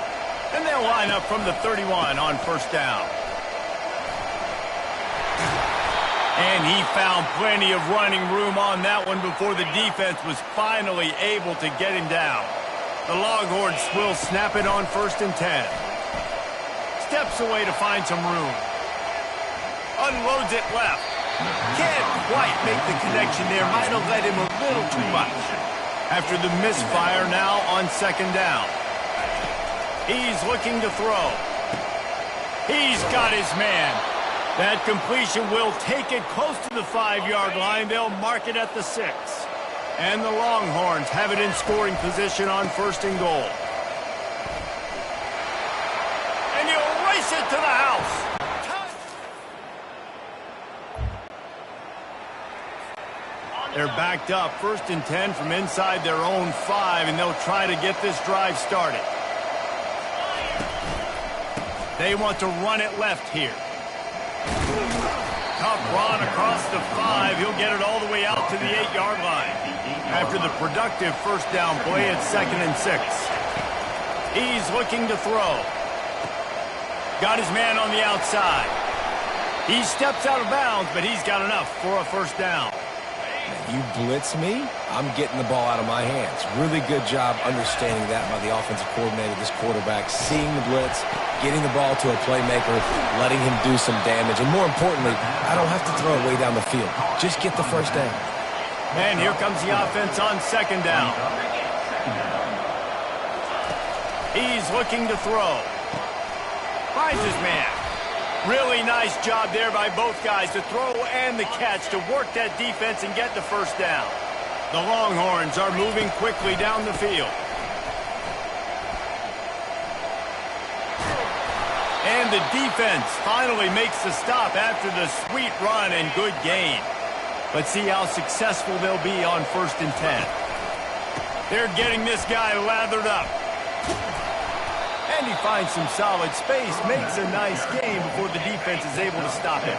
S1: And they'll line up from the 31 on first down. And he found plenty of running room on that one before the defense was finally able to get him down. The Longhorns will snap it on first and 10. Steps away to find some room. Unloads it left. Can't quite make the connection there. Might have led him a little too much. After the misfire, now on second down. He's looking to throw. He's got his man. That completion will take it close to the 5-yard line. They'll mark it at the 6. And the Longhorns have it in scoring position on first and goal. And he'll race it to the house. They're backed up, first and 10 from inside their own 5, and they'll try to get this drive started. They want to run it left here. Tough run across the 5. He'll get it all the way out to the 8-yard line. After the productive first down play at second and 6. He's looking to throw. Got his man on the outside. He steps out of bounds, but he's got enough for a first down.
S2: You blitz me, I'm getting the ball out of my hands. Really good job understanding that by the offensive coordinator, this quarterback, seeing the blitz, getting the ball to a playmaker, letting him do some damage. And more importantly, I don't have to throw it way down the field. Just get the first down.
S1: And here comes the offense on second down. He's looking to throw. Finds his man. Really nice job there by both guys, the throw and the catch, to work that defense and get the first down. The Longhorns are moving quickly down the field. And the defense finally makes the stop after the sweet run and good gain. Let's see how successful they'll be on first and 10. They're getting this guy lathered up. And he finds some solid space, makes a nice game before the defense is able to stop him.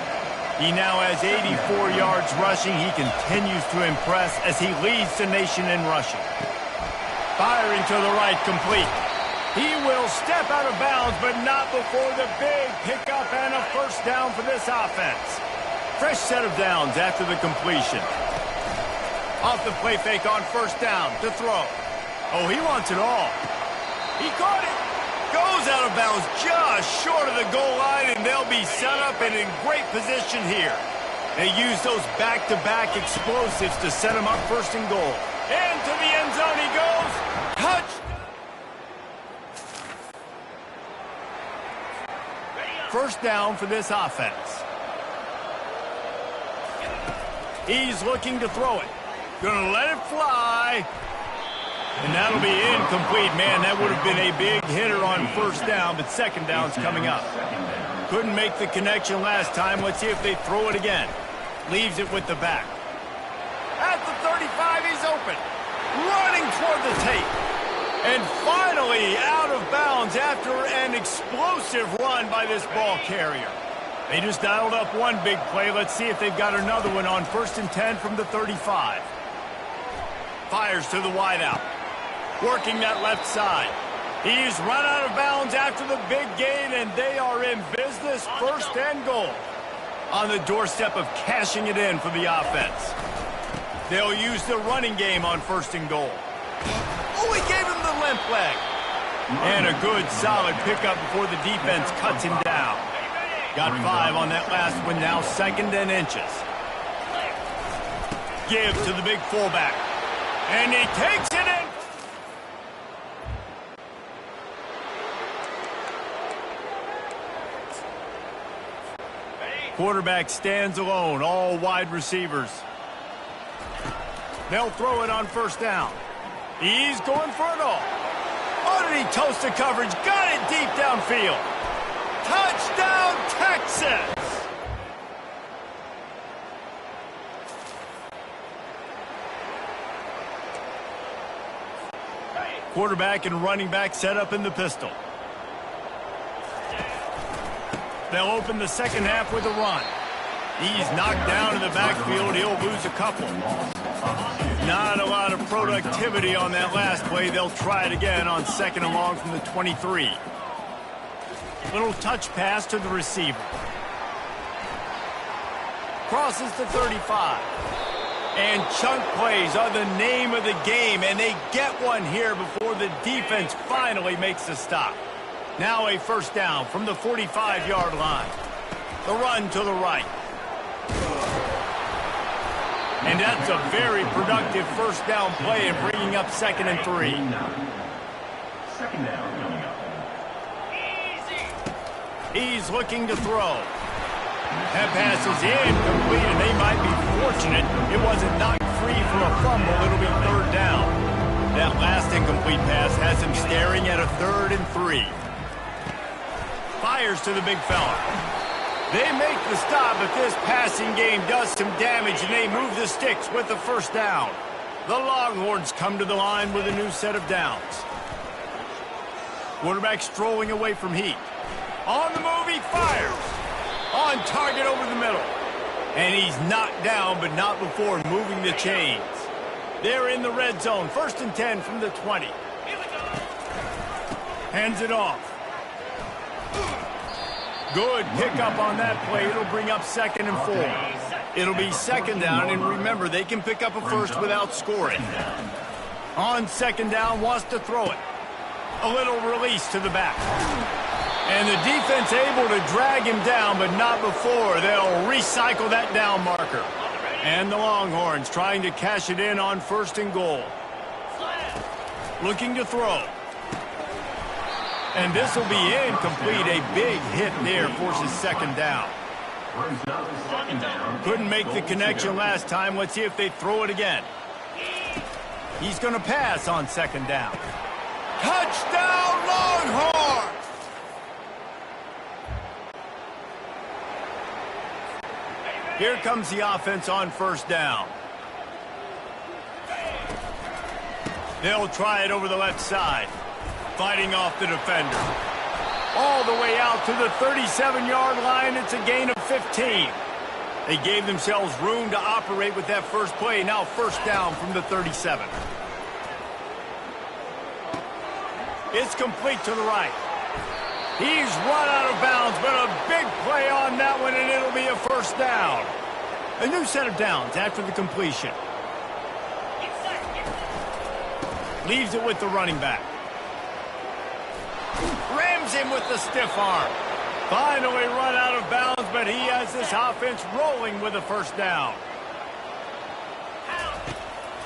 S1: He now has 84 yards rushing. He continues to impress as he leads the nation in rushing. Firing to the right, complete. He will step out of bounds, but not before the big pickup and a first down for this offense. Fresh set of downs after the completion. Off the play fake on first down to throw. Oh, he wants it all. He caught it. Goes out of bounds just short of the goal line, and they'll be set up and in great position here. They use those back-to-back explosives to set him up first and goal. Into the end zone he goes. Touchdown. First down for this offense. He's looking to throw it. Gonna let it fly. And that'll be incomplete. Man, that would have been a big hitter on first down, but second down's coming up. Couldn't make the connection last time. Let's see if they throw it again. Leaves it with the back. At the 35, he's open. Running toward the tape. And finally out of bounds after an explosive run by this ball carrier. They just dialed up one big play. Let's see if they've got another one on 1st and 10 from the 35. Fires to the wideout. Working that left side. He's run out of bounds after the big gain, and they are in business. First and goal. On the doorstep of cashing it in for the offense. They'll use the running game on 1st and goal. Oh, he gave him the limp leg. And a good, solid pickup before the defense cuts him down. Got 5 on that last one, now 2nd and inches. Give to the big fullback. And he takes it in. Quarterback stands alone, all wide receivers. They'll throw it on first down. He's going for it all. Oh, did he toast the coverage? Got it deep downfield. Touchdown, Texas! Quarterback and running back set up in the pistol. They'll open the second half with a run. He's knocked down in the backfield. He'll lose a couple. Not a lot of productivity on that last play. They'll try it again on 2nd and long from the 23. Little touch pass to the receiver. Crosses the 35. And chunk plays are the name of the game, and they get one here before the defense finally makes the stop. Now a first down from the 45-yard line. The run to the right. And that's a very productive first down play and bringing up 2nd and 3.
S5: Second down coming up.
S1: He's looking to throw. That pass is incomplete, and they might be fortunate it wasn't knocked free for a fumble. It'll be 3rd down. That last incomplete pass has him staring at a 3rd and 3. Fires to the big fella. They make the stop, but this passing game does some damage, and they move the sticks with the first down. The Longhorns come to the line with a new set of downs. Quarterback strolling away from heat. On the move, he fires. On target over the middle. And he's knocked down, but not before moving the chains. They're in the red zone. 1st and 10 from the 20. Hands it off. Good pickup on that play. It'll bring up 2nd and 4. It'll be 2nd down, and remember, they can pick up a first without scoring. On 2nd down, wants to throw it. A little release to the back. And the defense able to drag him down, but not before. They'll recycle that down marker. And the Longhorns trying to cash it in on 1st and goal. Looking to throw. And this will be incomplete. A big hit there forces 2nd down. Couldn't make the connection last time. Let's see if they throw it again. He's going to pass on 2nd down. Touchdown, Longhorns! Here comes the offense on 1st down. They'll try it over the left side. Fighting off the defender. All the way out to the 37-yard line. It's a gain of 15. They gave themselves room to operate with that first play. Now 1st down from the 37. It's complete to the right. He's run out of bounds, but a big play on that one, and it'll be a 1st down. A new set of downs after the completion. Leaves it with the running back. Rams him with the stiff arm. Finally run out of bounds, but he has this offense rolling with a first down.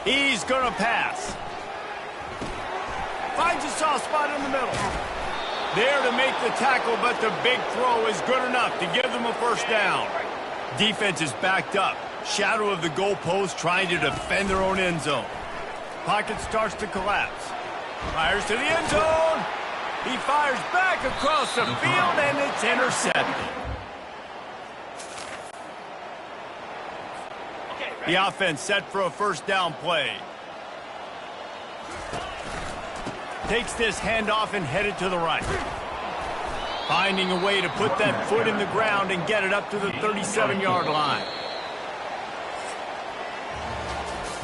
S1: He's going to pass. Finds a soft spot in the middle. There to make the tackle, but the big throw is good enough to give them a first down. Defense is backed up. Shadow of the goalpost trying to defend their own end zone. Pocket starts to collapse. Fires to the end zone. He fires back across the field, and it's intercepted. The offense set for a first down play. Takes this handoff and headed to the right. Finding a way to put that foot in the ground and get it up to the 37-yard line.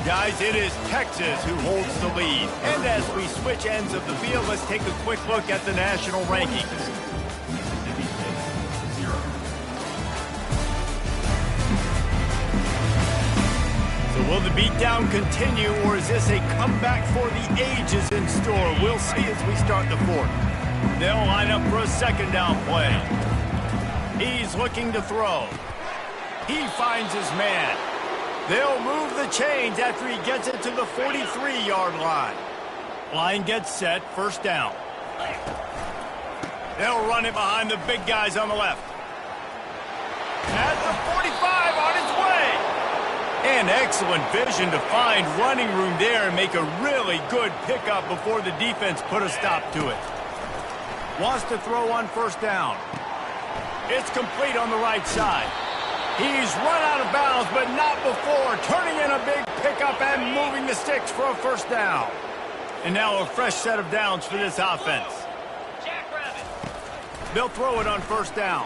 S1: Guys, it is Texas who holds the lead. And as we switch ends of the field, let's take a quick look at the national rankings. So will the beatdown continue, or is this a comeback for the ages in store? We'll see as we start the fourth. They'll line up for a second down play. He's looking to throw. He finds his man. They'll move the chains after he gets it to the 43-yard line. Line gets set, first down. They'll run it behind the big guys on the left. At the 45 on its way. And excellent vision to find running room there and make a really good pickup before the defense put a stop to it. Wants to throw on first down. It's complete on the right side. He's run out of bounds, but not before turning in a big pickup and moving the sticks for a first down. And now a fresh set of downs for this offense. They'll throw it on first down.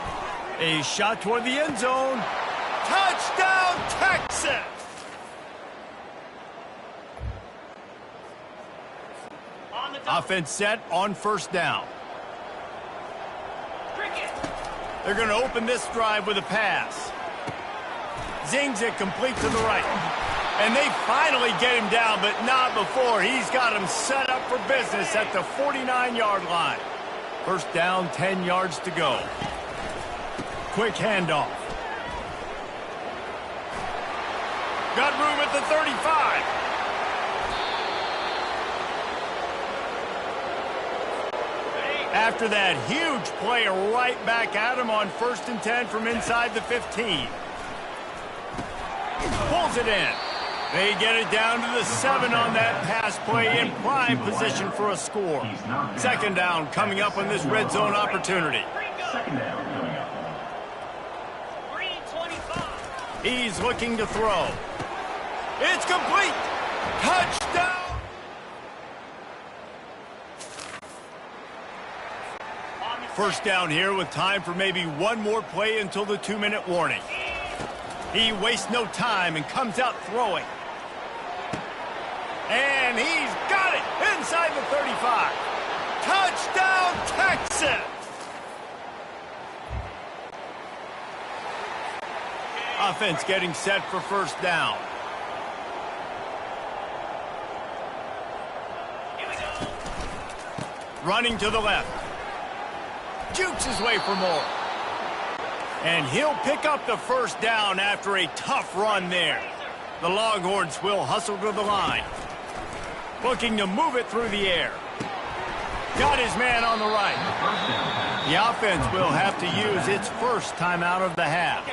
S1: A shot toward the end zone. Touchdown, Texas! Offense set on first down. They're going to open this drive with a pass. Zings it complete to the right. And they finally get him down, but not before. He's got him set up for business at the 49-yard line. First down, 10 yards to go. Quick handoff. Got room at the 35. After that huge play, right back at him on 1st and 10 from inside the 15. Pulls it in. They get it down to the 7 on that pass play in prime position for a score. Second down coming up on this red zone opportunity.
S5: Second down coming up.
S1: He's looking to throw. It's complete. Touchdown. First down here with time for maybe one more play until the 2-minute warning. He wastes no time and comes out throwing. And he's got it inside the 35. Touchdown, Texas! Offense getting set for first down. Running to the left. Jukes his way for more. And he'll pick up the first down after a tough run there. The Longhorns will hustle to the line. Looking to move it through the air. Got his man on the right. The offense will have to use its first timeout of the half.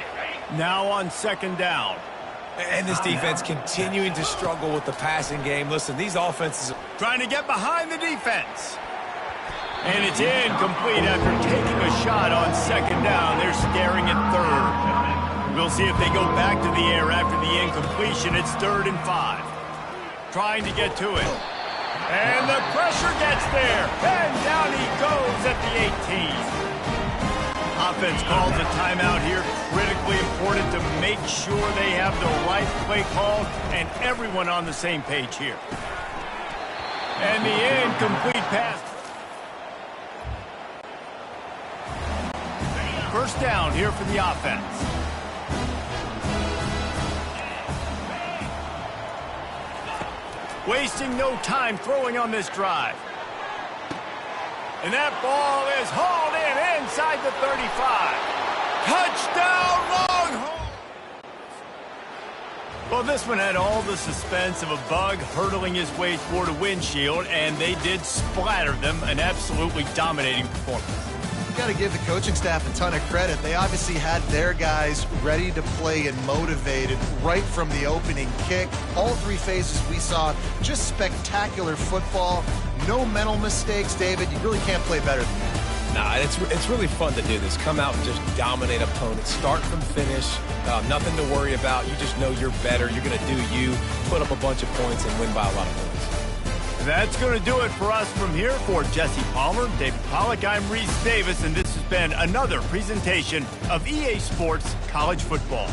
S1: Now on second down.
S2: And this defense continuing to struggle with the passing game. Listen, these offenses
S1: trying to get behind the defense. And it's incomplete after taking a shot on second down. They're staring at third. We'll see if they go back to the air after the incompletion. It's 3rd and 5. Trying to get to it. And the pressure gets there. And down he goes at the 18. Offense calls a timeout here. Critically important to make sure they have the right play call and everyone on the same page here. And the incomplete pass. First down here for the offense. wasting no time throwing on this drive. And that ball is hauled in inside the 35. Touchdown, Longhorns! Well, this one had all the suspense of a bug hurtling his way toward a windshield, and they did splatter them. An absolutely dominating performance.
S3: You got to give the coaching staff a ton of credit. They obviously had their guys ready to play and motivated right from the opening kick. All three phases we saw, just spectacular football. No mental mistakes, David. You really can't play better than that.
S2: Nah, it's really fun to do this. Come out and just dominate opponents. Start from finish. Nothing to worry about. You just know you're better. You're going to do you, put up a bunch of points, and win by a lot of points.
S1: That's going to do it for us from here. For Jesse Palmer, David Pollack, I'm Reese Davis, and this has been another presentation of EA Sports College Football.